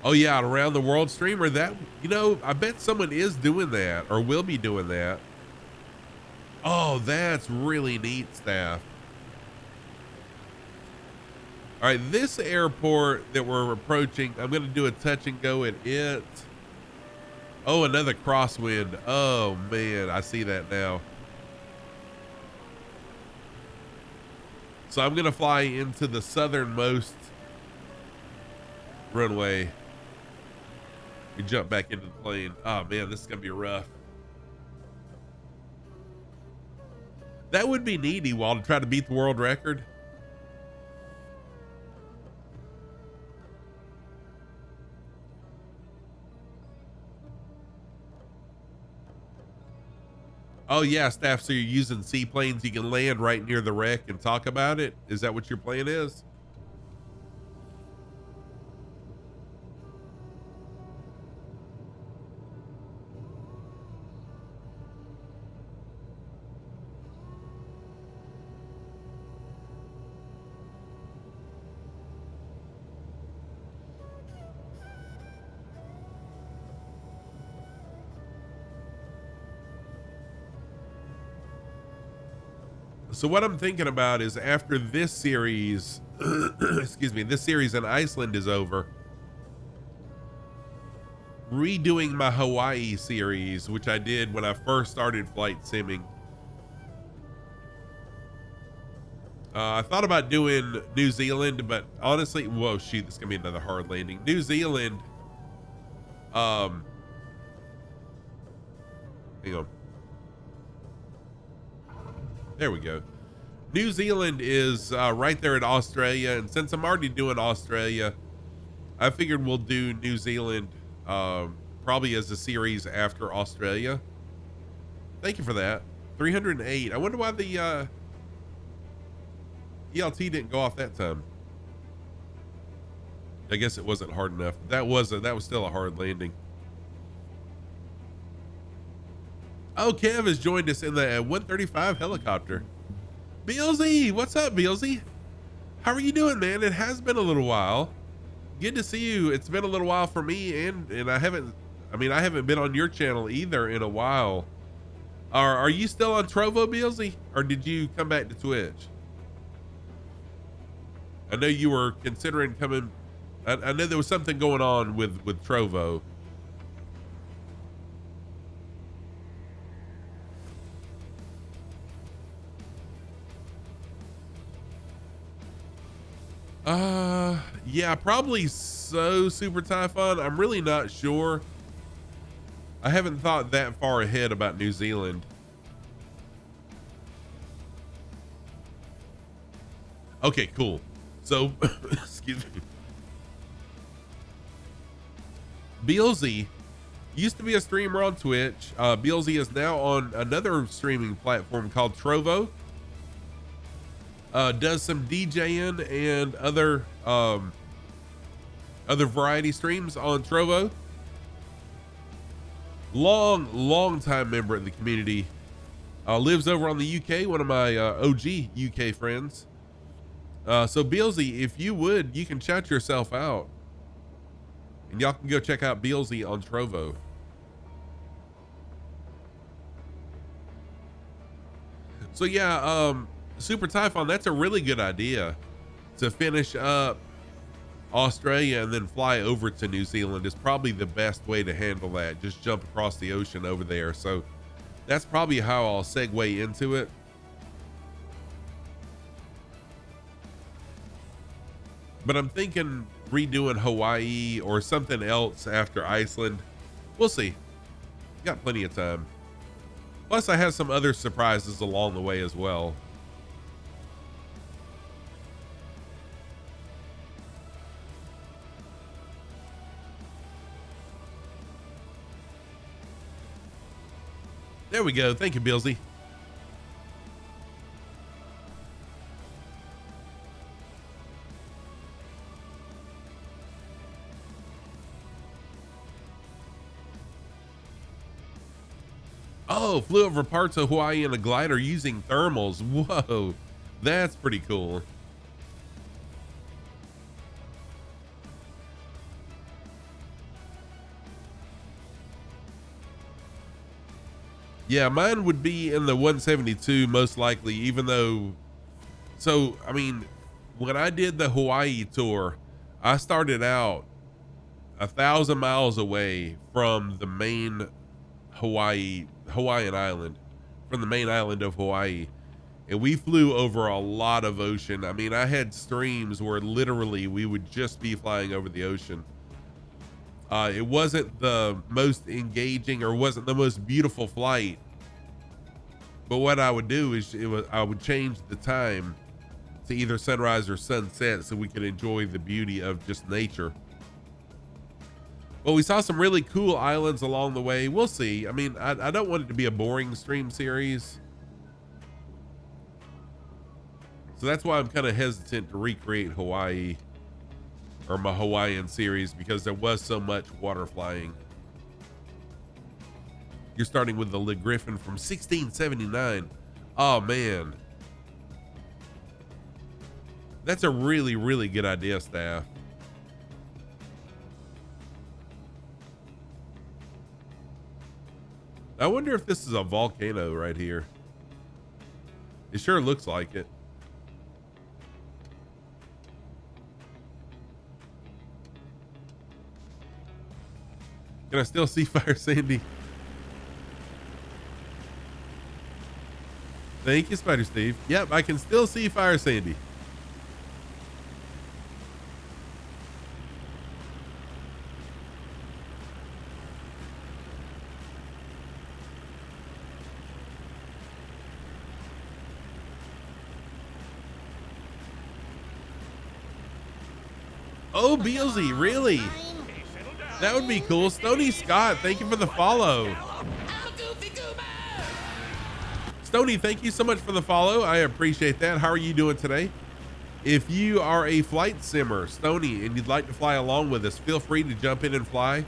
Oh yeah, around the world streamer. That, you know, I bet someone is doing that or will be doing that. Oh, that's really neat, Staff. All right, this airport that we're approaching, I'm going to do a touch and go at it. Oh, another crosswind. Oh man, I see that now. So I'm going to fly into the southernmost runway. We jump back into the plane. Oh man, this is going to be rough. That would be neat, Ewald, to try to beat the world record. Oh yeah, Staff, so you're using seaplanes. You can land right near the wreck and talk about it. Is that what your plan is? So what I'm thinking about is after this series, excuse me, this series in Iceland is over, redoing my Hawaii series, which I did when I first started flight simming. I thought about doing New Zealand, but honestly, whoa, shoot, this is gonna be another hard landing. New Zealand, hang on. There we go. New Zealand is right there at Australia, and since I'm already doing Australia, I figured we'll do New Zealand probably as a series after Australia. Thank you for that. 308. I wonder why the ELT didn't go off that time. I guess it wasn't hard enough. That was still a hard landing. Oh, Kev has joined us in the 135 helicopter. Beelzy, what's up, Beelzy? How are you doing, man? It has been a little while. Good to see you. It's been a little while for me, and I haven't been on your channel either in a while. Are you still on Trovo, Beelzy, or did you come back to Twitch? I know you were considering coming. I know there was something going on with Trovo. Yeah, probably so, Super Typhon. I'm really not sure. I haven't thought that far ahead about New Zealand. Okay, cool. So, excuse me. BLZ used to be a streamer on Twitch. BLZ is now on another streaming platform called Trovo. Does some DJing and other variety streams on Trovo. Long time member of the community. Lives over on the UK, one of my OG UK friends. So BLZ, if you would, you can shout yourself out. And y'all can go check out BLZ on Trovo. So yeah, Super Typhon, that's a really good idea to finish up Australia and then fly over to New Zealand is probably the best way to handle that. Just jump across the ocean over there. So that's probably how I'll segue into it. But I'm thinking redoing Hawaii or something else after Iceland. We'll see. Got plenty of time. Plus, I have some other surprises along the way as well. There we go. Thank you, Billsy. Oh, flew over parts of Hawaii in a glider using thermals. Whoa, that's pretty cool. Yeah, mine would be in the 172 most likely, even though, so, I mean, when I did the Hawaii tour, I started out 1,000 miles away from the main Hawaiian island, from the main island of Hawaii. And we flew over a lot of ocean. I mean, I had streams where literally we would just be flying over the ocean. It wasn't the most engaging or wasn't the most beautiful flight, but what I would do is I would change the time to either sunrise or sunset so we could enjoy the beauty of just nature. Well, we saw some really cool islands along the way. We'll see. I mean, I don't want it to be a boring stream series, so that's why I'm kind of hesitant to recreate Hawaii or my Hawaiian series, because there was so much water flying. You're starting with the Le Griffin from 1679. Oh man, that's a really good idea, staff. I wonder if this is a volcano right here. It sure looks like it. Can I still see Fire Sandy? Thank you, Spider Steve. Yep, I can still see Fire Sandy. Oh, Beelzy, really? That would be cool. Stony Scott, thank you for the follow. Stony, thank you so much for the follow. I appreciate that. How are you doing today? If you are a flight simmer, Stony, and you'd like to fly along with us, feel free to jump in and fly.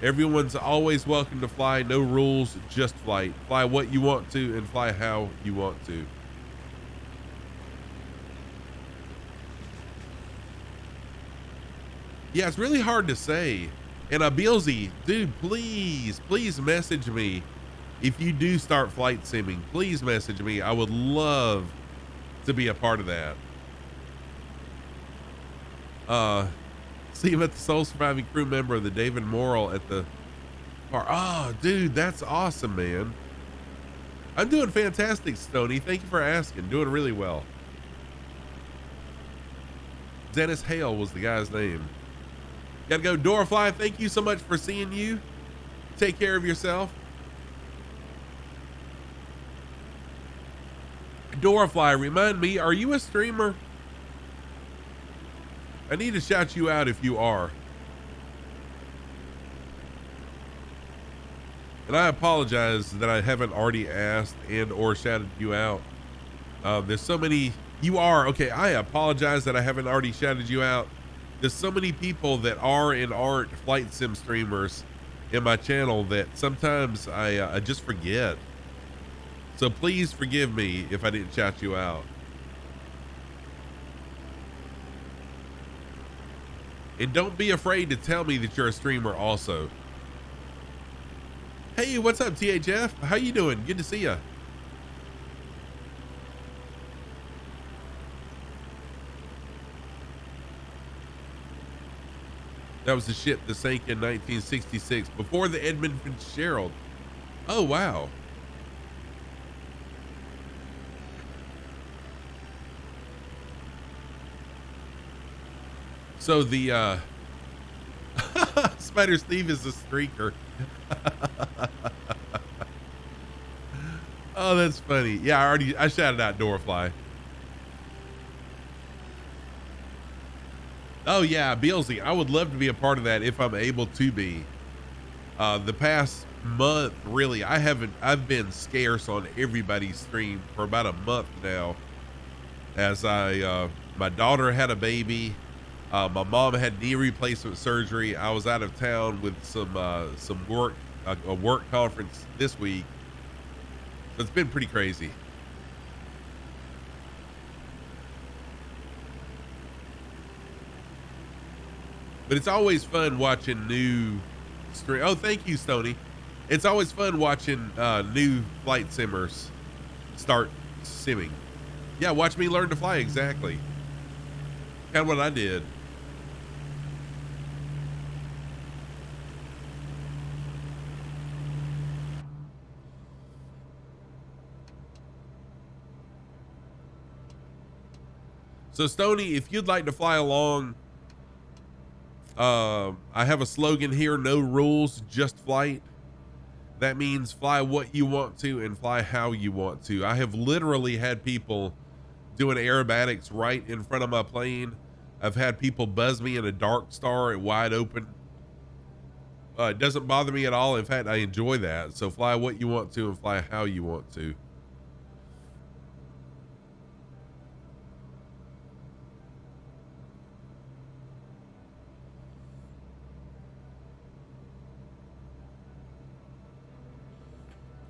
Everyone's always welcome to fly. No rules, just flight. Fly what you want to and fly how you want to. Yeah, it's really hard to say. And Beelzy, dude, please message me if you do start flight simming. Please message me. I would love to be a part of that. See him at the sole surviving crew member of the David Morrill at the park. Oh, dude, that's awesome, man. I'm doing fantastic, Stony. Thank you for asking. Doing really well. Dennis Hale was the guy's name. Gotta go, Dorafly. Thank you so much for seeing you. Take care of yourself. Dorafly, remind me, are you a streamer? I need to shout you out if you are. And I apologize that I haven't already asked and or shouted you out. There's so many. You are. Okay, I apologize that I haven't already shouted you out. There's so many people that are and aren't flight sim streamers in my channel that sometimes I just forget. So please forgive me if I didn't shout you out. And don't be afraid to tell me that you're a streamer also. Hey, what's up, THF? How you doing? Good to see ya. That was the ship that sank in 1966 before the Edmund Fitzgerald. Oh, wow. So the Spider Steve is a streaker. Oh, that's funny. Yeah, I shouted out Dorafly. Oh yeah, Beelzy. I would love to be a part of that if I'm able to be. The past month, really, I've been scarce on everybody's stream for about a month now. As my daughter had a baby. My mom had knee replacement surgery. I was out of town with some work, a work conference this week. So it's been pretty crazy. But it's always fun watching new stream. Oh, thank you, Stony. It's always fun watching new flight simmers start simming. Yeah, watch me learn to fly. Exactly. Kind of what I did. So Stony, if you'd like to fly along, I have a slogan here: no rules, just flight. That means fly what you want to and fly how you want to. I have literally had people doing aerobatics right in front of my plane. I've had people buzz me in a dark star at wide open. It doesn't bother me at all. In fact, I enjoy that. So fly what you want to and fly how you want to.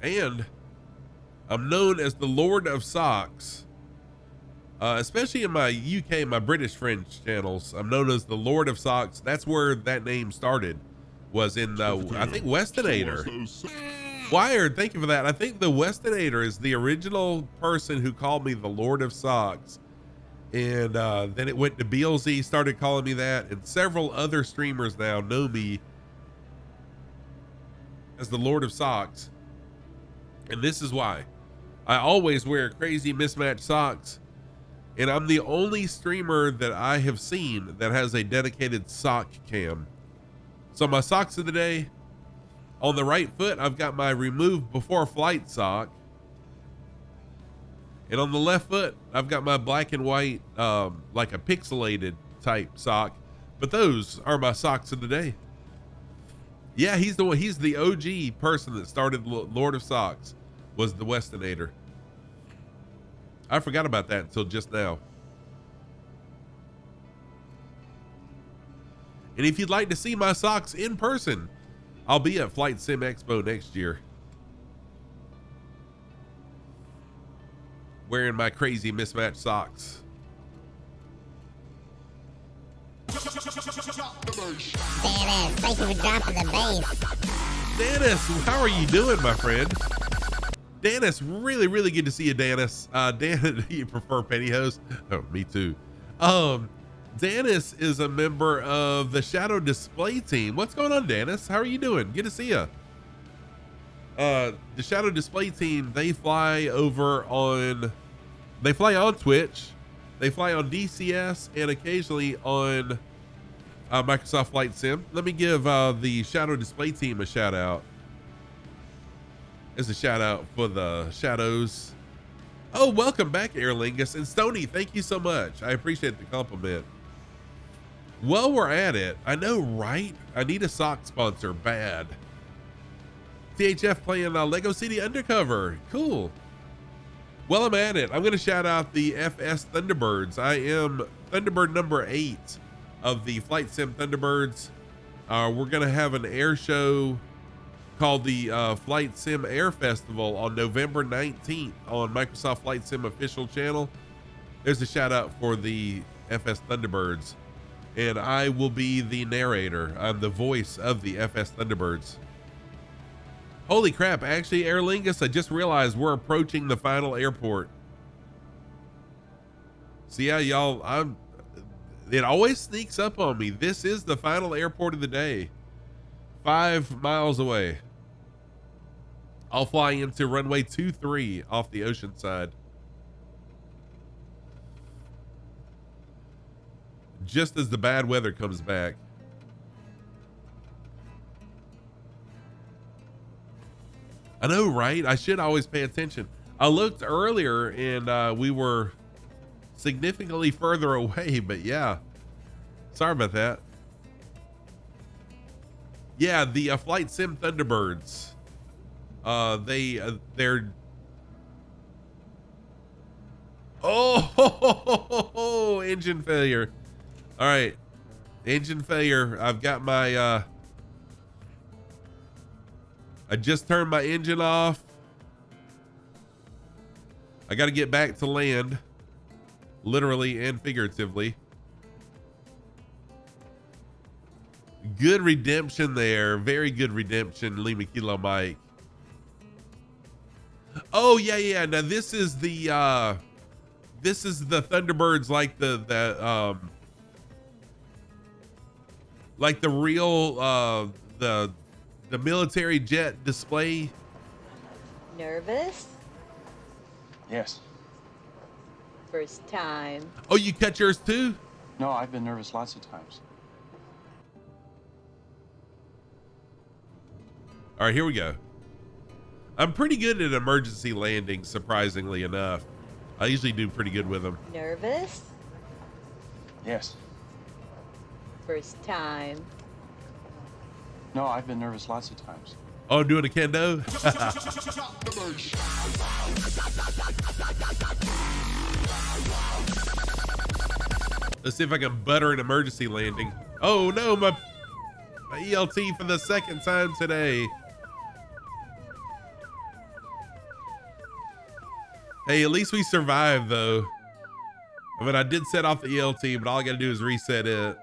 And I'm known as the Lord of Socks, especially in my UK, my British French channels. I'm known as the Lord of Socks. That's where that name started, was in I think Westinator. Wired, thank you for that. I think the Westinator is the original person who called me the Lord of Socks, and then it went to BLZ, started calling me that, and several other streamers now know me as the Lord of Socks. And this is why I always wear crazy mismatched socks, and I'm the only streamer that I have seen that has a dedicated sock cam. So my socks of the day: on the right foot, I've got my remove before flight sock, and on the left foot, I've got my black and white, like a pixelated type sock. But those are my socks of the day. Yeah, he's the one. He's the OG person that started Lord of Socks, was the Westinator. I forgot about that until just now. And if you'd like to see my socks in person, I'll be at Flight Sim Expo next year, wearing my crazy mismatched socks. Dennis, thank you for dropping the bass. Dennis, how are you doing, my friend? Dennis, really, really good to see you, Dennis. Dan, you prefer pantyhose? Oh, me too. Dennis is a member of the Shadow Display team. What's going on, Dennis? How are you doing? Good to see you. The Shadow Display team, they fly on Twitch, they fly on DCS, and occasionally on Microsoft Flight Sim. Let me give the Shadow Display team a shout out. There's a shout out for the shadows. Oh, welcome back, Airlingus. And Stony, thank you so much. I appreciate the compliment. While we're at it, I know, right? I need a sock sponsor bad. THF playing Lego City Undercover. Cool. Well, I'm at it. I'm going to shout out the FS Thunderbirds. I am Thunderbird number 8 of the Flight Sim Thunderbirds. We're going to have an air show called the Flight Sim Air Festival on November 19th on Microsoft Flight Sim official channel. There's a shout out for the FS Thunderbirds. And I will be the narrator. I'm the voice of the FS Thunderbirds. Holy crap, actually, Aer Lingus, I just realized we're approaching the final airport. So yeah, y'all, it always sneaks up on me. This is the final airport of the day. 5 miles away. I'll fly into runway 23 off the ocean side. Just as the bad weather comes back. I know, right? I should always pay attention. I looked earlier and we were significantly further away, but yeah. Sorry about that. Yeah, the Flight Sim Thunderbirds. They're oh, engine failure. All right, engine failure. I've got my I just turned my engine off. I got to get back to land, literally and figuratively. Good redemption there. Very good redemption, Lima Kilo Mike. Oh yeah. Now this is the Thunderbirds, like the real the military jet display. Nervous? Yes. First time. Oh, you cut yours too? No, I've been nervous lots of times. All right, here we go. I'm pretty good at emergency landings, surprisingly enough. I usually do pretty good with them. Nervous? Yes. First time. No, I've been nervous lots of times. Oh, doing a kendo? Let's see if I can butter an emergency landing. Oh no, my ELT for the second time today. Hey, at least we survived though. I mean, I did set off the ELT, but all I gotta do is reset it.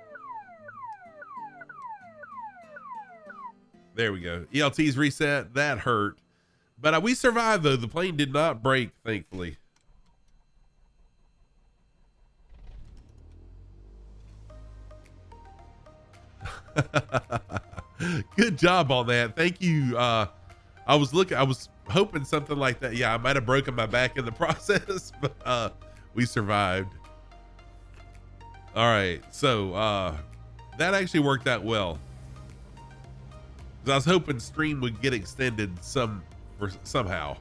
There we go. ELT's reset. That hurt. But we survived, though. The plane did not break, thankfully. Good job on that. Thank you. I was hoping something like that. Yeah, I might have broken my back in the process, but we survived. All right. So that actually worked out well. I was hoping stream would get extended somehow. All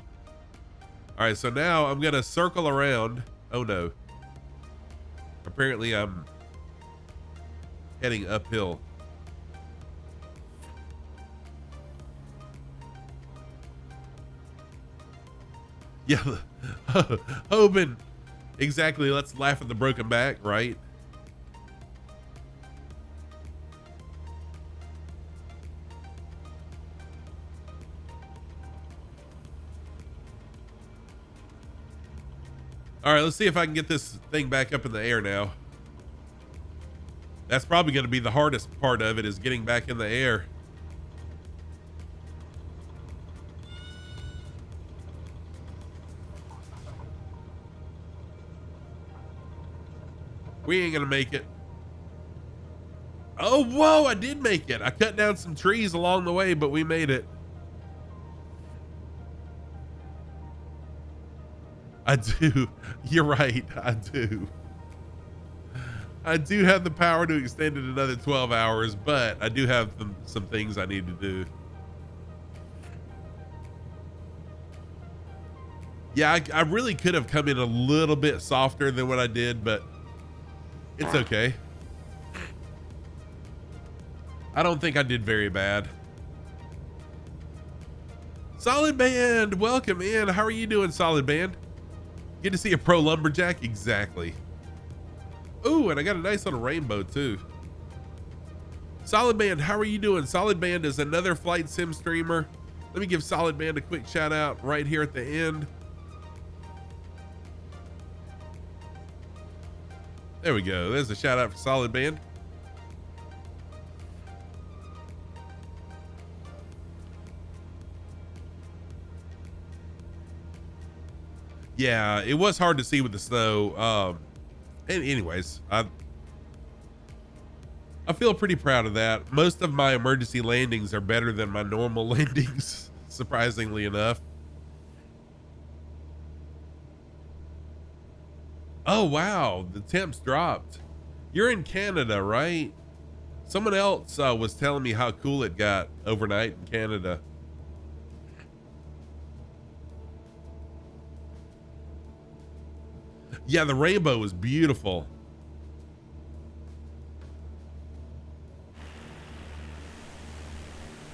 right, so now I'm gonna circle around. Oh no. Apparently I'm heading uphill. Yeah, Hoban. Exactly, let's laugh at the broken back, right? All right, let's see if I can get this thing back up in the air now. That's probably going to be the hardest part of it, is getting back in the air. We ain't going to make it. Oh, whoa, I did make it. I cut down some trees along the way, but we made it. I do. You're right. I do. I do have the power to extend it another 12 hours, but I do have some things I need to do. Yeah, I really could have come in a little bit softer than what I did, but it's okay. I don't think I did very bad. Solid Band, welcome in. How are you doing, Solid Band? Good to see a pro lumberjack. Exactly. Ooh, and I got a nice little rainbow too. Solid Band, how are you doing? Solid Band is another flight sim streamer. Let me give Solid Band a quick shout out right here at the end. There we go. There's a shout out for Solid Band. Yeah, it was hard to see with the snow. And anyways, I feel pretty proud of that. Most of my emergency landings are better than my normal landings, surprisingly enough. Oh, wow. The temps dropped. You're in Canada, right? Someone else was telling me how cool it got overnight in Canada. Yeah, the rainbow was beautiful.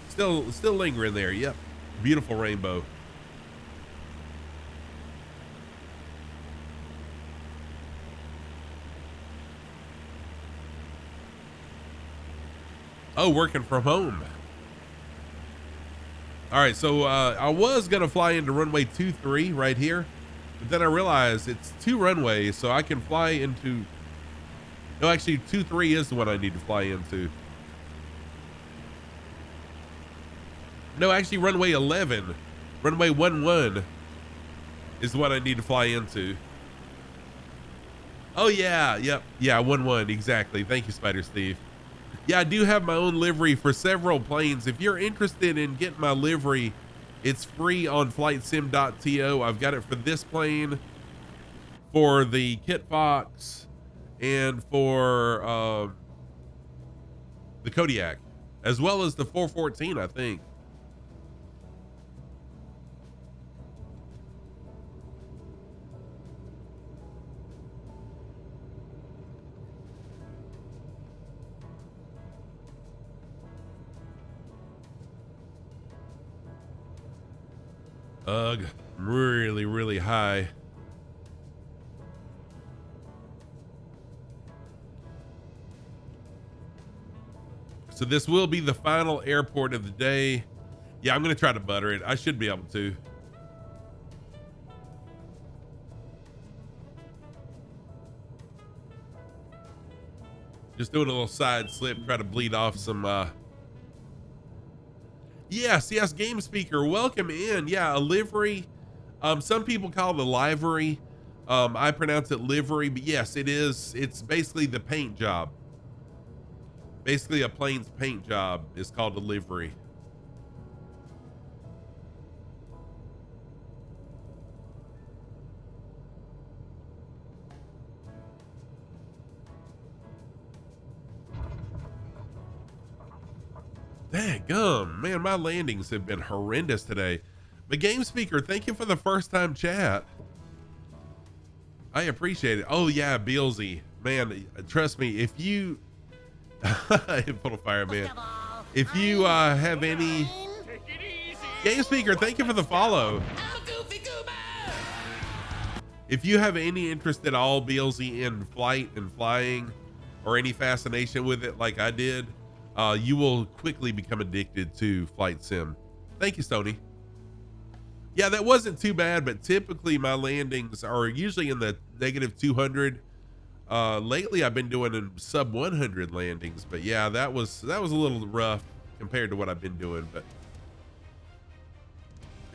Still lingering there. Yep. Beautiful rainbow. Oh, working from home. All right, so I was gonna fly into runway 23 right here, but then I realized it's 2 runways, so I can fly into. No, actually, 23 is the one I need to fly into. No, actually, runway 11, runway 11 is what I need to fly into. Oh yeah, yep, yeah, 11 exactly. Thank you, Spider Steve. Yeah, I do have my own livery for several planes. If you're interested in getting my livery, it's free on flightsim.to. I've got it for this plane, for the Kit Fox, and for the Kodiak, as well as the 414, I think. Ugh, really, really high. So this will be the final airport of the day. Yeah, I'm going to try to butter it. I should be able to. Just doing a little side slip, try to bleed off some, yes, game speaker, welcome in. Yeah, a livery. Some people call it a livery. I pronounce it livery, but yes, it is. It's basically the paint job. Basically a plane's paint job is called a livery. Daggum, man, my landings have been horrendous today. But Game Speaker, thank you for the first time chat. I appreciate it. Oh yeah, Beelzy, man, trust me, if you full of fire, man. If you have any Game Speaker, thank you for the follow. If you have any interest at all, Beelzy, in flight and flying, or any fascination with it like I did, you will quickly become addicted to flight sim. Thank you, Stoney. Yeah, that wasn't too bad, but typically my landings are usually in the negative 200. Lately I've been doing in sub 100 landings, but yeah, that was a little rough compared to what I've been doing, but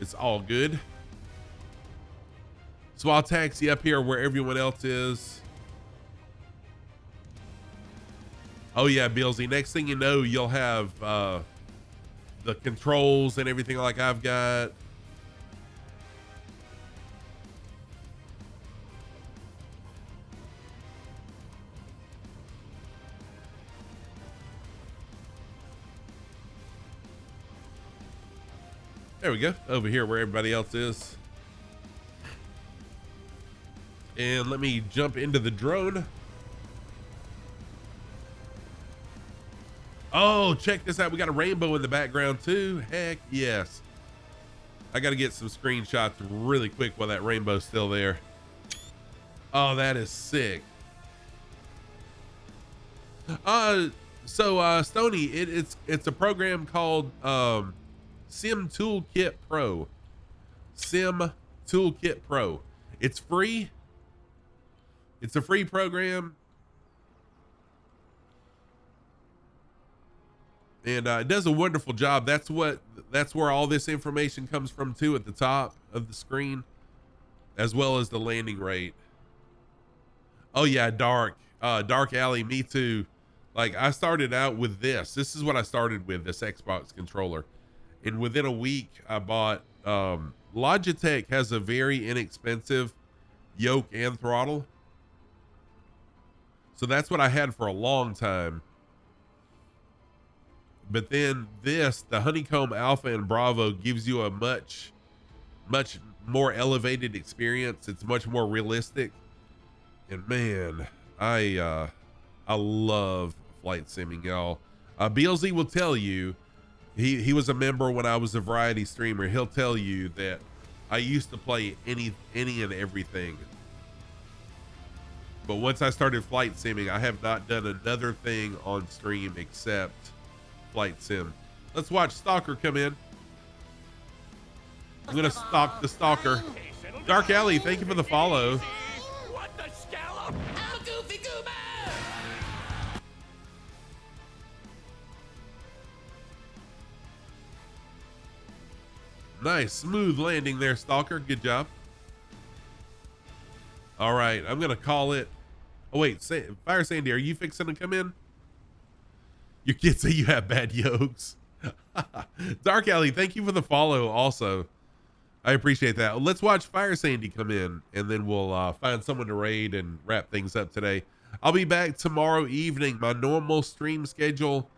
it's all good. So I'll taxi up here where everyone else is. Oh yeah, Beelzy, next thing you know, you'll have the controls and everything like I've got. There we go, over here where everybody else is. And let me jump into the drone. Oh, check this out. We got a rainbow in the background too. Heck yes. I got to get some screenshots really quick while that rainbow's still there. Oh, that is sick. Stony, it's a program called Sim Toolkit Pro. Sim Toolkit Pro. It's free. It's a free program. And it does a wonderful job. That's where all this information comes from too, at the top of the screen, as well as the landing rate. Oh yeah, Dark Alley, me too. Like, I started out with this. This is what I started with, this Xbox controller. And within a week I bought, Logitech has a very inexpensive yoke and throttle. So that's what I had for a long time. But then the Honeycomb Alpha and Bravo gives you a much more elevated experience. It's much more realistic. And man, I love flight simming, y'all. BLZ will tell you, he was a member when I was a variety streamer. He'll tell you that I used to play any and everything. But once I started flight simming, I have not done another thing on stream except flight sim. Let's watch Stalker come in. I'm gonna stalk the Stalker. Dark Alley, thank you for the follow. What the scallop? I'm a goofy goober! Nice, smooth landing there, Stalker. Good job. All right, I'm gonna call it. Oh wait, Fire Sandy, are you fixing to come in? Your kids say you have bad yokes. Dark Alley, thank you for the follow also. I appreciate that. Let's watch Fire Sandy come in, and then we'll find someone to raid and wrap things up today. I'll be back tomorrow evening. My normal stream schedule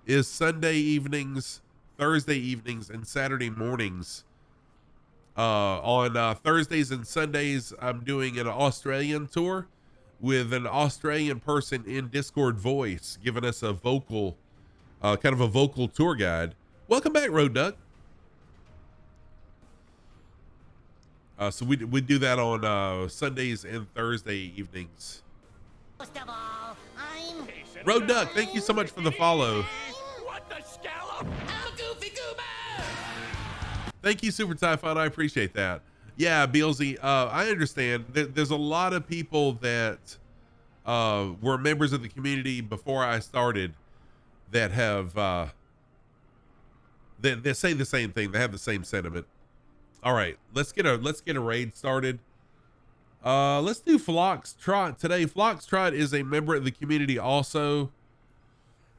is Sunday evenings, Thursday evenings, and Saturday mornings. On Thursdays and Sundays, I'm doing an Australian tour with an Australian person in Discord voice, giving us a vocal, kind of a vocal tour guide. Welcome back, Road Duck. So we do that on Sundays and Thursday evenings. Most of all, I'm Road Duck, thank you so much for the follow. What the scallop? I'm a goofy goober! Thank you, Super Typhon. I appreciate that. Yeah, BLZ, I understand. There's a lot of people that were members of the community before I started that have that say the same thing. They have the same sentiment. All right, let's get a raid started. Let's do Floxtrot today. Floxtrot is a member of the community also.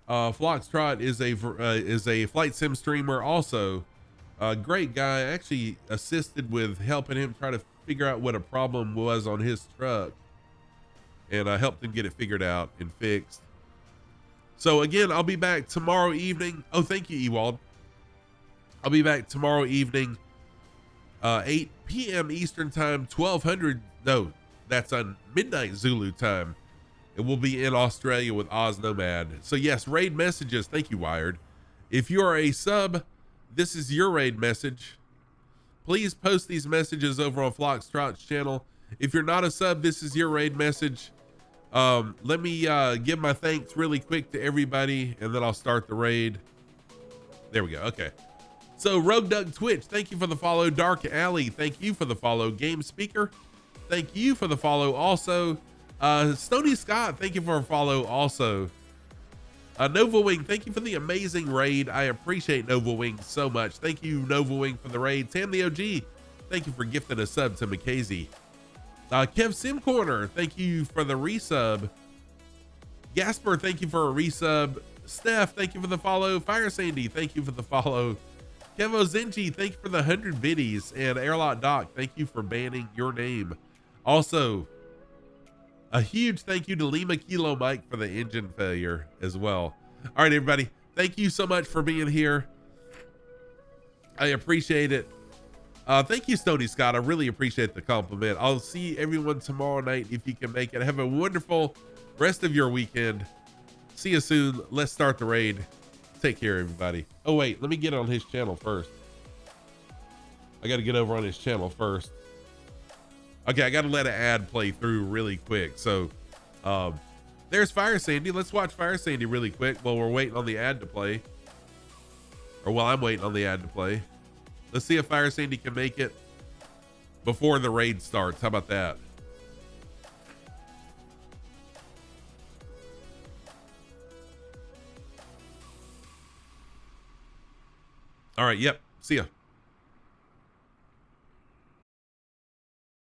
Floxtrot is a flight sim streamer also. Great guy. I actually assisted with helping him try to figure out what a problem was on his truck, and I helped him get it figured out and fixed. So again, I'll be back tomorrow evening. Oh, thank you, Ewald. I'll be back tomorrow evening, 8 p.m. Eastern time, 1200. No, that's on midnight Zulu time. It will be in Australia with Oz Nomad. So yes, raid messages. Thank you, Wired. If you are a sub, this is your raid message. Please post these messages over on Floxtrot's channel. If you're not a sub, this is your raid message. Let me give my thanks really quick to everybody, and then I'll start the raid. There we go. Okay. So Rogue Duck Twitch, thank you for the follow. Dark Alley, thank you for the follow. Game Speaker, thank you for the follow also. Stony Scott, thank you for a follow also. Nova Wing, thank you for the amazing raid. I appreciate Nova Wing so much. Thank you, Nova Wing, for the raid. Tam the OG, thank you for gifting a sub to Mackenzie. Kev Sim Corner, thank you for the resub. Gasper, thank you for a resub. Steph, thank you for the follow. Fire Sandy, thank you for the follow. Kevo Zenji, thank you for the 100 biddies. And Airlock Doc, thank you for banning your name. Also, a huge thank you to Lima Kilo Mike for the engine failure as well. All right, everybody. Thank you so much for being here. I appreciate it. Thank you, Stony Scott. I really appreciate the compliment. I'll see everyone tomorrow night if you can make it. Have a wonderful rest of your weekend. See you soon. Let's start the raid. Take care, everybody. Oh, wait, let me get on his channel first. I got to get over on his channel first. Okay, I got to let an ad play through really quick. So there's Fire Sandy. Let's watch Fire Sandy really quick while we're waiting on the ad to play. Or while I'm waiting on the ad to play. Let's see if Fire Sandy can make it before the raid starts. How about that? All right. Yep. See ya.